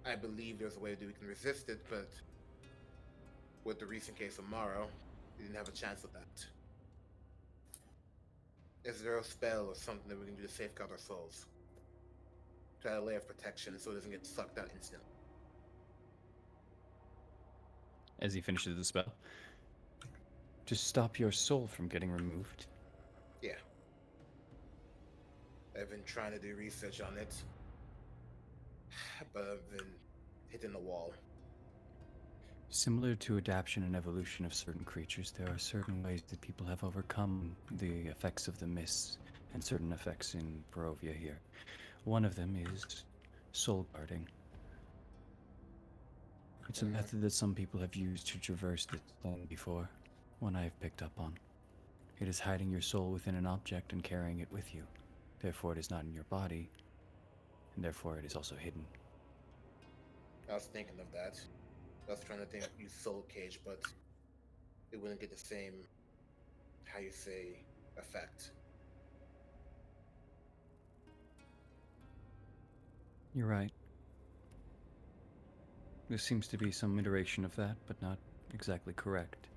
I believe there's a way that we can resist it, but with the recent case of Morrow, we didn't have a chance with that. Is there a spell or something that we can do to safeguard our souls? To add a layer of protection so it doesn't get sucked out instantly. As he finishes the spell. To stop your soul from getting removed. Yeah. I've been trying to do research on it, but I've been hitting the wall. Similar to adaptation and evolution of certain creatures, there are certain ways that people have overcome the effects of the mists and certain effects in Barovia here. One of them is soul guarding. It's a method that some people have used to traverse this plane before, one I have picked up on. It is hiding your soul within an object and carrying it with you. Therefore, it is not in your body, and therefore it is also hidden. I was thinking of that. I was trying to use Soul Cage, but it wouldn't get the same, how you say, effect. You're right. There seems to be some iteration of that, but not exactly correct.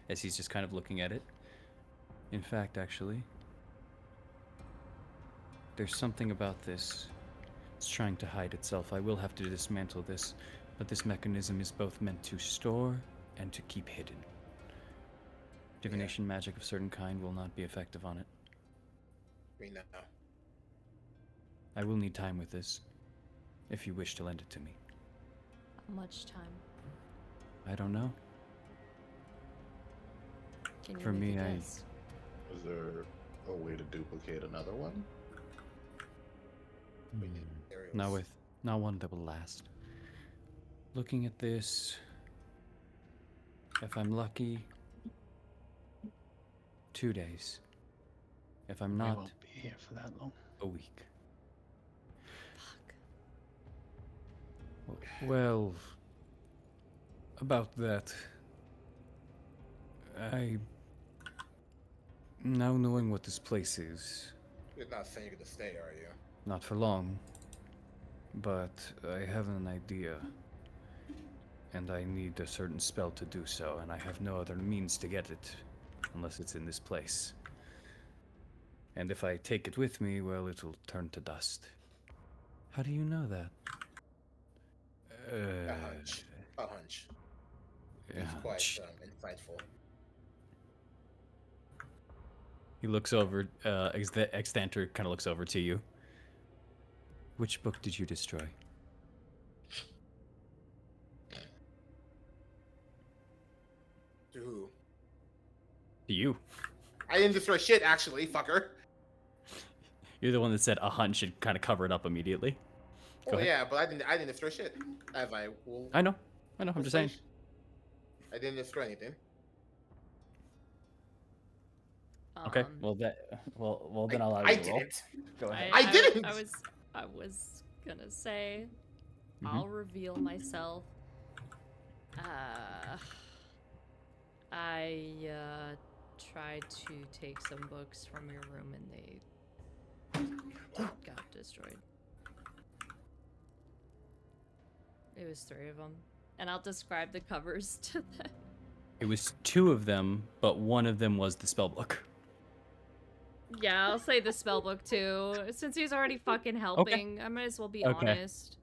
As he's just kind of looking at it. In fact, actually, there's something about this. It's trying to hide itself. I will have to dismantle this, but this mechanism is both meant to store and to keep hidden. Divination magic of certain kind will not be effective on it. We know. I will need time with this, if you wish to lend it to me. How much time? I don't know. Can you For make me, a I- guess? Is there a way to duplicate another one? We need Not materials. one that will last. Looking at this, if I'm lucky, 2 days. If I'm We not, won't be here for that long. a week. Fuck. Well, about that, now knowing what this place is, You're not saying you're gonna stay, are you? not for long, but I have an idea. And I need a certain spell to do so, and I have no other means to get it, unless it's in this place. And if I take it with me, well, it'll turn to dust. How do you know that? A hunch. A hunch. Yeah, He's quite insightful. He looks over, Extanter kind of looks over to you. Which book did you destroy? To who? To you. I didn't destroy shit, actually, fucker. You're the one that said a hunch and kind of cover it up immediately. Go Oh ahead. yeah, but I didn't destroy shit. As I will. I know. I'm just saying. I didn't destroy anything. Okay. Well, then I'll allow I you to roll. didn't. Go ahead. I didn't! I was gonna say, Mhm. I'll reveal myself. I tried to take some books from your room and they got destroyed. It was 3 of them, and I'll describe the covers to them. It was 2 of them, but one of them was the spell book. Yeah, I'll say the spell book too. Since he's already fucking helping, I might as well be Okay. honest.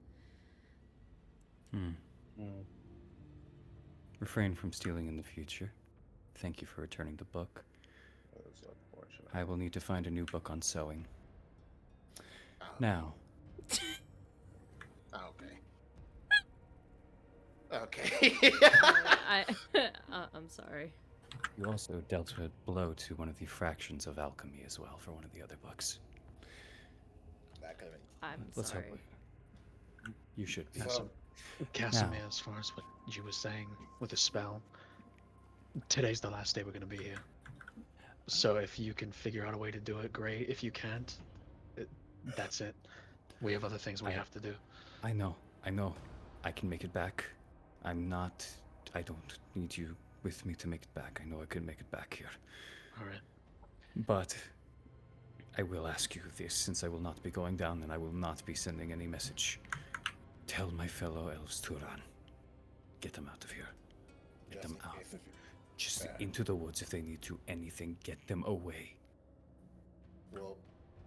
Refrain from stealing in the future. Thank you for returning the book. That's unfortunate. I will need to find a new book on sewing. Oh, Now, okay. Okay. I'm sorry. you also dealt a blow to one of the fractions of alchemy as well for one of the other books. That could have I'm Let's sorry. hope you should be. been. So, Casimir, as far as what you were saying with the spell, today's the last day we're gonna be here. So if you can figure out a way to do it, great. If you can't, that's it. We have other things we have to do. I know. I can make it back. I don't need you with me to make it back. I know I can make it back here. All right. But I will ask you this, since I will not be going down and I will not be sending any message. Tell my fellow elves to run. Get them out of here. Get Just them in out. case of- Just Yeah. into the woods if they need to. Anything. Get them away. We'll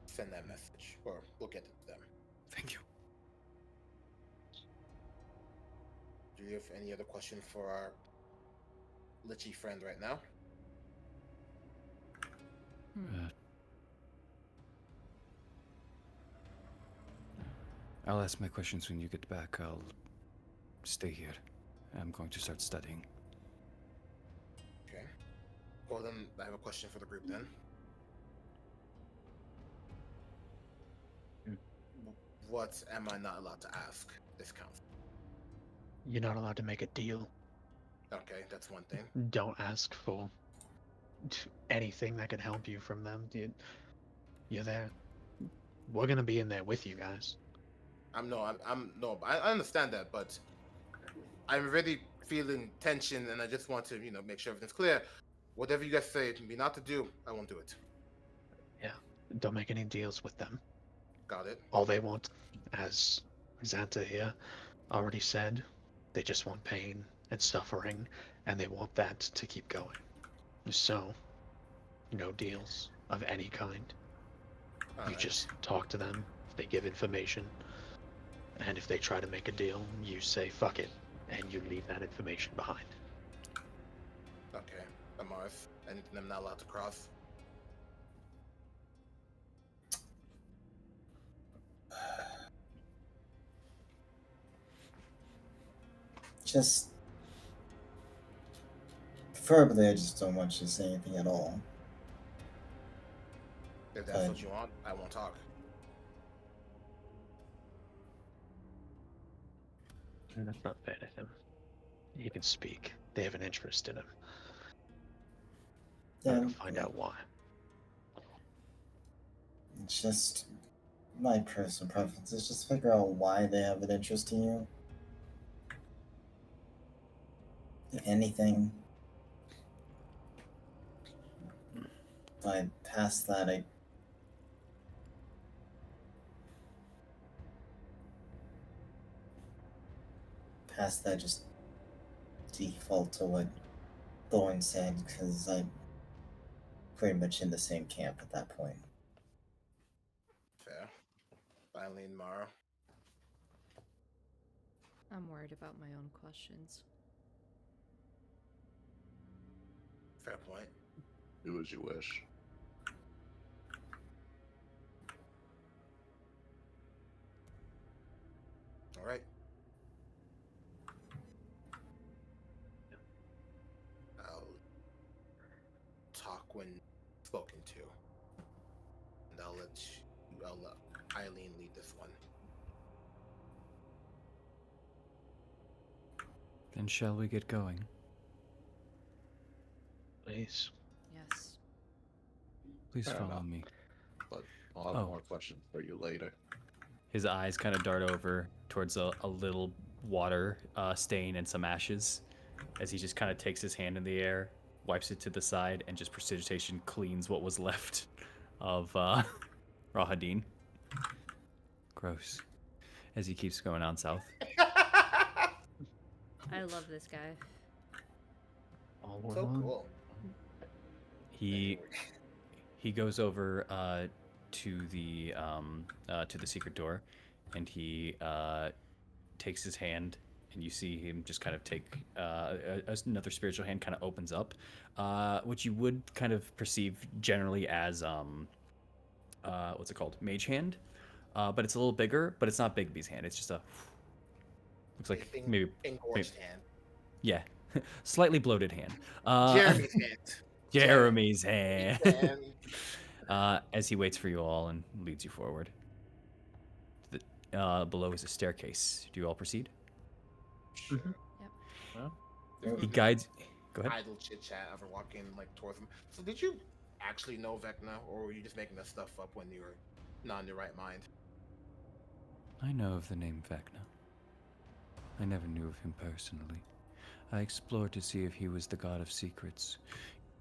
send that message, or we'll get it to them. Thank you. Do you have any other questions for our Lichy friend right now? I'll ask my questions when you get back. I'll stay here. I'm going to start studying. Okay. Well, then I have a question for the group then. What am I not allowed to ask this council? You're not allowed to make a deal. Okay, that's one thing. Don't ask for anything that could help you from them. You're there. We're gonna be in there with you guys. I understand that, but I'm already feeling tension, and I just want to, make sure everything's clear. Whatever you guys say me not to do, I won't do it. Yeah. Don't make any deals with them. Got it. All they want, as Xanta here already said, they just want pain and suffering, and they want that to keep going. So, no deals of any kind. You Alright. just talk to them, they give information, and if they try to make a deal, you say fuck it, and you leave that information behind. Okay. The Mars. And I'm not allowed to cross. Just preferably, I just don't want you to say anything at all. If that's But what you want, I won't talk. And that's not fair to him. He can speak. They have an interest in him. I'm yeah, gonna find out why. it's just my personal preference is just figure out why they have an interest in you. If anything, but past that, just default to what Thorn said because I'm pretty much in the same camp at that point. Fair. Finally, tomorrow. I'm worried about my own questions. Fair point. Do as you wish. Alright. I'll talk when spoken to. And I'll let Eileen lead this one. Then shall we get going? Please. Yes. Please Fair follow enough. me. But I'll have Oh. more questions for you later. His eyes kind of dart over towards a little water stain and some ashes as he just kind of takes his hand in the air, wipes it to the side, and just precipitation cleans what was left of Rahadin. Gross. As he keeps going on south. I love this guy. All So along? cool. He goes over to the secret door, and he takes his hand, and you see him just kind of take another spiritual hand kind of opens up, which you would kind of perceive generally as what's it called, mage hand, but it's a little bigger, but it's not Bigby's hand. It's just a looks like maybe Engorged hand. yeah, slightly bloated hand. Jeremy's hand. Jeremy's hand. hand. As he waits for you all and leads you forward. Below is a staircase. Do you all proceed? Sure. Yep. He guides. Go ahead. Idle chit chat ever walking like towards him. So did you actually know Vecna, or were you just making this stuff up when you were not in your right mind? I know of the name Vecna. I never knew of him personally. I explored to see if he was the god of secrets.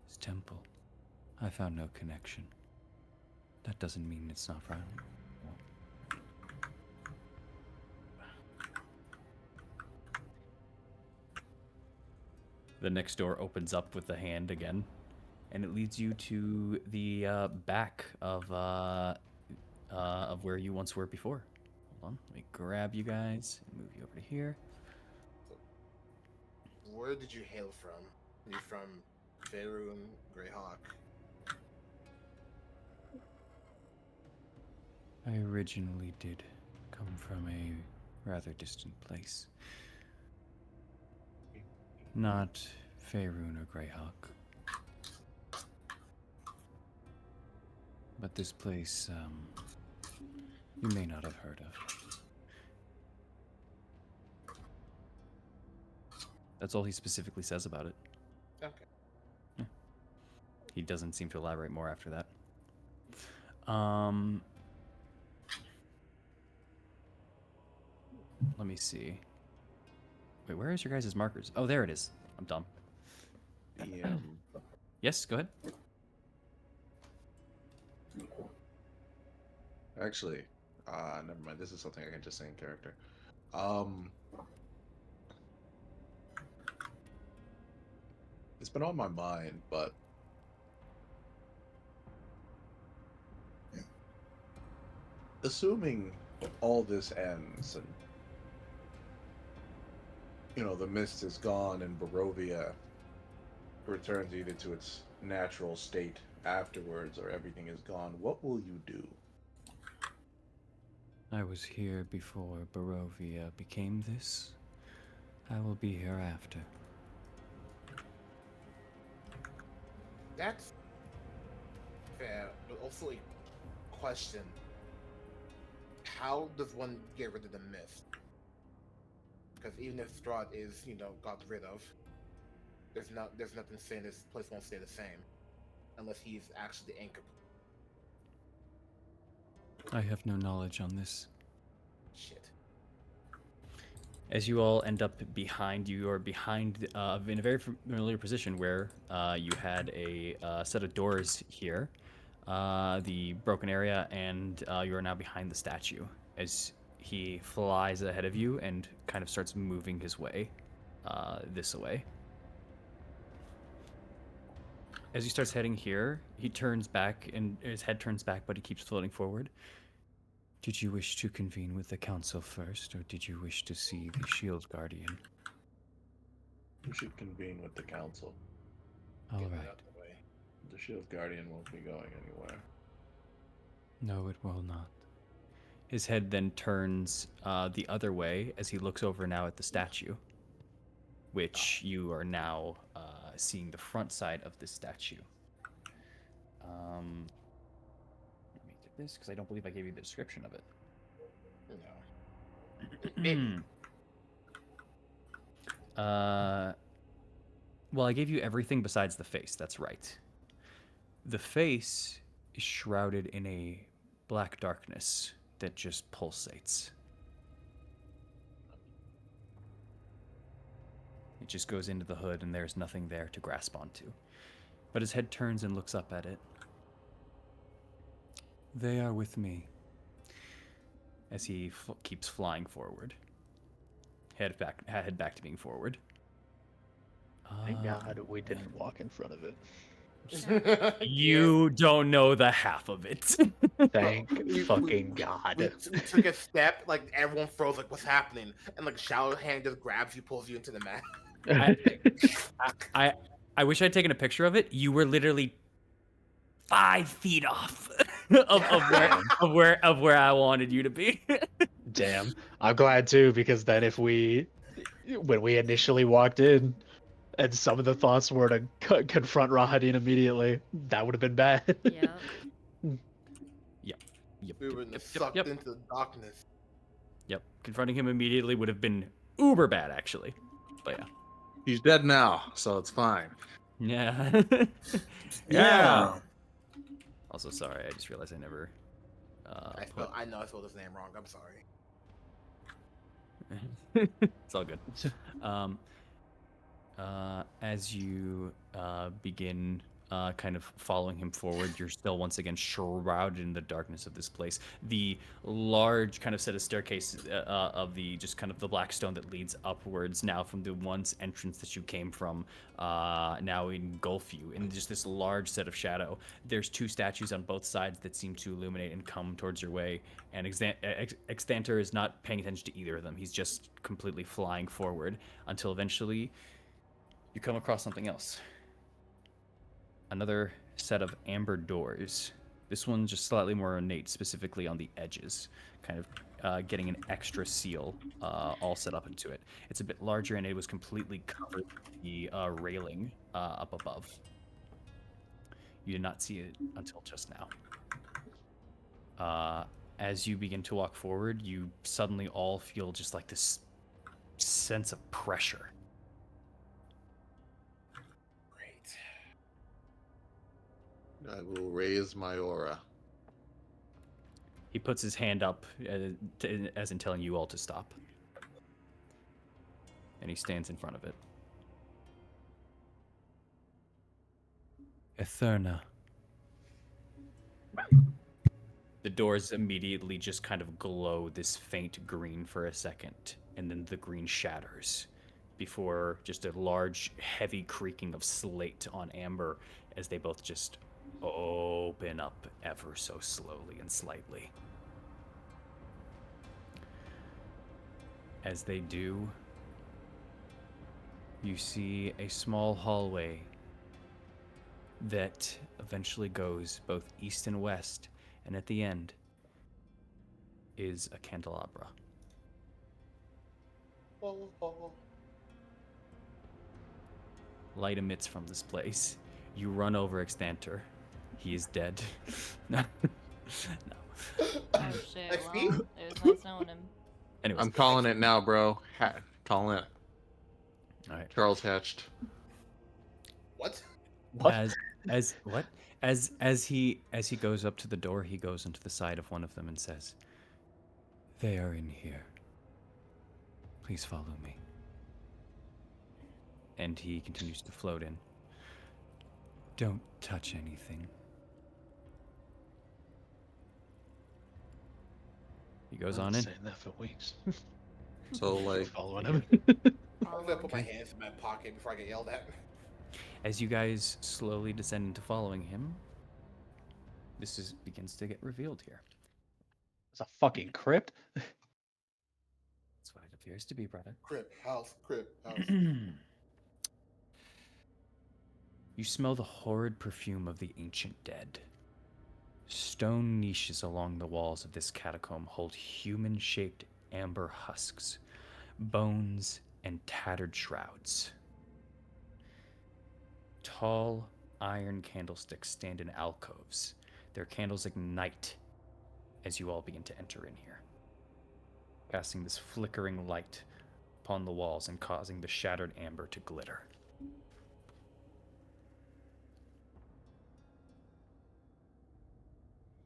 His temple. I found no connection. That doesn't mean it's not right. The next door opens up with the hand again, and it leads you to the back of where you once were before. Hold on, let me grab you guys and move you over to here. Where did you hail from? You from Faerun, Greyhawk? I originally did come from a rather distant place. Not Faerun or Greyhawk. But this place, you may not have heard of. That's all he specifically says about it. Okay. He doesn't seem to elaborate more after that. Let me see. Wait, where is your guys' markers? Oh, there it is. I'm dumb. The, Yes, go ahead. actually, never mind. This is something I can just say in character. It's been on my mind, but assuming all this ends and the mist is gone and Barovia returns either to its natural state afterwards or everything is gone, what will you do? I was here before Barovia became this. I will be here after. That's fair, but also a question. How does one get rid of the mist? Because even if Strahd is, got rid of, there's nothing saying this place won't stay the same. Unless he's actually the anchor. I have no knowledge on this. Shit. As you all end up behind, you are behind in a very familiar position where you had a set of doors here, the broken area, and you are now behind the statue as he flies ahead of you and kind of starts moving his way this way. As he starts heading here, he turns back and his head turns back, but he keeps floating forward. Did you wish to convene with the council first, or did you wish to see the Shield Guardian? You should convene with the council. All Get it right. out the way. The Shield Guardian won't be going anywhere. No, it will not. His head then turns the other way as he looks over now at the statue, which you are now seeing the front side of this statue. Let me get this, because I don't believe I gave you the description of it. No. Well, I gave you everything besides the face. That's right. The face is shrouded in a black darkness that just pulsates. It just goes into the hood, and there's nothing there to grasp onto. But his head turns and looks up at it. They are with me. As he keeps flying forward. Head back to being forward. Thank God we didn't walk in front of it. You don't know the half of it. Thank fucking God. We took a step, like everyone froze, like what's happening? And like Shadow Hand just grabs you, pulls you into the mat. I wish I'd taken a picture of it. You were literally 5 feet off of where I wanted you to be. Damn. I'm glad too, because then when we initially walked in, and some of the thoughts were to confront Rahadin immediately, that would have been bad. Yep. We were sucked into the darkness. Yep. Confronting him immediately would have been uber bad, actually. But yeah. He's dead now, so it's fine. Yeah. Yeah. Also, sorry, I just realized I never. I know I spelled his name wrong. I'm sorry. It's all good. As you begin kind of following him forward, you're still once again shrouded in the darkness of this place. The large kind of set of staircase of the just kind of the black stone that leads upwards now from the once entrance that you came from now engulf you in just this large set of shadow. There's 2 statues on both sides that seem to illuminate and come towards your way, and Extanter is not paying attention to either of them. He's just completely flying forward until eventually you come across something else. Another set of amber doors. This one's just slightly more ornate, specifically on the edges, kind of getting an extra seal all set up into it. It's a bit larger, and it was completely covered with the railing up above. You did not see it until just now. As you begin to walk forward, you suddenly all feel just like this sense of pressure. I will raise my aura. He puts his hand up as in telling you all to stop. And he stands in front of it. Etherna. The doors immediately just kind of glow this faint green for a second, and then the green shatters before just a large, heavy creaking of slate on amber as they both just open up ever so slowly and slightly. As they do, you see a small hallway that eventually goes both east and west, and at the end is a candelabra. Light emits from this place. You run over Extanter. He is dead. No. No. Oh shit, Like me? well, it was nice knowing him. Anyways, I'm calling it now, bro. Calling it. all right. Charles hatched. What? What? As what? As he goes up to the door, he goes into the side of one of them and says, "They are in here. Please follow me." And he continues to float in. Don't touch anything. He goes I've on been in. saying that for weeks. So like, Following him. I was gonna put my hands in my pocket before I get yelled at. As you guys slowly descend into following him, begins to get revealed here. It's a fucking crypt. That's what it appears to be, brother. Crip house, crip house. You smell the horrid perfume of the ancient dead. Stone niches along the walls of this catacomb hold human-shaped amber husks, bones, and tattered shrouds. Tall iron candlesticks stand in alcoves. Their candles ignite as you all begin to enter in here, casting this flickering light upon the walls and causing the shattered amber to glitter.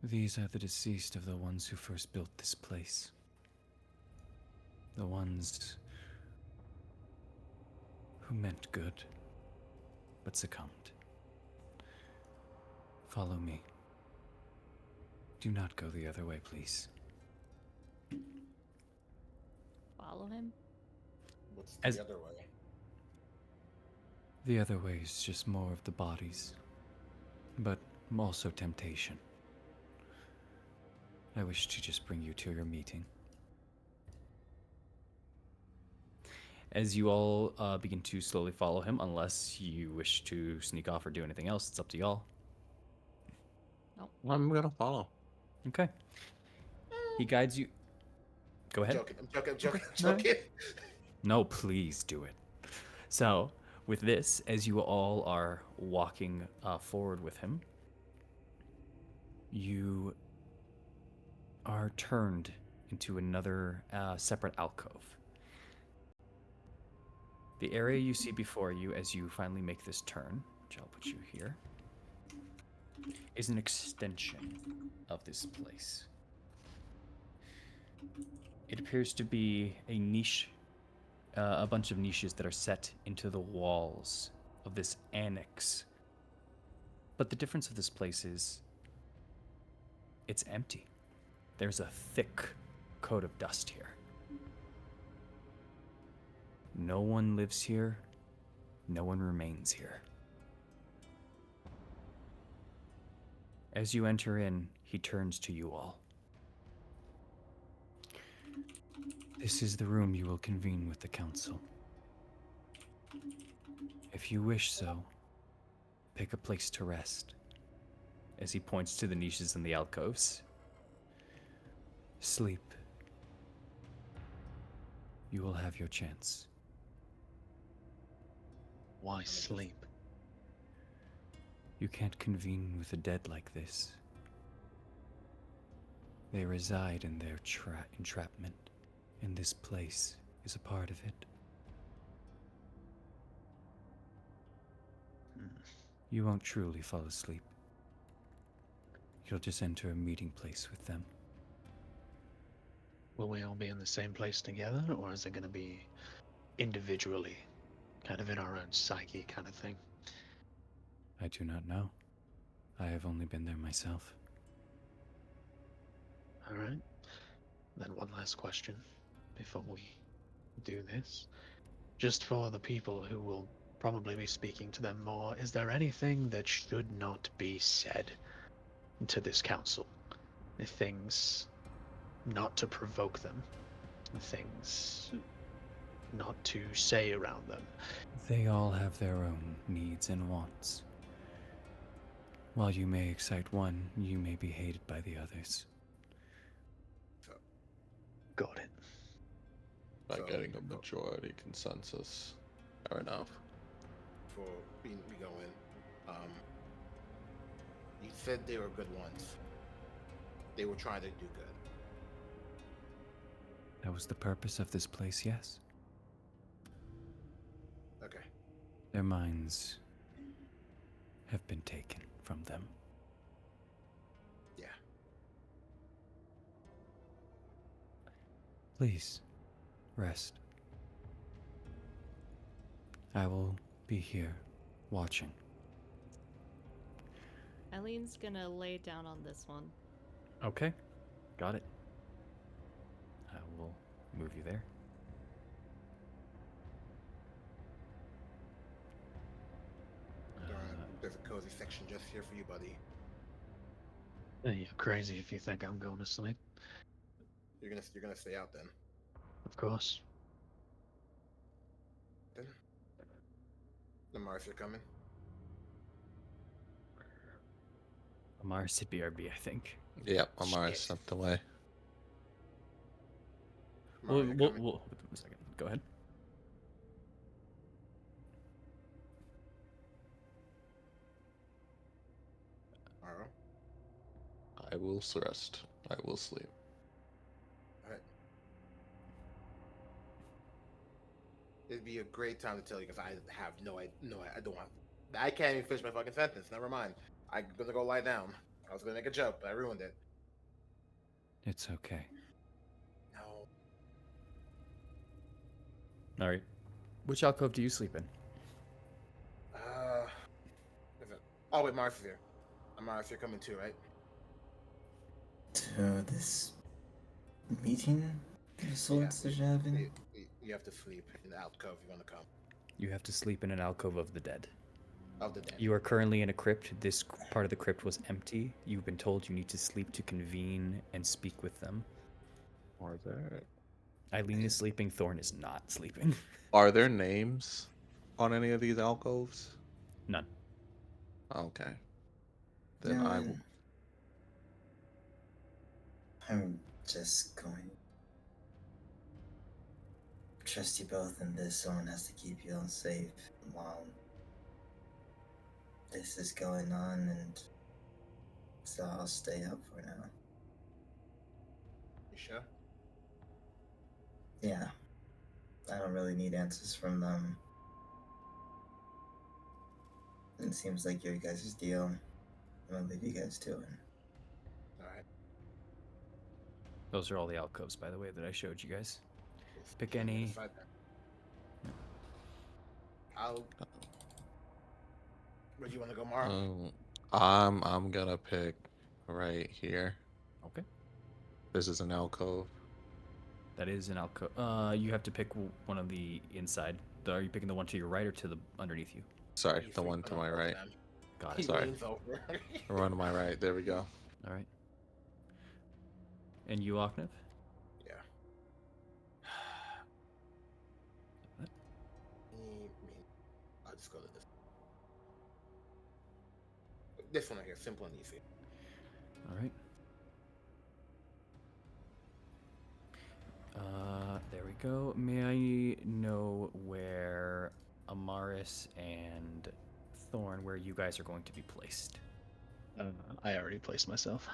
These are the deceased of the ones who first built this place. The ones who meant good, but succumbed. Follow me. Do not go the other way, please. Follow him? What's As- the other way? The other way is just more of the bodies, but also temptation. I wish to just bring you to your meeting. As you all begin to slowly follow him, unless you wish to sneak off or do anything else, it's up to y'all. I'm gonna follow. Okay. He guides you. Go ahead. I'm joking. No. No, please do it. So, with this, as you all are walking forward with him, you are turned into another separate alcove. The area you see before you as you finally make this turn, which I'll put you here, is an extension of this place. It appears to be a niche, a bunch of niches that are set into the walls of this annex. But the difference of this place is it's empty. There's a thick coat of dust here. No one lives here. No one remains here. As you enter in, he turns to you all. This is the room you will convene with the council. If you wish so, pick a place to rest. As he points to the niches in the alcoves. Sleep. You will have your chance. Why sleep? You can't convene with the dead like this. They reside in their entrapment, and this place is a part of it. You won't truly fall asleep. You'll just enter a meeting place with them. Will we all be in the same place together, or is it going to be individually, kind of in our own psyche kind of thing? I do not know. I have only been there myself. All right. Then one last question before we do this. just for the people who will probably be speaking to them more, is there anything that should not be said to this council? Things not to provoke them, things not to say around them. They all have their own needs and wants. While you may excite one, you may be hated by the others. Got it. By So, getting a majority consensus. Fair enough. before we go in, you said they were good ones. They were trying to do good. That was the purpose of this place, yes? Okay. Their minds have been taken from them. Yeah. Please, rest. I will be here, watching. Eileen's gonna lay down on this one. Okay, got it. I will move you there. There's a cozy section just here for you, buddy. You're crazy if you think I'm going to sleep. You're gonna stay out then. Of course. Then. Mars, you're coming. Amar said BRB, I think. Yep, I'm already Shit. stepped away. Mara, you're coming. Hold on a second. Go ahead. Mara. I will rest. I will sleep. Alright. It'd be a great time to tell you because I have I don't have. I can't even finish my fucking sentence. Never mind. I'm gonna go lie down. I was gonna make a joke, but I ruined it. It's okay. No. All right. Which alcove do you sleep in? Is it? Oh wait, Mars is here. Mars, you're coming too, right? To this meeting of sorts that you're having? You have to sleep in the alcove. You want to come You have to sleep in an alcove of the dead. of the dead. You are currently in a crypt. This part of the crypt was empty. You've been told you need to sleep to convene and speak with them. Are there Eileen is sleeping. Thorn is not sleeping. are there names on any of these alcoves? None. Okay. Then I will. I'm just going to trust you both in this. Someone has to keep you all safe while this is going on, and so I'll stay up for now. You sure? Yeah. I don't really need answers from them. It seems like your guys' deal. I'm gonna leave you guys to it. All right. Those are all the alcoves, by the way, that I showed you guys. Let's Pick get on the any. side there. Where do you want to go, Mara? I'm gonna pick right here. Okay. This is an alcove. That is an alcove. You have to pick one of the inside. Are you picking the one to your right or to the underneath you? Sorry, He's the one to sleeping my on both of right. them. Got He it. Sorry. leans over. The one to my right. There we go. All right. And you, Ochnef? Yeah. What? I'll just go to this. This one right here, simple and easy. All right. There we go. May I know where Amaris and Thorn, where you guys are going to be placed? I already placed myself.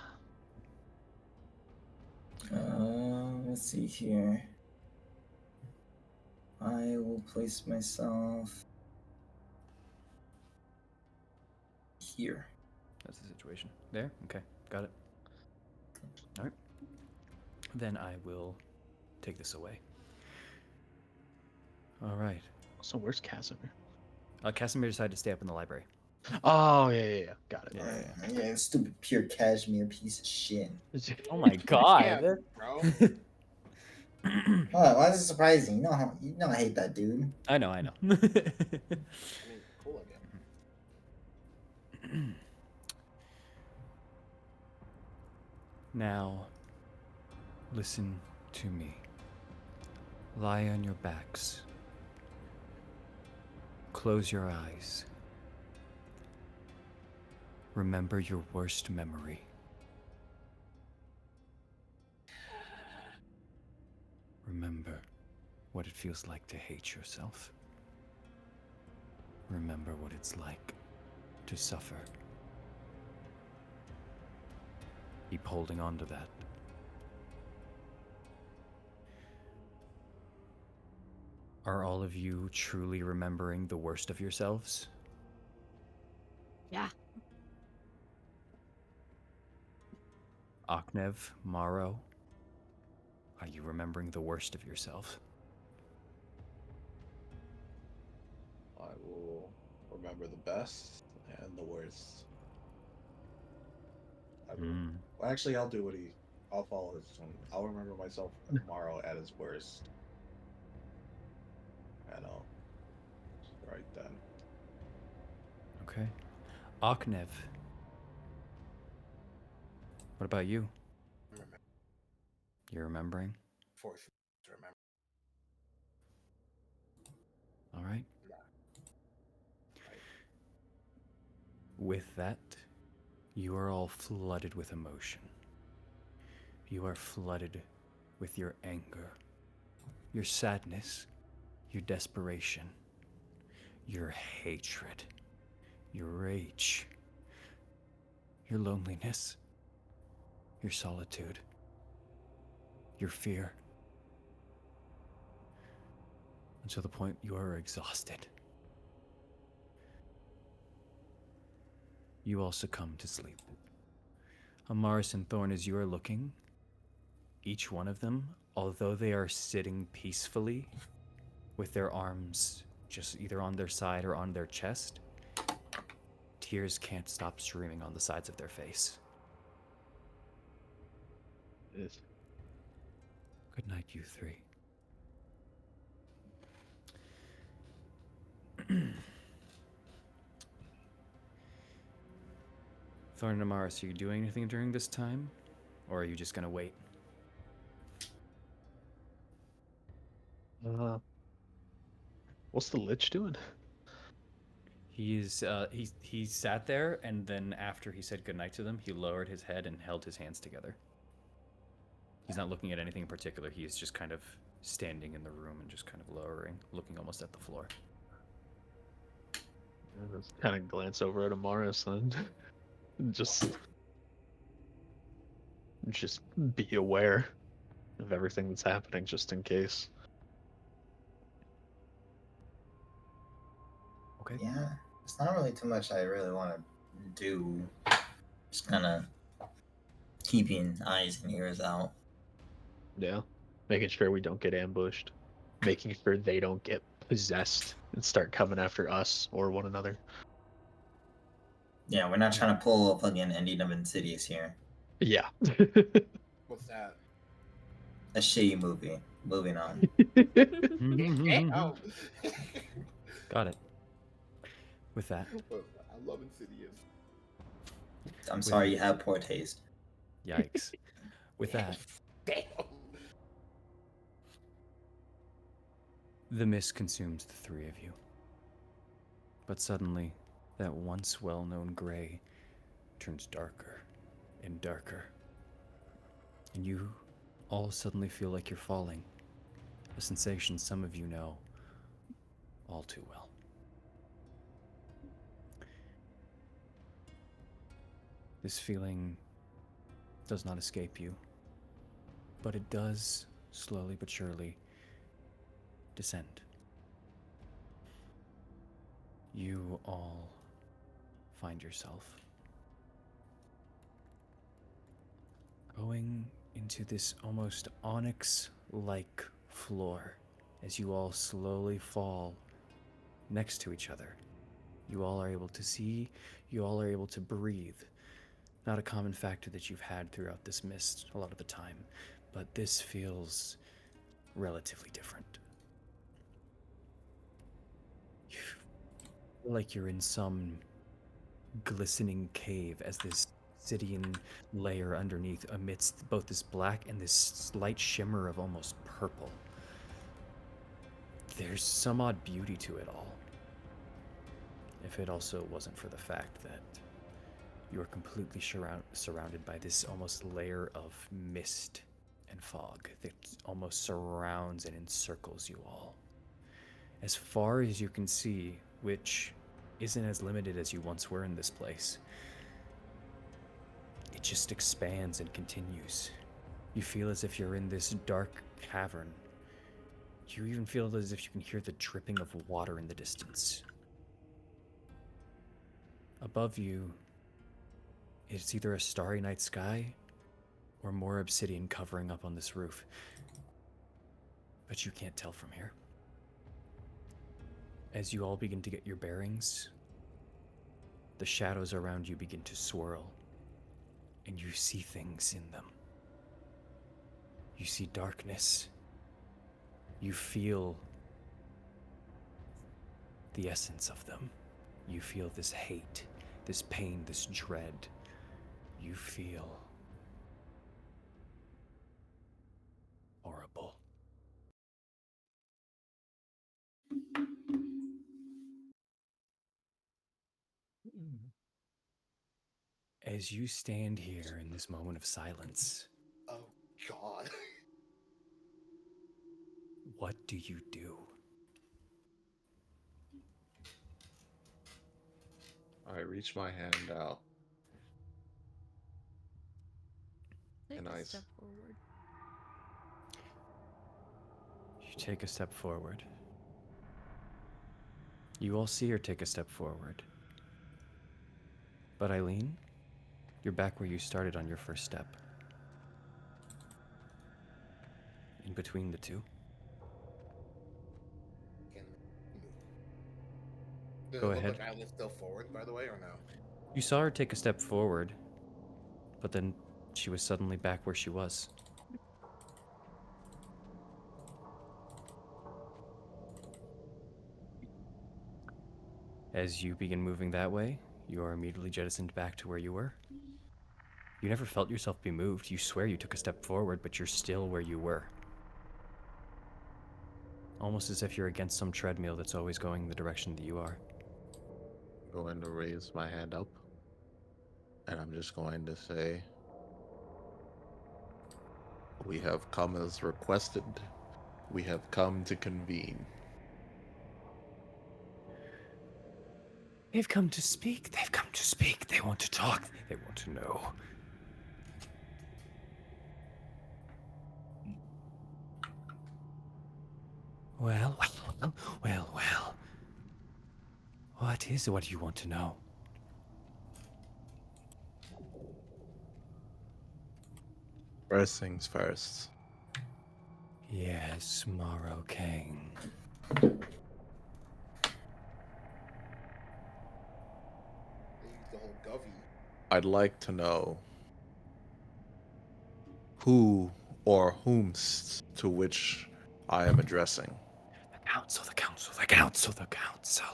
Let's see here. I will place myself here. That's the situation. There? Okay. Got it. All right. Then I will take this away. All right. So where's Casimir? Casimir decided to stay up in the library. Oh yeah. Got it. Yeah, stupid pure cashmere piece of shit. Oh my god. Yeah, bro. Why is it surprising? You know I hate that dude. I know, I know. I mean, cool again. Now, listen to me. Lie on your backs. Close your eyes. Remember your worst memory. Remember what it feels like to hate yourself. Remember what it's like to suffer. Keep holding on to that. Are all of you truly remembering the worst of yourselves? Yeah. Aknev, Maro, are you remembering the worst of yourself? I will remember the best and the worst. I will. Hmm. Well, actually, I'll do what he. I'll follow his one. I'll remember myself tomorrow at his worst, and I'll right then. Okay. Aknev, what about you? Remember, You're remembering? force me to remember. All right. Nah, Right. With that, you are all flooded with emotion. You are flooded with your anger, your sadness, your desperation, your hatred, your rage, your loneliness, your solitude, your fear, until the point you are exhausted. You all succumb to sleep. Amaris and Thorn, as you are looking, each one of them, although they are sitting peacefully with their arms just either on their side or on their chest, tears can't stop streaming on the sides of their face. Yes. Good night, you three. Thorn and Amaris, are you doing anything during this time? Or are you just gonna wait? What's the Lich doing? He sat there, and then after he said goodnight to them, he lowered his head and held his hands together. He's not looking at anything in particular. He's just kind of standing in the room and just kind of lowering, looking almost at the floor. Just kind of glance over at Amaris and just be aware of everything that's happening, just in case. Okay. Yeah, it's not really too much I really want to do. Just kind of keeping eyes and ears out. Yeah, making sure we don't get ambushed, making sure they don't get possessed and start coming after us or one another. Yeah, we're not trying to pull a fucking ending of Insidious here. Yeah. What's that? A shitty movie. Moving on. Ow. Got it. With that, I love Insidious. I'm sorry you have poor taste. yikes. With that, Damn. the mist consumes the three of you. But suddenly, that once well known gray turns darker and darker. And you all suddenly feel like you're falling. A sensation some of you know all too well. This feeling does not escape you, but it does slowly but surely descend. You all find yourself going into this almost onyx-like floor as you all slowly fall next to each other. You all are able to see, you all are able to breathe. Not a common factor that you've had throughout this mist a lot of the time, but this feels relatively different. You feel like you're in some glistening cave as this obsidian layer underneath amidst both this black and this slight shimmer of almost purple. There's some odd beauty to it all. If it also wasn't for the fact that you are completely surrounded by this almost layer of mist and fog that almost surrounds and encircles you all. As far as you can see, which isn't as limited as you once were in this place, it just expands and continues. You feel as if you're in this dark cavern. You even feel as if you can hear the dripping of water in the distance. Above you, it's either a starry night sky or more obsidian covering up on this roof. But you can't tell from here. As you all begin to get your bearings, the shadows around you begin to swirl, and you see things in them. You see darkness. You feel the essence of them. You feel this hate, this pain, this dread. You feel horrible. As you stand here in this moment of silence, Oh God. what do you do? I reach my hand out Take and a step forward. You take a step forward. You all see her take a step forward. But Eileen, you're back where you started on your first step. In between the two. Can move. Does Go it look ahead. like I live still forward, by the way, or no? You saw her take a step forward, but then she was suddenly back where she was. As you begin moving that way, you are immediately jettisoned back to where you were. You never felt yourself be moved. You swear you took a step forward, but you're still where you were. Almost as if you're against some treadmill that's always going the direction that you are. I'm going to raise my hand up. And I'm just going to say, we have come as requested. We have come to convene. They've come to speak. They've come to speak. They want to talk. They want to know. Well. What is it? What do you want to know? First things first. Yes, Morrow King. They use the whole Govy. I'd like to know who or whomst to which I am addressing. The council, the council, the council, the council.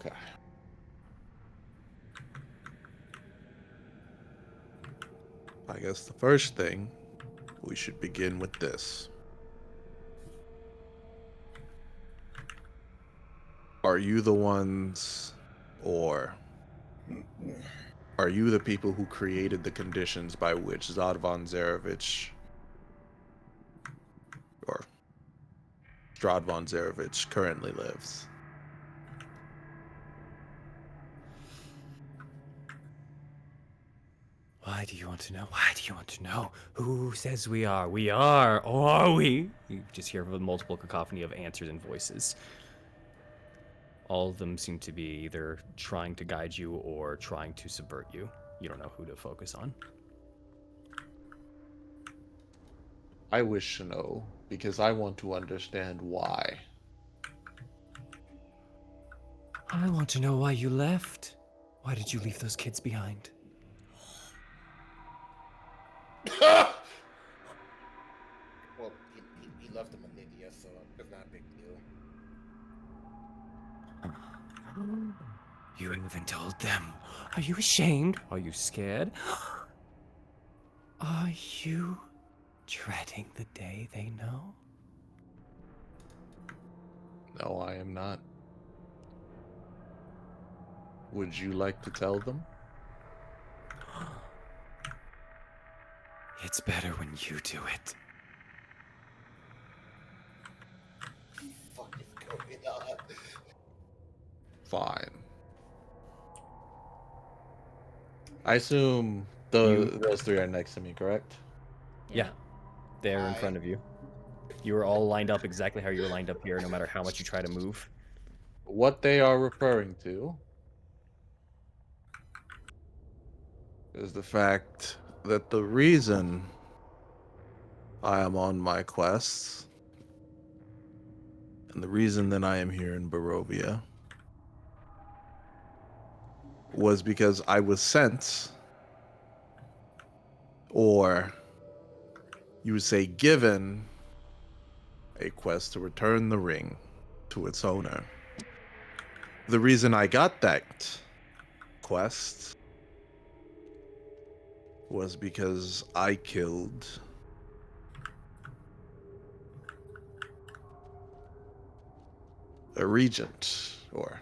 Okay. I guess the first thing, we should begin with this. Are you the ones, or are you the people who created the conditions by which Zod von Zarevich or Strahd von Zarevich currently lives? Why do you want to know? Why do you want to know? Who says we are? We are, or are we? You just hear a multiple cacophony of answers and voices. All of them seem to be either trying to guide you or trying to subvert you. You don't know who to focus on. I wish to know because I want to understand why. I want to know why you left. Why did you leave those kids behind? Well, he left him in Lydia, so it's not a big deal. You even told them. Are you ashamed? Are you scared? Are you dreading the day they know? No, I am not. Would you like to tell them? It's better when you do it. Fuck is going on? Fine. I assume those three are next to me, correct? Yeah, they're in I front of you. You were all lined up exactly how you were lined up here, no matter how much you try to move. What they are referring to is the fact that the reason I am on my quests and the reason that I am here in Barovia was because I was sent, or you would say given, a quest to return the ring to its owner. The reason I got that quest was because I killed a regent, or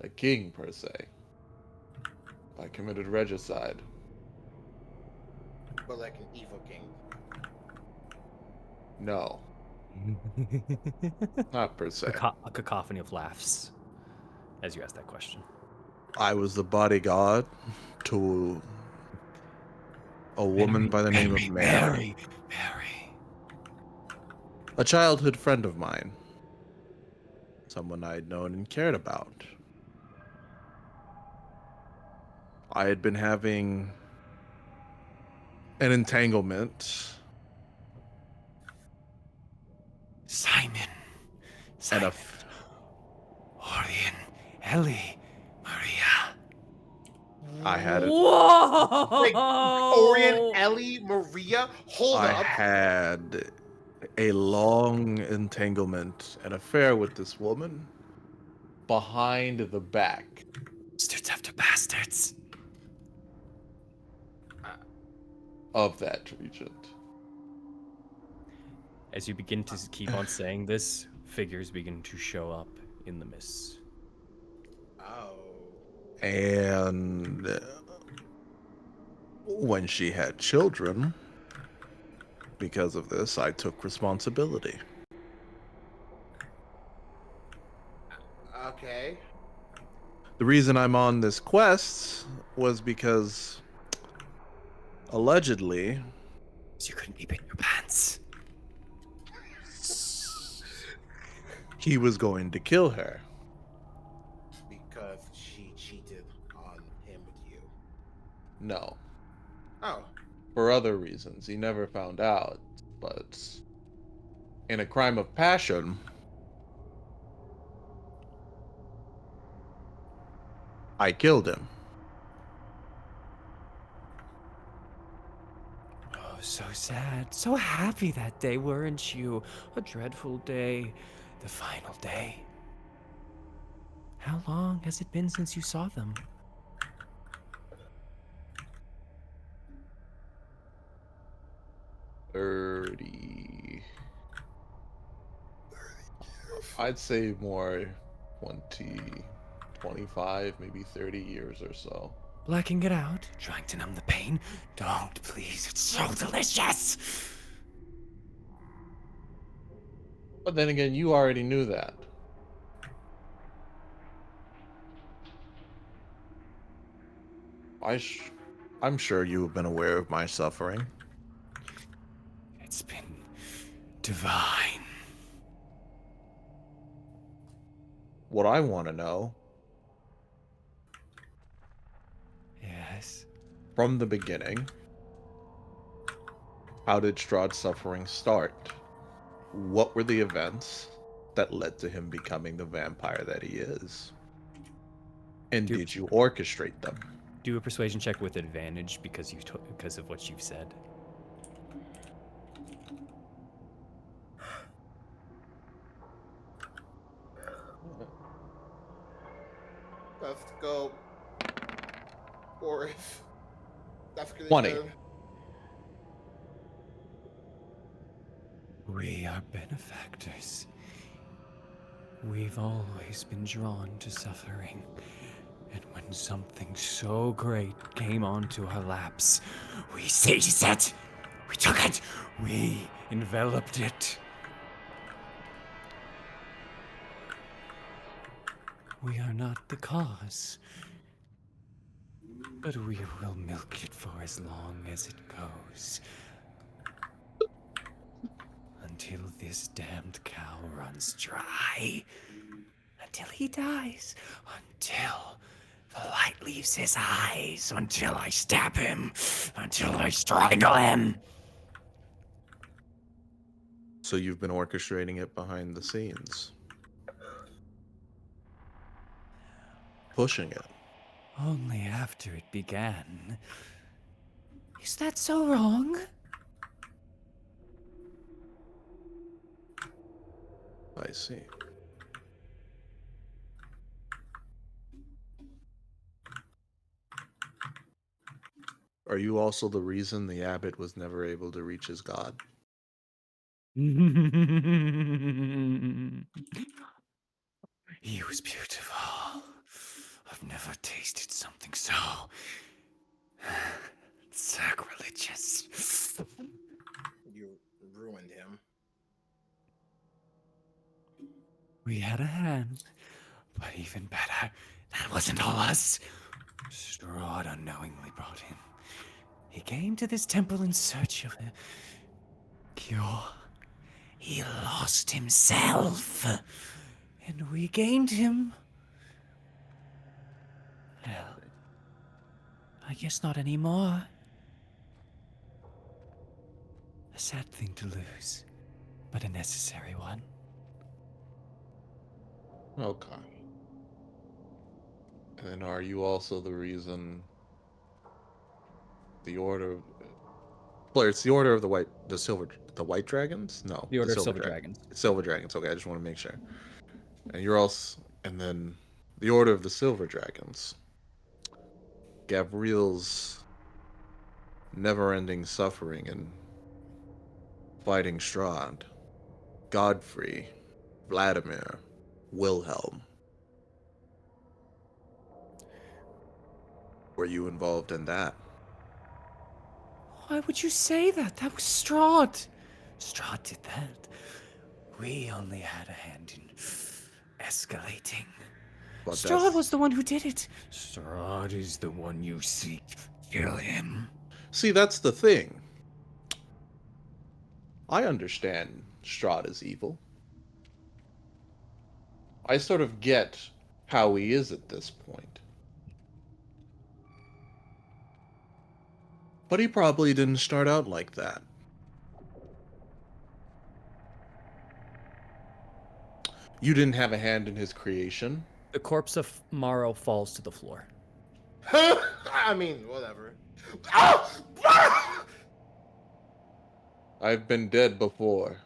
a king per se. I committed regicide. but like an evil king. No, not per se. A cacophony of laughs as you ask that question. I was the bodyguard to a woman by the name of Mary, Mary. a childhood friend of mine, someone I'd known and cared about. I had been having an entanglement Simon. and a Orion. Ellie. Maria. I had a, Wait, Orion, Whoa! Ellie, Maria. Hold I up. had a long entanglement, an affair with this woman behind the back Bastards after bastards. of that regent. As you begin to keep on saying this, figures begin to show up in the mists. Oh. And when she had children, because of this, I took responsibility. Okay. The reason I'm on this quest was because allegedly So you couldn't keep it in your pants. he was going to kill her. Because she cheated on him with you. No, Oh. for other reasons. He never found out, but in a crime of passion, I killed him. Oh, so sad. So happy that day, weren't you? A dreadful day. The final day. How long has it been since you saw them? 30. I'd say more 20, 25, maybe 30 years or so. Blacking it out? Trying to numb the pain? Don't, please. It's so delicious! But then again, you already knew that. I'm sure you have been aware of my suffering. It's been divine. What I want to know, Yes. from the beginning, how did Strahd's suffering start? What were the events that led to him becoming the vampire that he is? And Do- did you orchestrate them? Do a persuasion check with advantage because because of what you've said. Let's go. Boris. That's gonna 20. go. We are benefactors. We've always been drawn to suffering. And when something so great came onto our laps, we seized it. We took it. We enveloped it. We are not the cause. But we will milk it for as long as it goes. Until this damned cow runs dry. Until he dies. Until the light leaves his eyes. Until I stab him. Until I strangle him. So you've been orchestrating it behind the scenes. Pushing it. Only after it began. Is that so wrong? I see. Are you also the reason the abbot was never able to reach his god? He was beautiful. I've never tasted something so sacrilegious. You ruined him. We had a hand, but even better, that wasn't all us. Strahd unknowingly brought him. He came to this temple in search of a cure. He lost himself, and we gained him. Well, I guess not anymore. A sad thing to lose, but a necessary one. Okay. And then are you also the reason the order Blair, it's the order of the white dragons? No, The Order of silver Silver Dragons. Silver dragons. Okay, I just want to make sure. And you're also, and then the order of the silver dragons. Gabriel's never-ending suffering and fighting Strahd, Godfrey, Vladimir, Wilhelm. Were you involved in that? Why would you say that? That was Strahd. Strahd did that. We only had a hand in escalating. But Strahd was the one who did it. Strahd is the one you seek. Kill him. See, that's the thing. I understand Strahd is evil. I sort of get how he is at this point. But he probably didn't start out like that. You didn't have a hand in his creation. The corpse of Morrow falls to the floor. I mean, whatever. Oh! I've been dead before.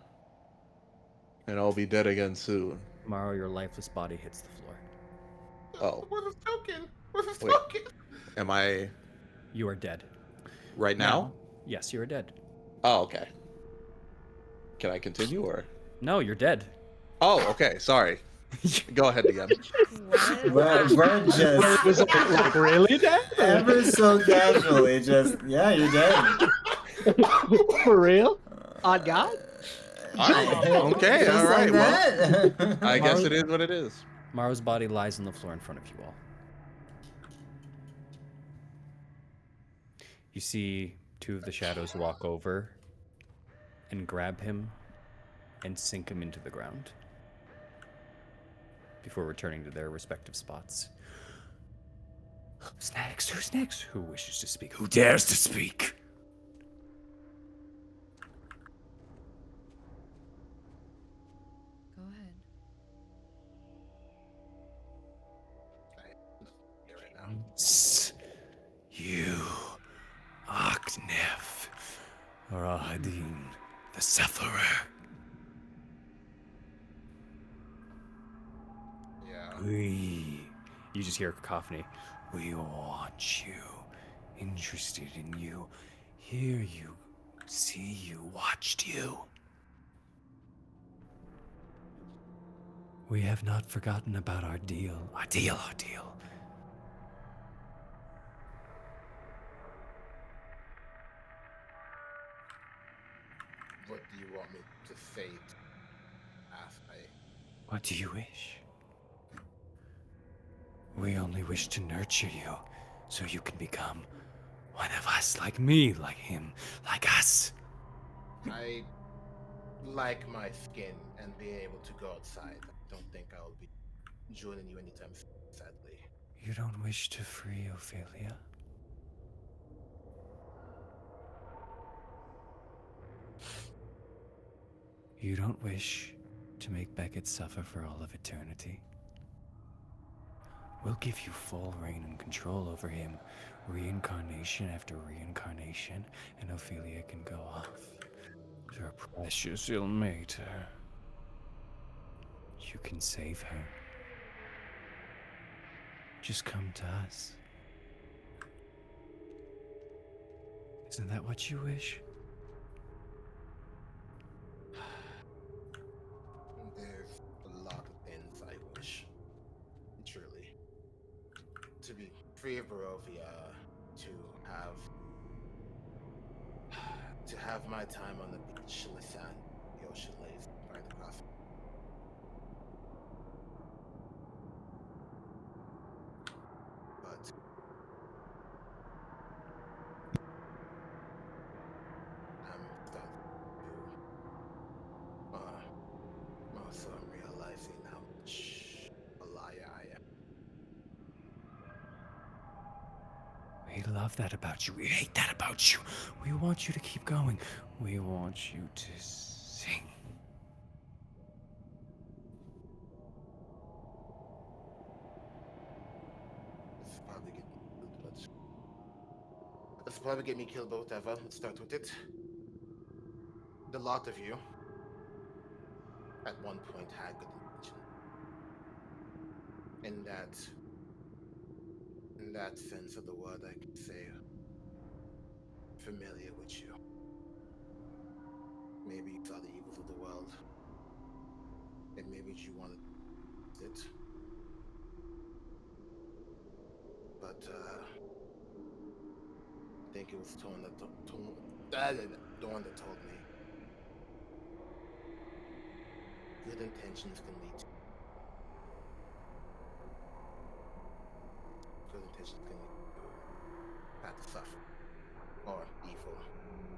And I'll be dead again soon. Morrow, your lifeless body hits the floor. Oh. Where's the token? Where's the Wait. token? Am I You are dead. right now? Yes, you are dead. Oh, okay. Can I continue or? No, you're dead. Oh, okay. Sorry. Go ahead again. We're just Was it like really dead? ever so casually, just yeah, you're dead. For real? On God? Okay, Just all right. like Well, that. I guess it is what it is. Morrow's body lies on the floor in front of you all. You see two of the shadows walk over and grab him and sink him into the ground before returning to their respective spots. Who's next? Who's next? Who wishes to speak? Who dares to speak? Go ahead. Here right now. Rahadin, the Sufferer. Yeah. You just hear a cacophony. We want you, interested in you, hear you, see you, watched you. We have not forgotten about our deal. Our deal. What do you want me to say to Asai? What do you wish? We only wish to nurture you so you can become one of us, like me, like him, like us. I like my skin and being able to go outside. I don't think I'll be joining you anytime soon, sadly. You don't wish to free Ophelia? You don't wish to make Beckett suffer for all of eternity? We'll give you full reign and control over him, reincarnation after reincarnation, and Ophelia can go off. Your precious Ilmater. You can save her. Just come to us. Isn't that what you wish? There's a lot of things I wish. Truly. To be free of Barovia, have to have my time on the beach in the sand, the ocean lays right across. But I'm starting to also I'm realizing how much a liar I am. We love that about you. We hate that about you. We want you to keep going. We want you to sing. This will probably get me killed, but this will probably get me killed, but whatever. Let's start with it. The lot of you at one point had good intention. In that sense of the word, I can say familiar with you. Maybe you saw the evils of the world, and maybe you wanted it. But I think it was Dawn that told me good intentions can lead to good intentions can lead to path to suffering or evil,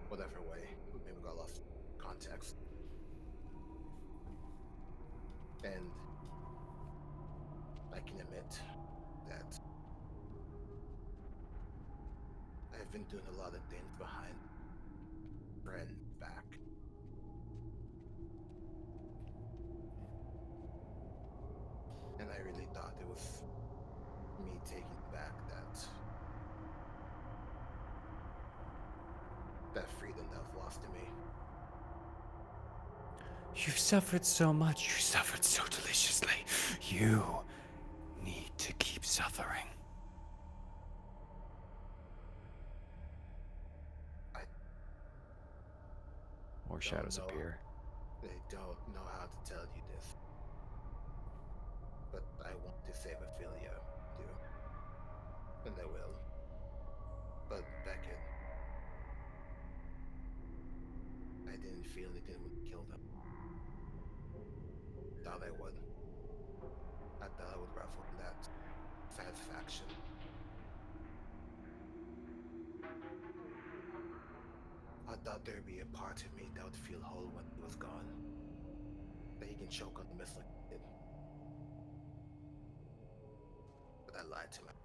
whatever way. Maybe got lost context. And I can admit that I've been doing a lot of things behind friends' back. And I really thought it was me taking back that freedom that was lost to me. You've suffered so much. You suffered so deliciously. You need to keep suffering. More shadows know. appear. They don't know how to tell you this. But I want to save Ophelia, too. And I will. But Beckett, I didn't feel anything would kill them. Thought I would. I thought I would revel in that satisfaction. I thought there'd be a part of me that would feel whole when he was gone. That he can choke on the mist like he did. But I lied to him.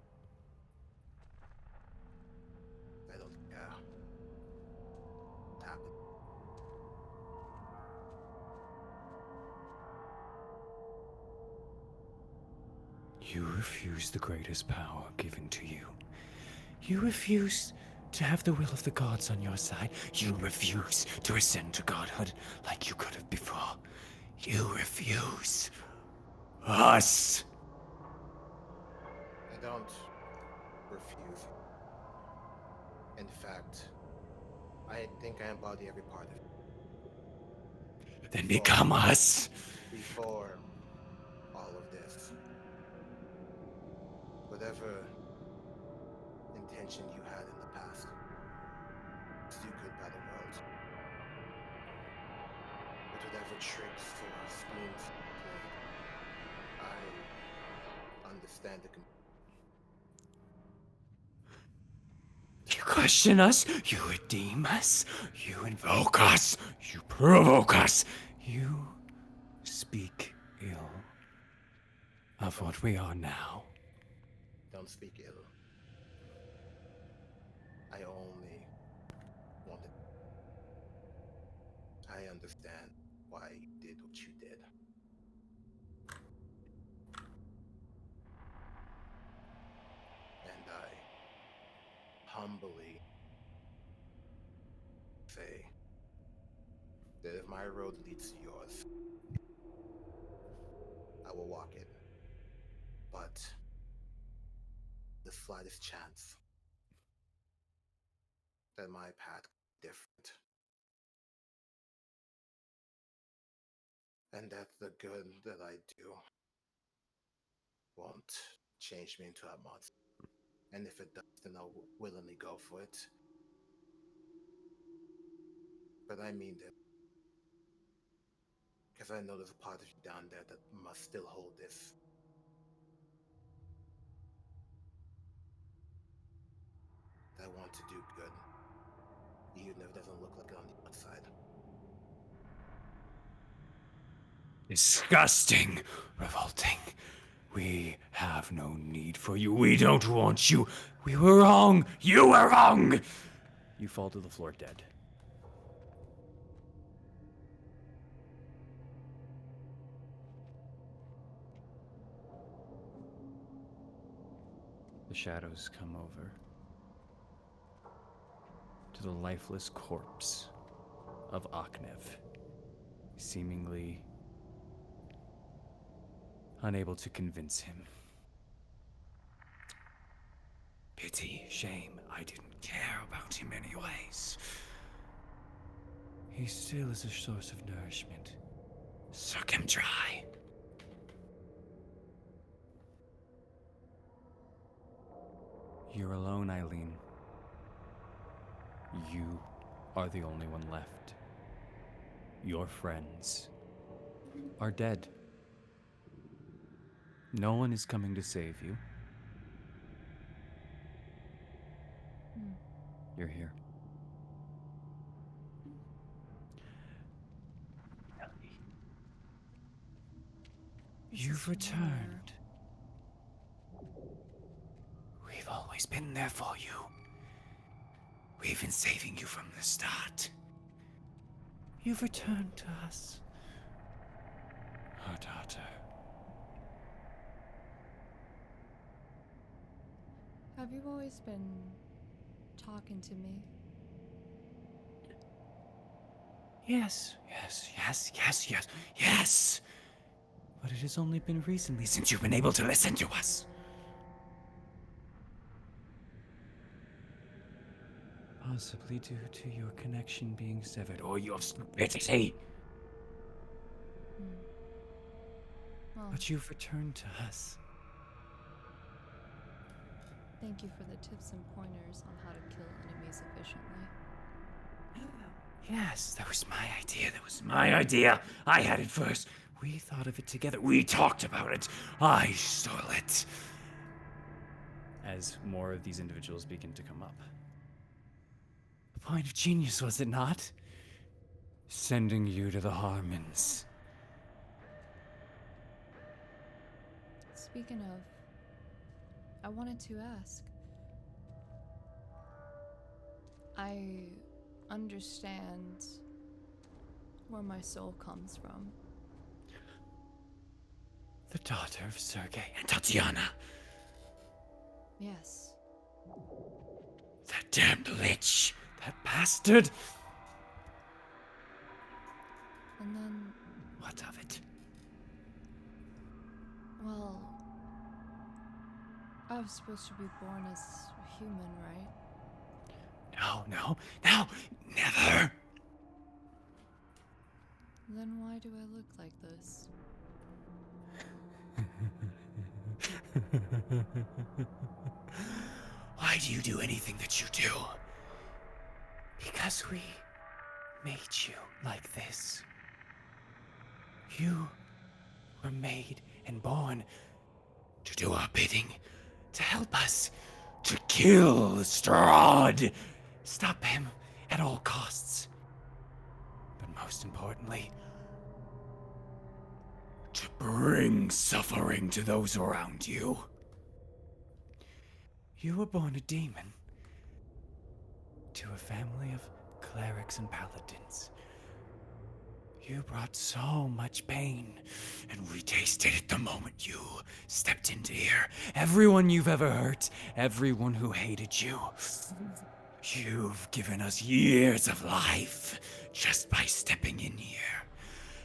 I don't care what happened. You refuse the greatest power given to you. You refuse to have the will of the gods on your side, you refuse to ascend to godhood like you could have before. You refuse us. I don't refuse. In fact, I think I embody every part of it. Then become us. Before all of this, whatever intention you had in the past, to do good by the world, with whatever tricks or schemes you played, I understand the. You question us, you redeem us, you invoke us, you provoke us, you speak ill of what we are now. Don't speak ill. I only wanted. I understand why you did what you did. And I humbly say that if my road leads to yours, I will walk it. But the slightest chance that my path is different, and that the good that I do won't change me into a monster. And if it does, then I'll willingly go for it. But I mean that because I know there's a part of you down there that must still hold this. That want to do good, even if it doesn't look like it on the outside. Disgusting, revolting. We have no need for you. We don't want you. We were wrong. You were wrong. You fall to the floor dead. The shadows come over to the lifeless corpse of Aknev, seemingly unable to convince him. Pity, shame, I didn't care about him anyways. He still is a source of nourishment. Suck him dry. You're alone, Eileen. You are the only one left. Your friends are dead. No one is coming to save you. You're here. Ellie. You've returned. We've always been there for you. We've been saving you from the start. You've returned to us. Our daughter. Have you always been talking to me? Yes. But it has only been recently since you've been able to listen to us. Possibly due to your connection being severed or your stupidity. Well, But you've returned to us. thank you for the tips and pointers on how to kill enemies efficiently. Yes, that was my idea. I had it first. We thought of it together. We talked about it. I stole it. As more of these individuals begin to come up. The point of genius, was it not? Sending you to the Harmons. Speaking of, I wanted to ask. I understand where my soul comes from. The daughter of Sergei and Tatiana. Yes. That damned lich! That bastard! And then, What of it? well, I was supposed to be born as a human, right? No, never! Then why do I look like this? Why do you do anything that you do? Because we made you like this. You were made and born to do our bidding, to help us, to kill Strahd. Stop him at all costs. But most importantly, to bring suffering to those around you. You were born a demon to a family of clerics and paladins. You brought so much pain, and we tasted it the moment you stepped into here. Everyone you've ever hurt, everyone who hated you. You've given us years of life just by stepping in here.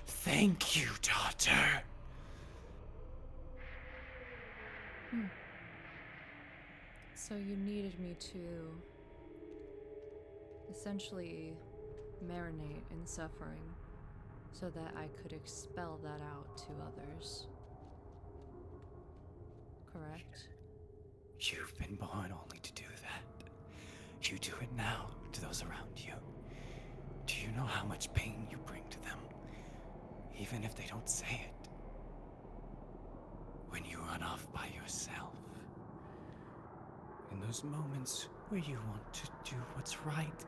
Thank you, daughter. So you needed me to essentially marinate in suffering so that I could expel that out to others. Correct? You've been born only to do that. You do it now to those around you. Do you know how much pain you bring to them? Even if they don't say it. When you run off by yourself. In those moments where you want to do what's right.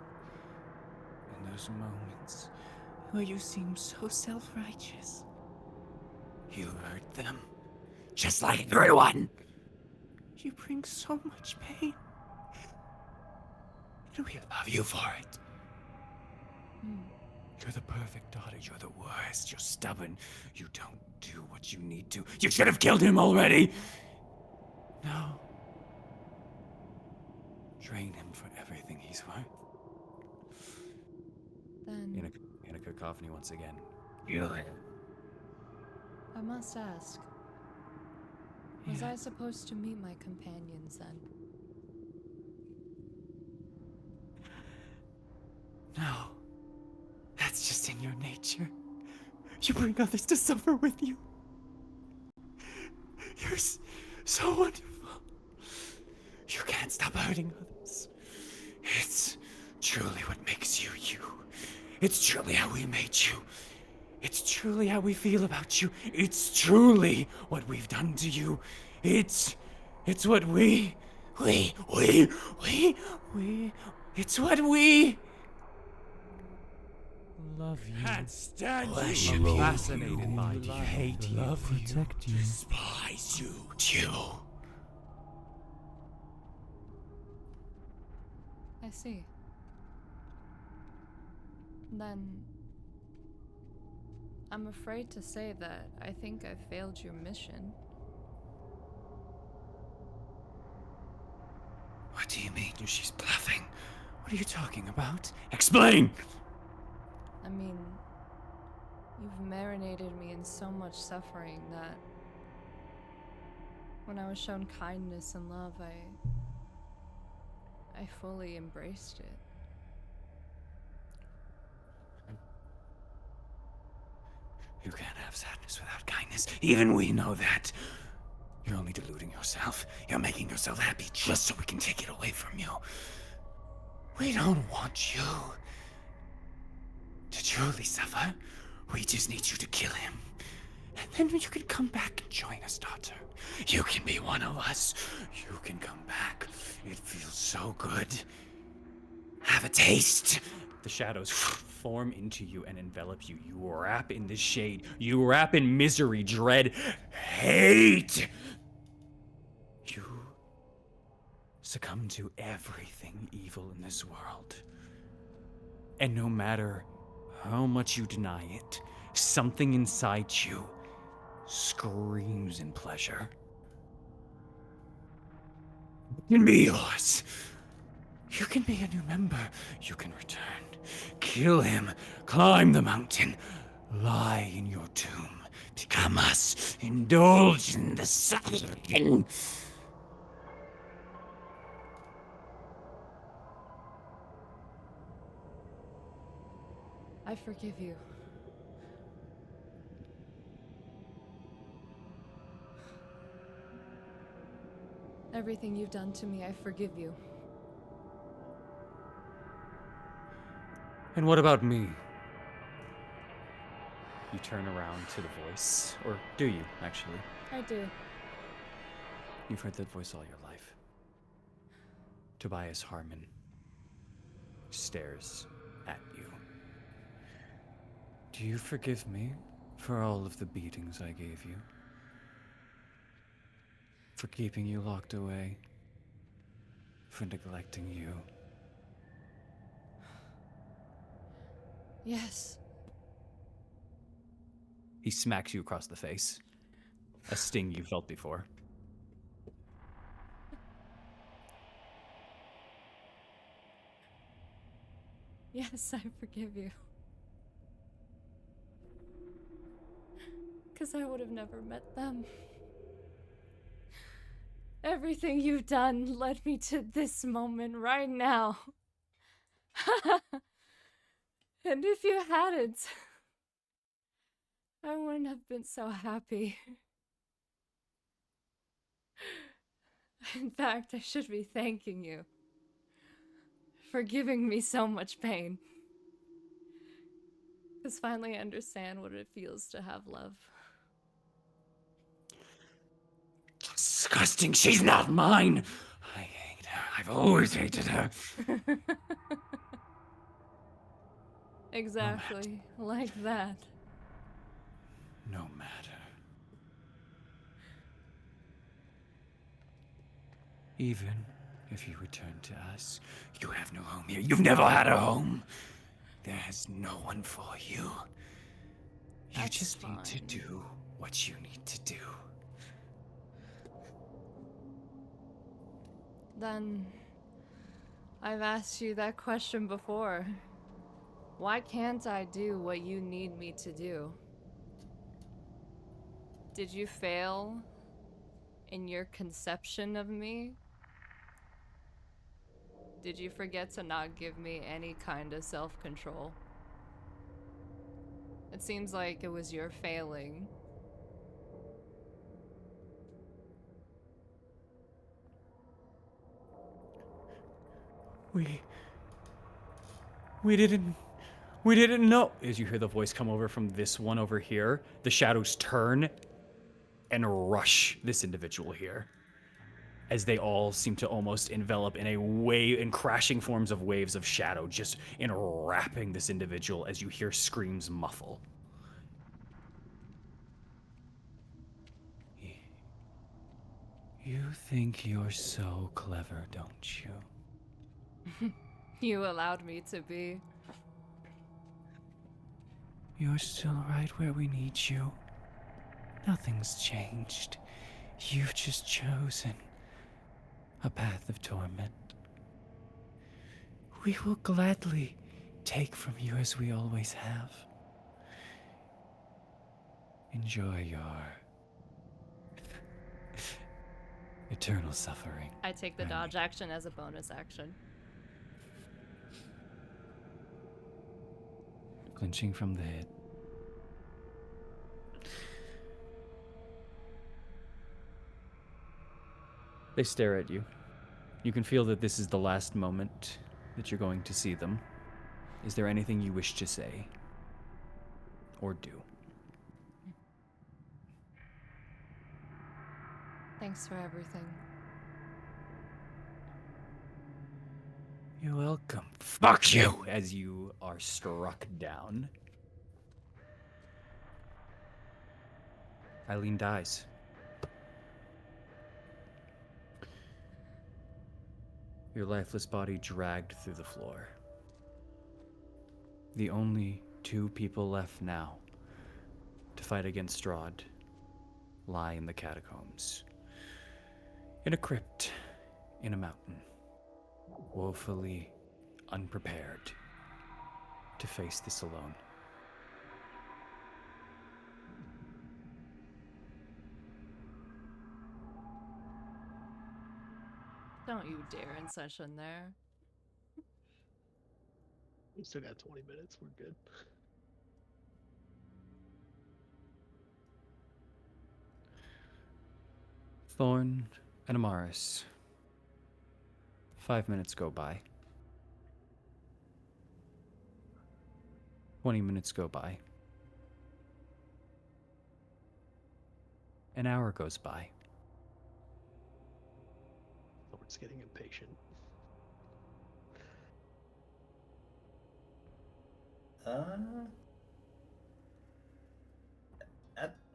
In those moments where you seem so self-righteous. You hurt them. Just like everyone. You bring so much pain. And we love you for it. You're the perfect daughter. You're the worst. You're stubborn. You don't do what you need to. You should have killed him already. No. Drain him for everything he's worth. Then In a cacophony once again. I must ask, was I supposed to meet my companions then? No. That's just in your nature. You bring others to suffer with you. You're so wonderful. You can't stop hurting others. It's truly what makes you you. It's truly how we made you. It's truly how we feel about you. It's truly what we've done to you. It's what it's what we Love you. can't stand Worship you. you. Fascinated by you. Hate you. Love protect you. Despise you. I see. Then I'm afraid to say that I think I failed your mission. What do you mean? She's bluffing. What are you talking about? Explain! I mean, you've marinated me in so much suffering that when I was shown kindness and love, I fully embraced it. You can't have sadness without kindness. Even we know that. You're only deluding yourself. You're making yourself happy just so we can take it away from you. We don't want you to truly suffer. We just need you to kill him. And then you can come back and join us, daughter. You can be one of us. You can come back. It feels so good. Have a taste. The shadows form into you and envelop you. You wrap in the shade. You wrap in misery, dread, hate. You succumb to everything evil in this world. And no matter how much you deny it, something inside you screams in pleasure. You can be yours. You can be a new member. You can return. Kill him. Climb the mountain. Lie in your tomb. Become us. Indulge in the suffering. I forgive you. Everything you've done to me, I forgive you. And what about me? You turn around to the voice. Or do you, actually? I do. You've heard that voice all your life. Tobias Harmon stares at you. Do you forgive me for all of the beatings I gave you? For keeping you locked away? For neglecting you? Yes. He smacks you across the face. A sting you felt before. Yes, I forgive you. Because I would have never met them. Everything you've done led me to this moment right now. And if you hadn't, I wouldn't have been so happy. In fact, I should be thanking you for giving me so much pain. Because finally I understand what it feels to have love. Disgusting, she's not mine! I hate her. I've always hated her. Exactly, like that. No matter. Even if you return to us, you have no home here. You've never had a home. There's no one for you. You That's just need to fine. do what you need to do. Then, I've asked you that question before. Why can't I do what you need me to do? Did you fail in your conception of me? Did you forget to not give me any kind of self-control? It seems like it was your failing. We didn't know. As you hear the voice come over from this one over here, the shadows turn and rush this individual here. As they all seem to almost envelop in a wave, in crashing forms of waves of shadow, just enwrapping this individual as you hear screams muffle. You think you're so clever, don't you? You allowed me to be. You're still right where we need you. Nothing's changed. You've just chosen a path of torment. We will gladly take from you as we always have. Enjoy your eternal suffering. I take the Randy. dodge action as a bonus action. Clinching from the hit. They stare at you. You can feel that this is the last moment that you're going to see them. Is there anything you wish to say? Or do? Thanks for everything. You're welcome. Fuck you! As you are struck down. Eileen dies. Your lifeless body dragged through the floor. The only two people left now to fight against Strahd lie in the catacombs. In a crypt in a mountain. woefully unprepared to face this alone. Don't you dare incession there. We still got 20 minutes. We're good. Thorn and Amaris. 5 minutes go by. 20 minutes go by. An hour goes by. Thorn's getting impatient.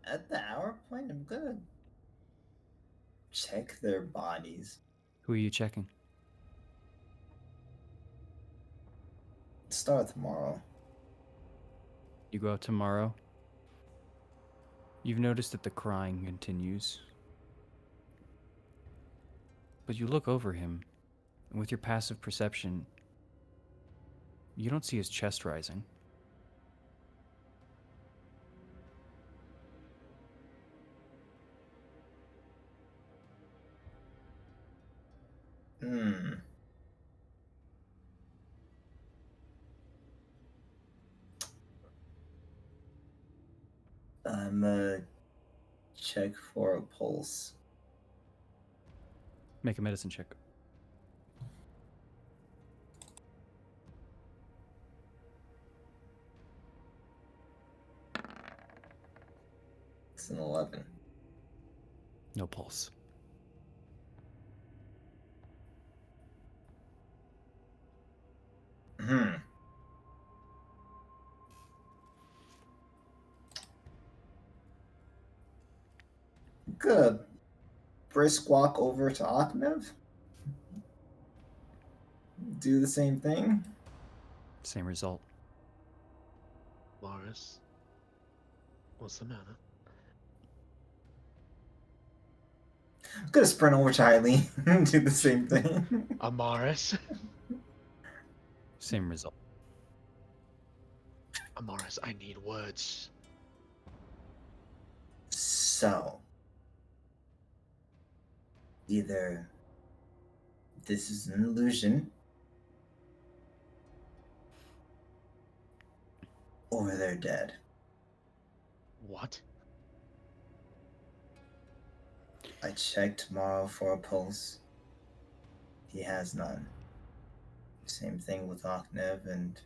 At the hour point, I'm gonna check their bodies. Who are you checking? Start tomorrow. You go out tomorrow. You've noticed that the crying continues. But you look over him, and with your passive perception, you don't see his chest rising. Hmm. I'm gonna check for a pulse. Make a medicine check. It's an 11. No pulse. Hmm. Good. Brisk walk over to Aknev. Do the same thing. Same result. Morris, what's the matter? I'm gonna sprint over to Eileen. Do the same thing. Amaris. Same result. Amaris, I need words. So, either this is an illusion, or they're dead. What? I checked tomorrow for a pulse. He has none. Same thing with Aknev and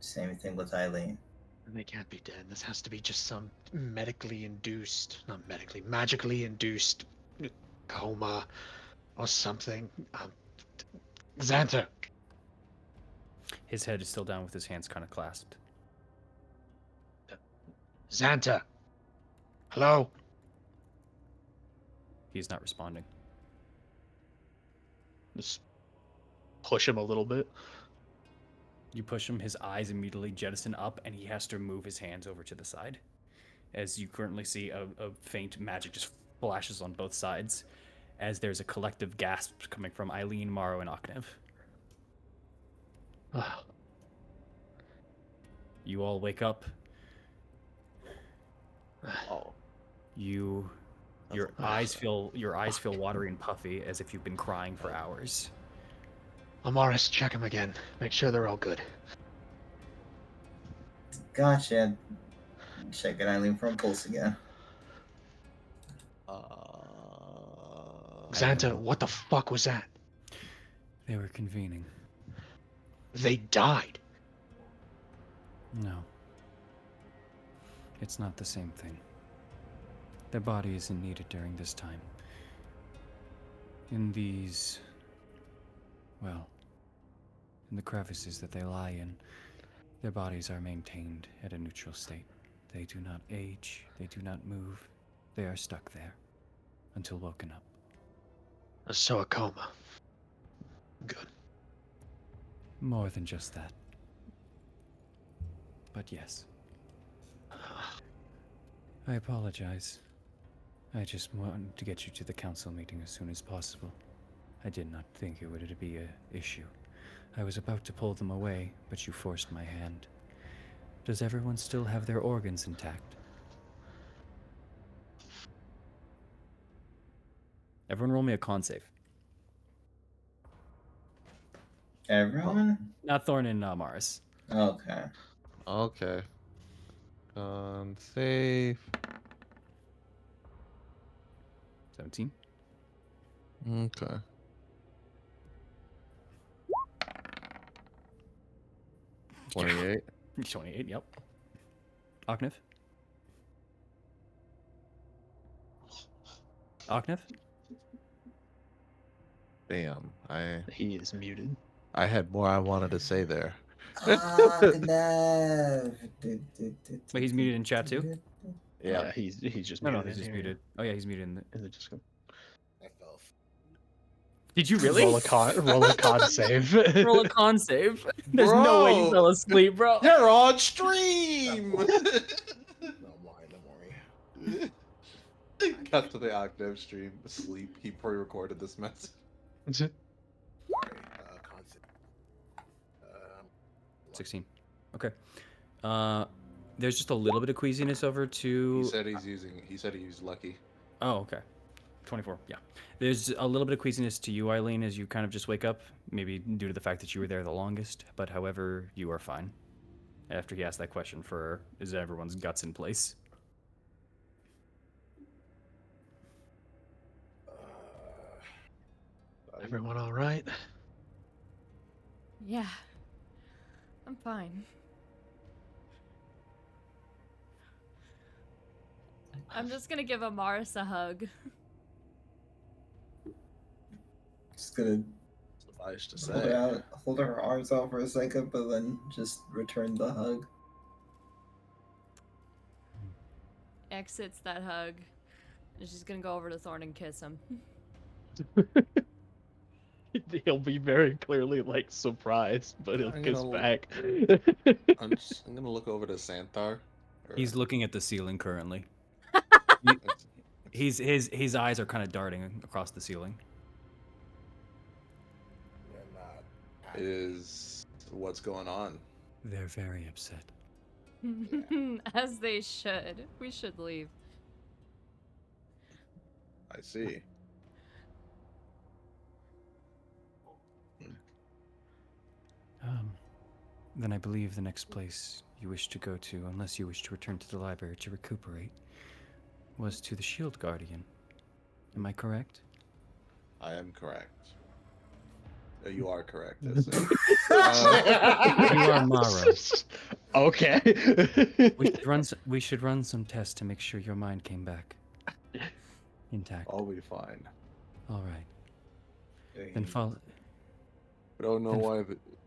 same thing with Eileen. They can't be dead. This has to be just some medically induced, not medically, magically induced coma or something. Xanta! His head is still down with his hands kind of clasped. Xanta! Hello? He's not responding. Just push him a little bit. You push him, his eyes immediately jettison up, and he has to move his hands over to the side. As you currently see, a faint magic just flashes on both sides, as there's a collective gasp coming from Eileen, Morrow, and Aknev. You all wake up. Oh, Your eyes feel watery and puffy, as if you've been crying for hours. Amaris, check him again. Make sure they're all good. Gotcha. Checking Eileen for a pulse again. Xanta, what the fuck was that? They were convening. They died. No. It's not the same thing. Their body isn't needed during this time. In these... well, in the crevices that they lie in, their bodies are maintained at a neutral state. They do not age, they do not move. They are stuck there until woken up. So a coma. Good. More than just that. But yes. I apologize. I just wanted to get you to the council meeting as soon as possible. I did not think it would be an issue. I was about to pull them away, but you forced my hand. Does everyone still have their organs intact? Everyone roll me a con save. Everyone? Not Thorn and Mars. Okay. Okay. Safe. 17. Okay. 28. 28, yep. Oknev? Oknev? Damn. He is muted. I had more I wanted to say there. Aknev. Wait, he's muted in chat too? Yeah. He's just No, muted. he's in just here, muted. Oh yeah, he's muted in the... In the Discord. I fell. Did you really? Roll a con save. Roll a con save. There's no way you Bro! fell asleep, bro. They're on stream. Don't worry, don't worry. Cut to the Octave stream. Sleep. He pre-recorded this message. Sorry, concept. 16. Okay. There's just a little bit of queasiness over to... He said he used Lucky. Oh, okay. 24, yeah. There's a little bit of queasiness to you, Eileen, as you kind of just wake up. Maybe due to the fact that you were there the longest. But however, you are fine. After he asked that question for, is everyone's guts in place? Everyone all right? Yeah. I'm fine. I'm just gonna give Amaris a hug. Just gonna Suffice to hold say. her out, hold her arms out for a second, but then just return the hug. Exits that hug. And she's gonna go over to Thorn and kiss him. He'll be very clearly like surprised, but he'll I'm kiss gonna- back. I'm gonna look over to Xanthar. He's looking at the ceiling currently. His eyes are kind of darting across the ceiling. You're not happy. Is what's going on? They're very upset. As they should. We should leave. I see. Then I believe the next place you wish to go to, unless you wish to return to the library to recuperate, was to the Shield Guardian. Am I correct? I am correct. You are correct. I say. You are Maro. Okay. We should run some tests to make sure your mind came back intact. I'll be fine. All right. Then follow. I don't know Then- why.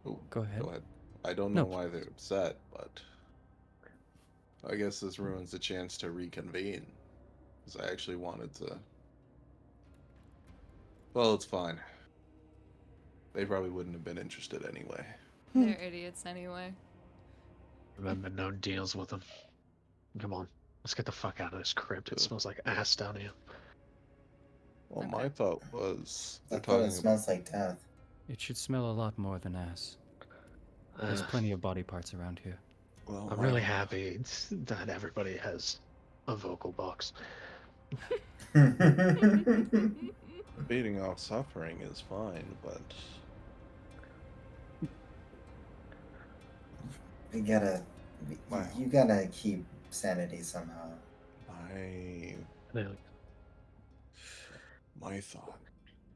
Oh, Go ahead. Go ahead. I don't know No. why they're upset, but I guess this ruins the chance to reconvene. Because I actually wanted to. Well, it's fine. They probably wouldn't have been interested anyway. They're idiots anyway. Remember, no deals with them. Come on, let's get the fuck out of this crypt. It smells like ass down here. Well, my thought was I they're thought talking it smells like death. It should smell a lot more than ass. There's plenty of body parts around here. Well, I'm really happy that everybody has a vocal box. beating off suffering is fine, but We gotta, Wow. you gotta keep sanity somehow. my thought.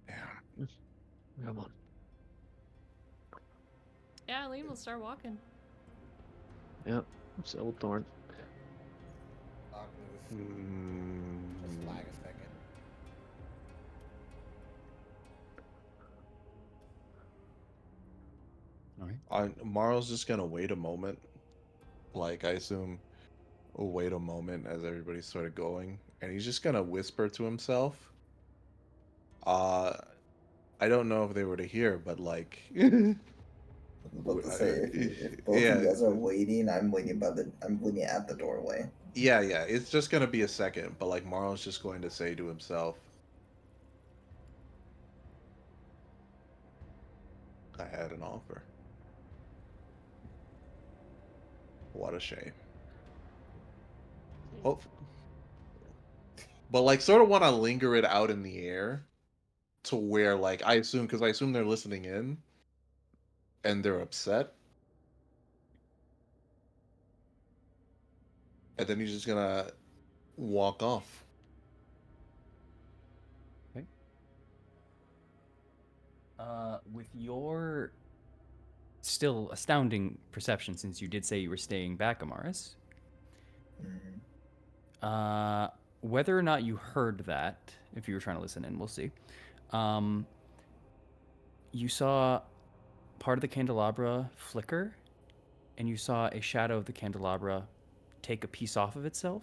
Yeah. Come on. Yeah, Eileen will start walking. Yep. So Thorn. Just lag a second. All right. Marl's just gonna wait a moment. Like I assume, wait a moment as everybody's sort of going, and he's just gonna whisper to himself. I don't know if they were to hear, but like, I was about to say, if both yeah. of you guys are waiting, I'm waiting at the doorway. yeah, it's just gonna be a second, but like Marl's just going to say to himself, I had an offer. What a shame. Hope, but like, sort of want to linger it out in the air to where, like, because I assume they're listening in and they're upset, and then he's just gonna walk off. Okay. With your still astounding perception, since you did say you were staying back, Amaris, whether or not you heard that, if you were trying to listen in, we'll see. You saw part of the candelabra flicker, and you saw a shadow of the candelabra take a piece off of itself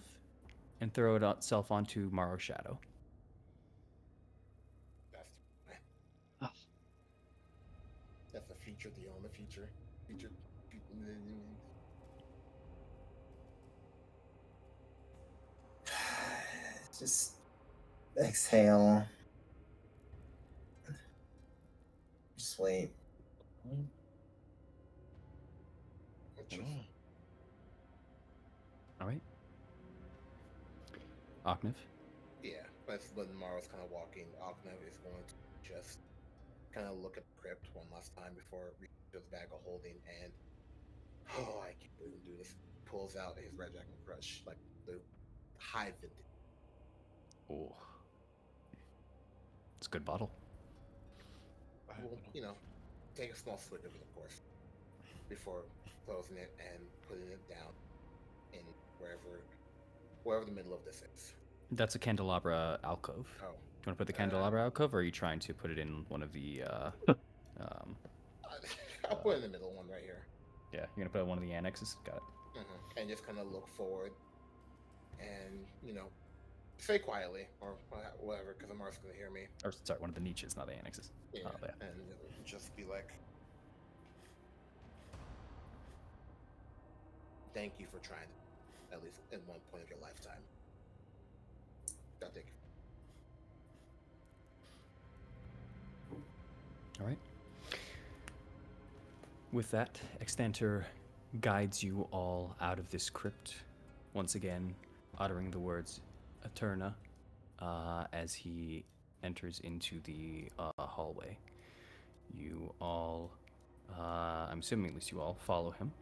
and throw itself onto Maro's shadow. That's the future, the only future. Future. Just exhale. Just wait. All right. Oknev? Yeah, that's when Mara's kind of walking. Ognev is going to just kind of look at the crypt one last time before it reaches his bag of holding, and I can't believe I'm doing this. Pulls out his Red Dragon Crush, like the high vintage. Oh. It's a good bottle. Well, take a small swig of it, of course, before closing it and putting it down in wherever the middle of this is. That's a candelabra alcove. Oh. Do you want to put the candelabra alcove, or are you trying to put it in one of the... I'll put it in the middle one right here. Yeah, you're going to put it in one of the annexes? Got it. Mm-hmm. And just kind of look forward and, say quietly or whatever, because Amar's going to hear me. Or, sorry, one of the niches, not the annexes. Yeah, oh, yeah. And just be like, thank you for trying it, at least in one point of your lifetime. Thank you. All right. With that, Extanter guides you all out of this crypt, once again uttering the words Eterna as he enters into the hallway. You all, I'm assuming at least you all, follow him.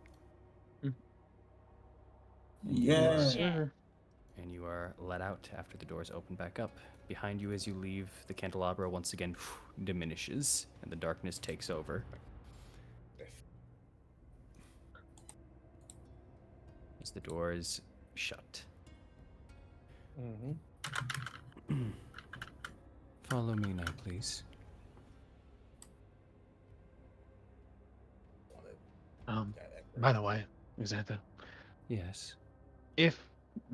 Yeah. And you are let out after the doors open back up. Behind you as you leave, the candelabra once again diminishes, and the darkness takes over. As the doors shut. Follow me now, please. By the way, Xantha. Yes. If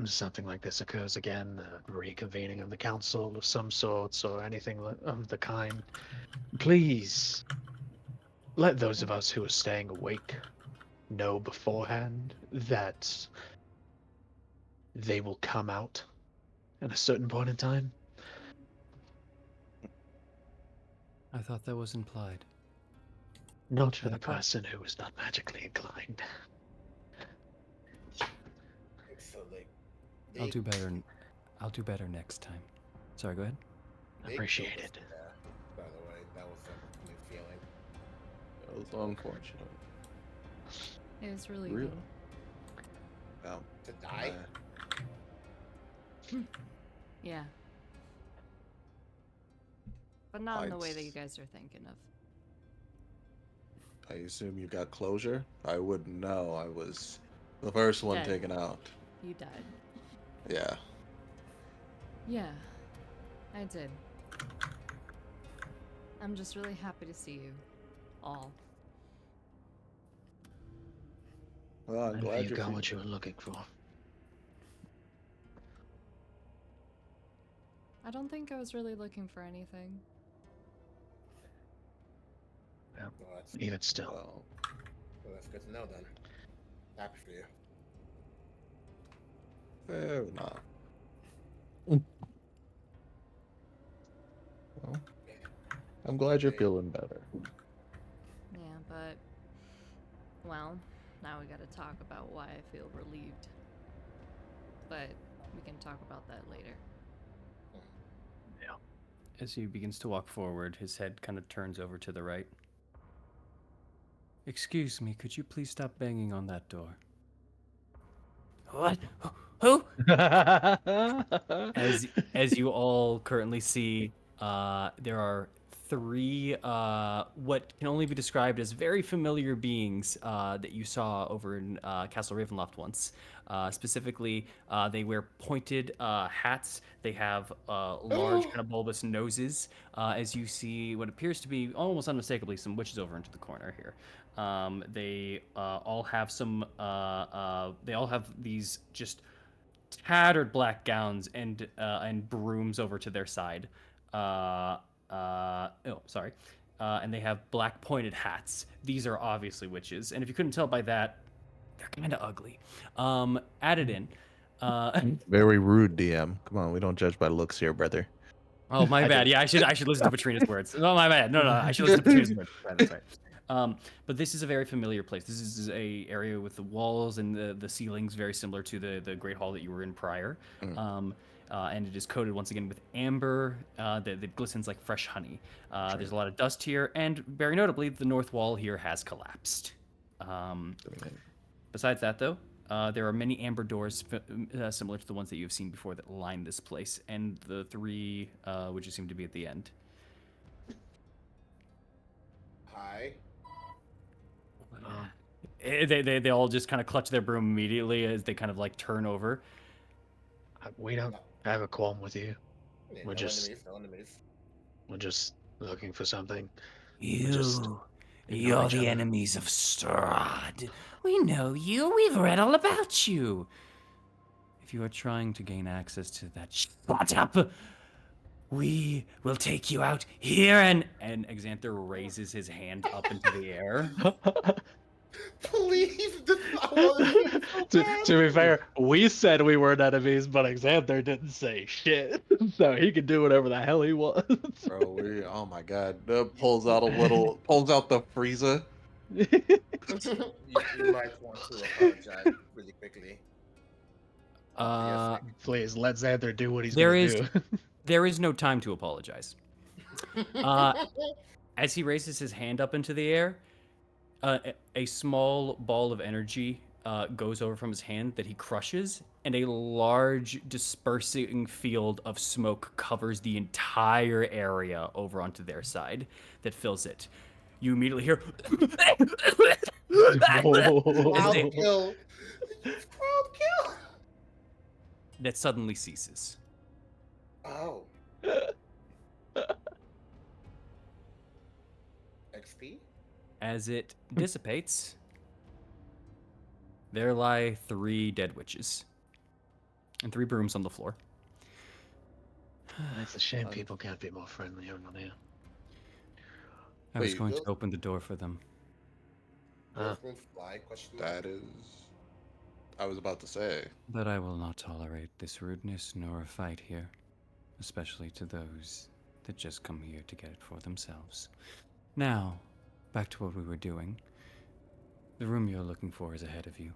something like this occurs again, a reconvening of the council of some sorts or anything of the kind, please let those of us who are staying awake know beforehand that they will come out at a certain point in time. I thought that was implied. Not for the person who is not magically inclined. So I'll do better. I'll do better next time. Sorry, go ahead. Appreciate it. By the way, that was a new feeling. That was unfortunate. It was really Real. good. Wow. To die? Yeah. But not in the way that you guys are thinking of. I assume you got closure? I wouldn't know. I was the first one Dead. taken out. You died. Yeah. Yeah, I did. I'm just really happy to see you all. Well, I'm glad you you're got what feeling- you were looking for. I don't think I was really looking for anything. Yeah. Well, that's, Even still. well, that's good to know then. Happy for you. Fair enough. Well, I'm glad you're feeling better. Well, now we gotta talk about why I feel relieved. But we can talk about that later. Yeah. As he begins to walk forward, his head kind of turns over to the right. Excuse me, could you please stop banging on that door? What? Who? As you all currently see, there are three what can only be described as very familiar beings that you saw over in Castle Ravenloft once. Specifically, they wear pointed hats. They have large, kind of bulbous noses. As you see, what appears to be almost unmistakably some witches over into the corner here. They all have some. They all have these just tattered black gowns and brooms over to their side. Sorry. And they have black pointed hats. These are obviously witches, and if you couldn't tell by that, they're kind of ugly. Added in. Very rude, DM. Come on, we don't judge by looks here, brother. Oh, my I bad. did. Yeah, I should listen to Patrina's words. Oh, my bad. No, I should listen to Patrina's words. That's right. But this is a very familiar place. This is a area with the walls and the ceilings very similar to the Great Hall that you were in prior. And it is coated once again with amber that glistens like fresh honey. There's a lot of dust here, and very notably, the north wall here has collapsed. Besides that, though, there are many amber doors similar to the ones that you've seen before that line this place, and the three which seem to be at the end. Hi. They all just kind of clutch their broom immediately as they kind of like turn over. We don't have a qualm with you. Yeah, We're no just- enemies, no enemies. We're just looking for something. You're ignore each the other. enemies of Strahd. We know you. We've read all about you. If you are trying to gain access to that shut up, we will take you out here and Xanther raises his hand up into the air. Please, this I want to see so to, bad. to be fair, we said we weren't enemies, but Xanther didn't say shit, so he can do whatever the hell he wants. Bro, oh my god. Pulls out the freezer. You might want to apologize really quickly. Please let Xanther do what he's There gonna is- do. There is no time to apologize. As he raises his hand up into the air, a small ball of energy goes over from his hand that he crushes, and a large dispersing field of smoke covers the entire area over onto their side that fills it. You immediately hear Wild kill. Wild kill. that suddenly ceases. Oh. XP? As it dissipates, there lie 3 dead witches and 3 brooms on the floor. It's a shame people can't be more friendly around here. I was Wait, going to open the door for them. Huh. Those rooms fly? Question mark. That is. I was about to say. But I will not tolerate this rudeness nor a fight here, especially to those that just come here to get it for themselves. Now, back to what we were doing. The room you're looking for is ahead of you.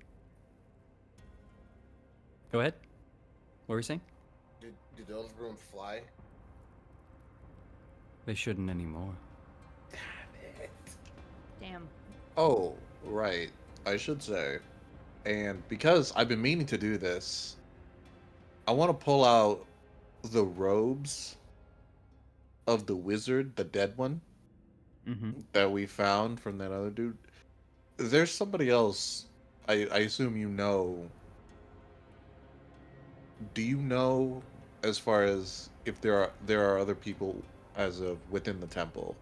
Go ahead. What were you saying? Do those rooms fly? They shouldn't anymore. Damn it. Damn. Oh, right. I should say. And because I've been meaning to do this, I want to pull out the robes of the wizard, the dead one, that we found from that other dude. There's somebody else. I assume you know. Do you know, as far as if there are other people as of within the temple?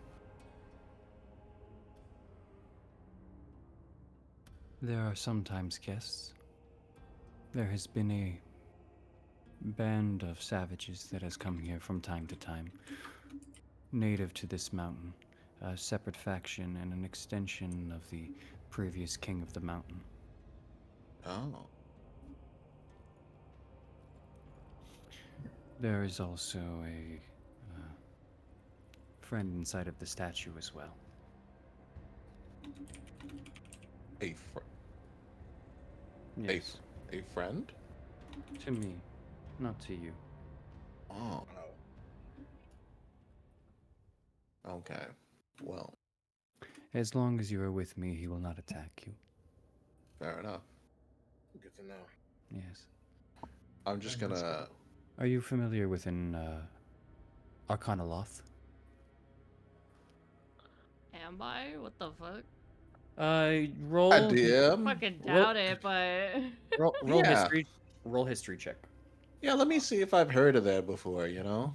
There are sometimes guests. There has been a band of savages that has come here from time to time, native to this mountain, a separate faction and an extension of the previous king of the mountain. Oh. There is also a friend inside of the statue as well. A fr- Yes, a friend? to me, not to you. Oh, Oh, okay. Well, As long as you are with me, he will not attack you. fair enough. good to know. Yes. I'm just Let's gonna. go. Are you familiar with an Arcana Loth? Am I? What the fuck? Roll, DM. Fucking roll, doubt it, but roll Yeah. history. Roll history check. Yeah, let me see if I've heard of that before, you know?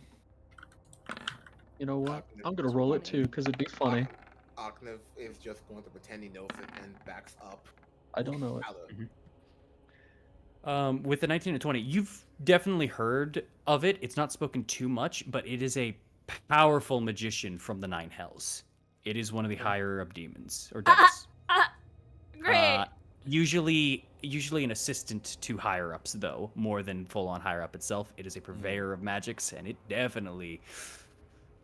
You know what? Octave I'm gonna roll it 20. too because it'd be funny. Octave is just going to pretend he knows it and backs up. I don't know it. Tyler. With the 19 and 20, you've definitely heard of it. It's not spoken too much, but it is a powerful magician from the Nine Hells. It is one of the higher of demons or devils. great. Usually an assistant to higher ups, though, more than full on higher up itself. It is a purveyor of magics, and it definitely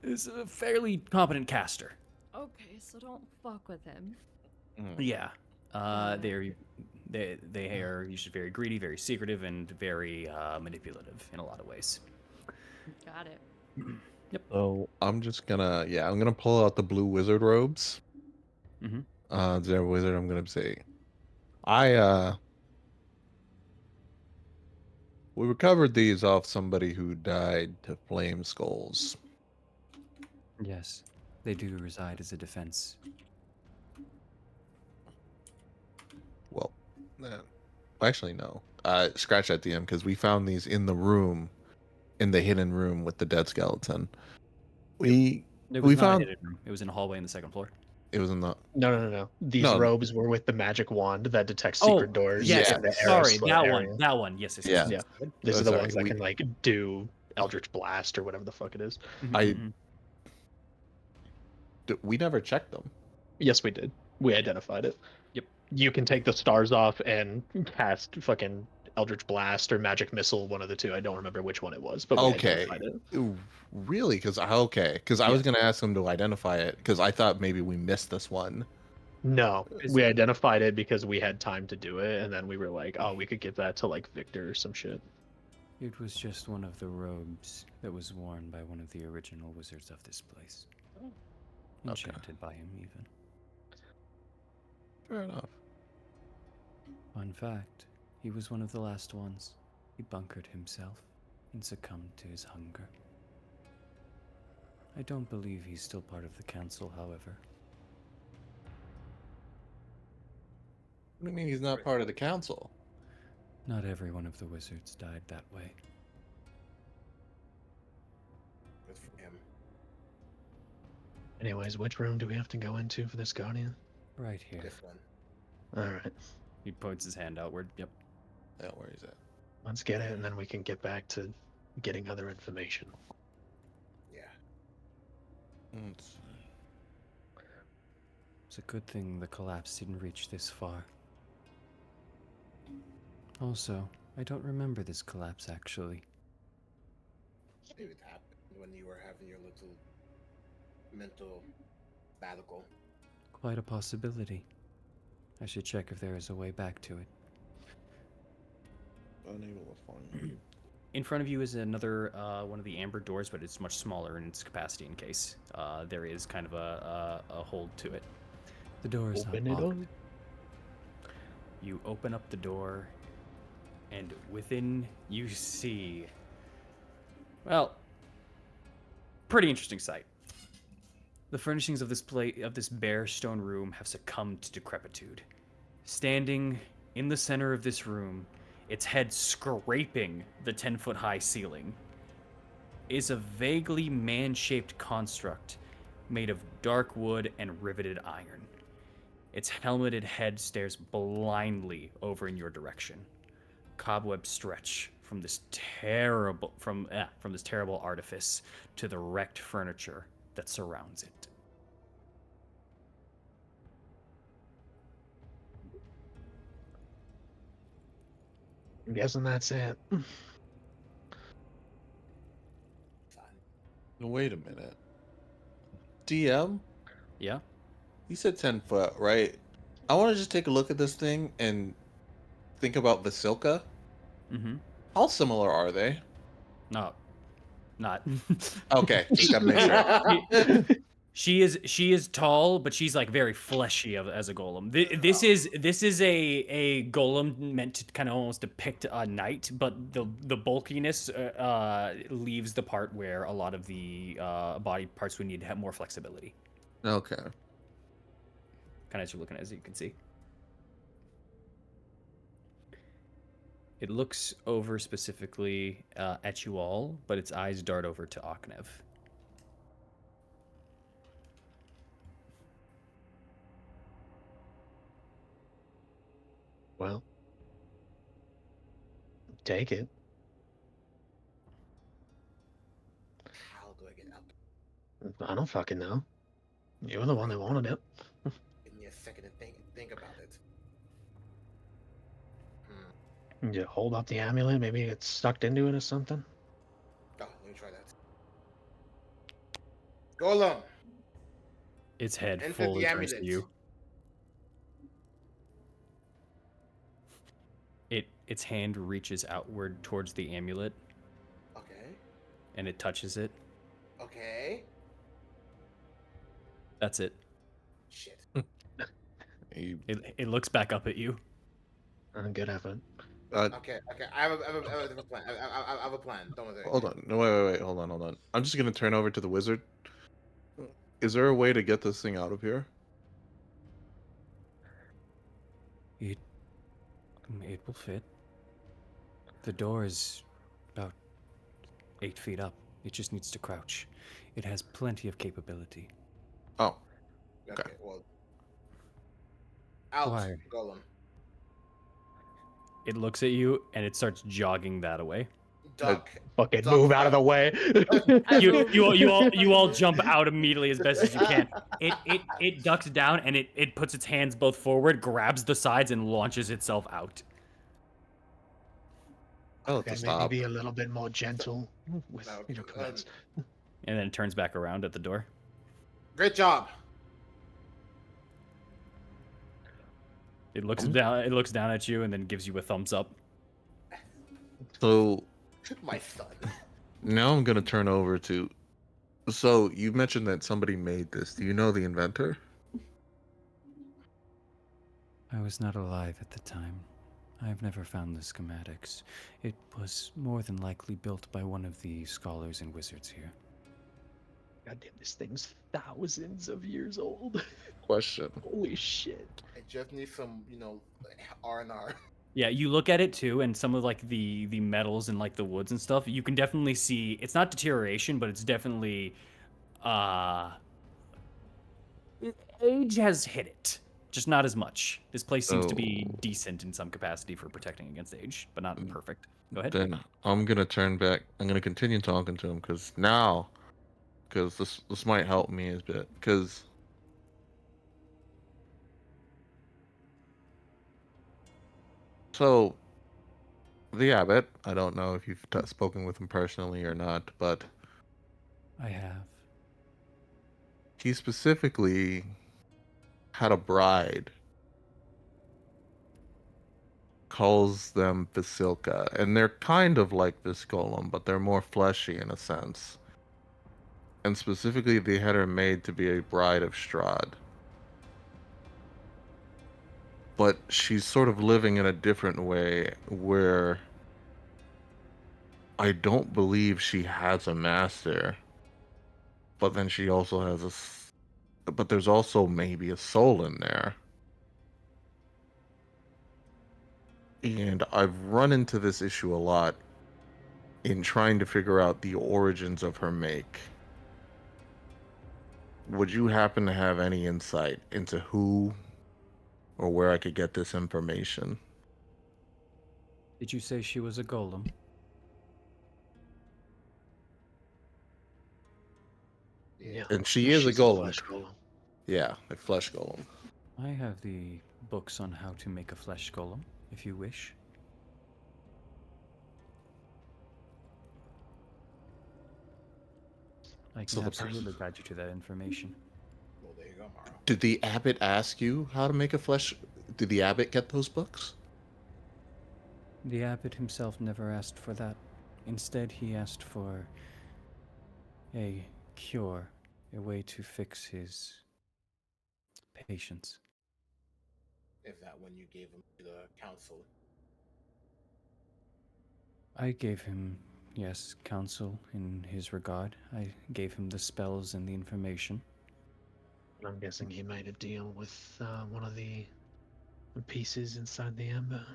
is a fairly competent caster. Okay, so don't fuck with him. Yeah. Got it. They are usually very greedy, very secretive, and very manipulative in a lot of ways. Got it. So I'm just gonna. Yeah, I'm gonna pull out the blue wizard robes. Mhm. Their wizard, I'm gonna say. I We recovered these off somebody who died to flame skulls. Yes, they do reside as a defense. Well, actually no. Scratch that DM because we found these in the room, in the hidden room with the dead skeleton. We It was we not a found hidden room. It was in a hallway on the second floor. it was in the No. These no. robes were with the magic wand that detects Oh, secret doors yes. in the Sorry, Aeroslit that area. one. That one. Yes. Yeah. Yeah, these are the Sorry, ones that can like do Eldritch Blast or whatever the fuck it is. I Mhm. we never checked them. Yes, we did. We identified it. Yep. You can take the stars off and cast fucking Eldritch Blast or Magic Missile, one of the two. I don't remember which one it was, but we Okay. identified it. Ooh, really? Because I was Yeah. gonna ask them to identify it because I thought maybe we missed this one. No, Is we it- identified it because we had time to do it, and then we were like, oh, we could give that to like Victor or some shit. It was just one of the robes that was worn by one of the original wizards of this place. Enchanted by him, even. Fair enough. Fun fact, he was one of the last ones. He bunkered himself and succumbed to his hunger. I don't believe he's still part of the council, however. What do you mean he's not part of the council? Not every one of the wizards died that way. Good for him. Anyways, which room do we have to go into for this Guardian? Right here. This one. All right, He points his hand outward. Yep. Yeah, where is it? let's get it, and then we can get back to getting other information. Yeah. It's- It's a good thing the collapse didn't reach this far. Also, I don't remember this collapse actually. Maybe it happened when you were having your little mental sabbatical. Quite a possibility. I should check if there is a way back to it. Unable to find. In front of you is another one of the amber doors, but it's much smaller in its capacity in case there is kind of a hold to it. The door is Open not it up. locked. You open up the door, and within you see, well, pretty interesting sight. The furnishings of this bare stone room have succumbed to decrepitude. Standing in the center of this room, its head scraping the 10-foot-high ceiling, is a vaguely man-shaped construct made of dark wood and riveted iron. Its helmeted head stares blindly over in your direction. Cobwebs stretch from this terrible artifice to the wrecked furniture that surrounds it. I'm guessing that's it. No, wait a minute. DM, Yeah? you said 10 foot, right? I want to just take a look at this thing and think about Vasilka. Mm-hmm. How similar are they? No, not. Okay, just gotta make sure. She is tall, but she's like very fleshy as a golem. This is a golem meant to kind of almost depict a knight, but the bulkiness leaves the part where a lot of the body parts would need to have more flexibility. Okay. Kind of as you're looking at, as you can see. It looks over specifically at you all, but its eyes dart over to Aknev. Well, take it. How do I get out? I don't fucking know. You're the one that wanted it. Give me a second to think about it. You hold up the amulet, maybe it's sucked into it or something. Oh, let me try that. Golem, Its head enter fully the turns to amulet. you. Its hand reaches outward towards the amulet, Okay. and it touches it. Okay. That's it. Shit. It looks back up at you. Good effort. Okay. I have a different plan. I have a plan. Don't worry. Hold on. No, wait. Hold on. I'm just gonna turn over to the wizard. Is there a way to get this thing out of here? It will fit. The door is about 8 feet up. It just needs to crouch. It has plenty of capability. Oh, Okay. Well. Out, Why? Golem. It looks at you and it starts jogging that away. Duck. Fucking Duck move out of the way. You all jump out immediately as best as you can. It ducks down and it puts its hands both forward, grabs the sides, and launches itself out. oh, Okay, to maybe stop. be a little bit more gentle with No, your commands. And then it turns back around at the door. Great job. It looks down. It looks down at you and then gives you a thumbs up. So My son. now I'm gonna turn over to. So you mentioned that somebody made this. Do you know the inventor? I was not alive at the time. I have never found the schematics. It was more than likely built by one of the scholars and wizards here. Goddamn, this thing's thousands of years old. Question. Holy shit. I just need some, R&R. Yeah, you look at it too, and some of like the metals and like the woods and stuff. You can definitely see it's not deterioration, but it's definitely age has hit it, just not as much. This place seems to be Oh. decent in some capacity for protecting against age, but not perfect. Go ahead. Then I'm gonna turn back. I'm gonna continue talking to him because this might help me a bit. Because so the abbot, I don't know if you've spoken with him personally or not, but I have. he specifically had a bride. Calls them Vasilka, and they're kind of like this golem, but they're more fleshy in a sense. And specifically, they had her made to be a bride of Strahd. But she's sort of living in a different way where I don't believe she has a master. But then she also has but there's also maybe a soul in there. And I've run into this issue a lot in trying to figure out the origins of her make. Would you happen to have any insight into who or where I could get this information? Did you say she was a golem? Yeah. And she is a She's golem. flesh golem. Yeah, a flesh golem. I have the books on how to make a flesh golem, if you wish. I So can the absolutely guide you to that information. Well, there you go, Morrow. Did the abbot ask you how to make a flesh? Did the abbot get those books? The abbot himself never asked for that. Instead, he asked for a cure, a way to fix his patients. Is that when you gave them to the council? I gave him, yes, counsel in his regard. I gave him the spells and the information. I'm guessing he made a deal with one of the pieces inside the amber.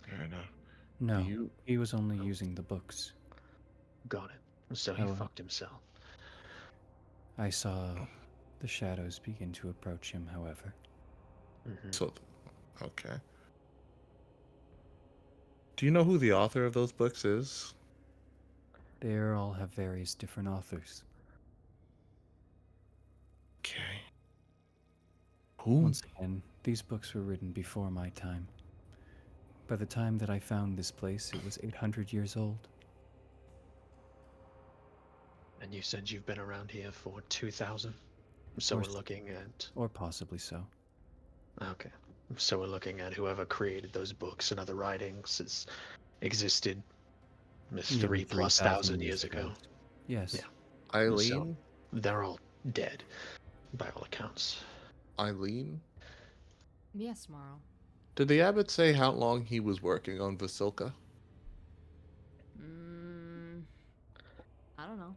Fair enough. No, you- he was only using the books. Got it. So he Oh, fucked himself. I saw the shadows begin to approach him, however. Mhm. So, okay. Do you know who the author of those books is? They all have various different authors. Okay. Who? Once again, these books were written before my time. By the time that I found this place, it was 800 years old. And you said you've been around here for 2,000? So Or we're s- looking at... Or possibly so. Okay. So we're looking at whoever created those books and other writings has existed Nearly 3,000+ years ago. Yes. Yeah. Eileen? They're all dead, by all accounts. Eileen? Yes, Morrow. Did the abbot say how long he was working on Vasilka? I don't know.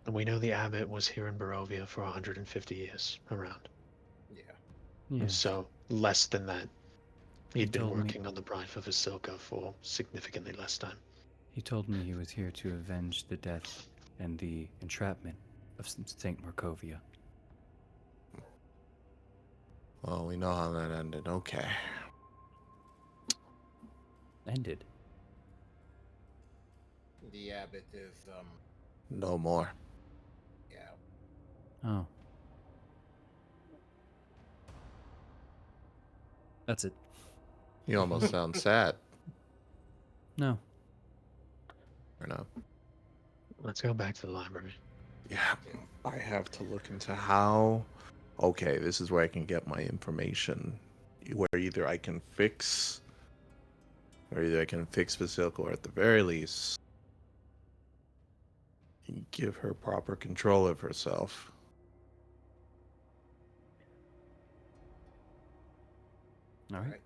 And we know the abbot was here in Barovia for 150 years, around. Yeah. Yes. So less than that. He'd been told me- working on the bride for Vasilka for significantly less time. He told me he was here to avenge the death and the entrapment of St. Markovia. Well, we know how that ended. Okay. Ended. The abbot is No more. yeah. Oh. That's it. You almost sound sad. No. Or no? Let's go back to the library. Yeah. I have to look into how. Okay, this is where I can get my information. Where either I can fix Vasilka, or at the very least give her proper control of herself. All right. Alright.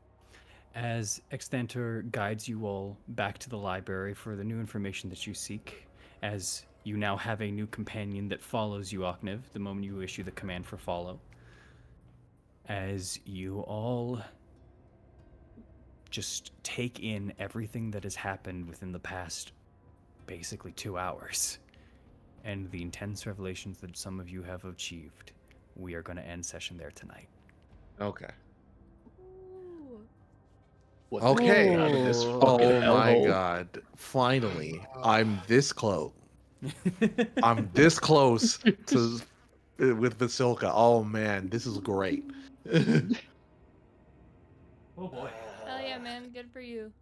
As Extantor guides you all back to the library for the new information that you seek, as you now have a new companion that follows you, Oknev, the moment you issue the command for follow. As you all just take in everything that has happened within the past basically 2 hours and the intense revelations that some of you have achieved, we are going to end session there tonight. Okay. Ooh. What's Okay. out of this Oh fucking my hellhole? god. Finally. I'm this close. I'm this close to with Vasilka. Oh man, this is great. Oh boy. Hell yeah, man. Good for you.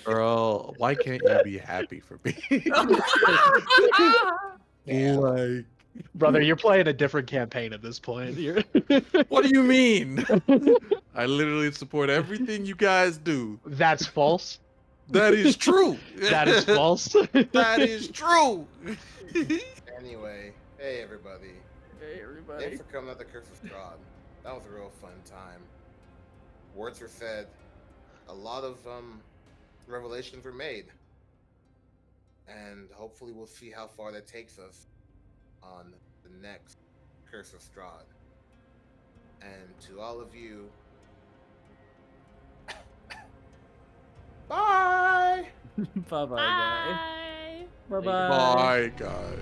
Girl, why can't you be happy for me? Damn. Like, Brother, you're playing a different campaign at this point. You're... what do you mean? I literally support everything you guys do. That's false. That is true. That is false. That is true. Anyway, hey everybody. Hey, everybody. Thanks for coming out the Curse of Strahd. That was a real fun time. Words were said. A lot of revelations were made. And hopefully we'll see how far that takes us on the next Curse of Strahd. And to all of you, bye! Bye-bye, guys. Bye. Bye-bye. Bye, guys.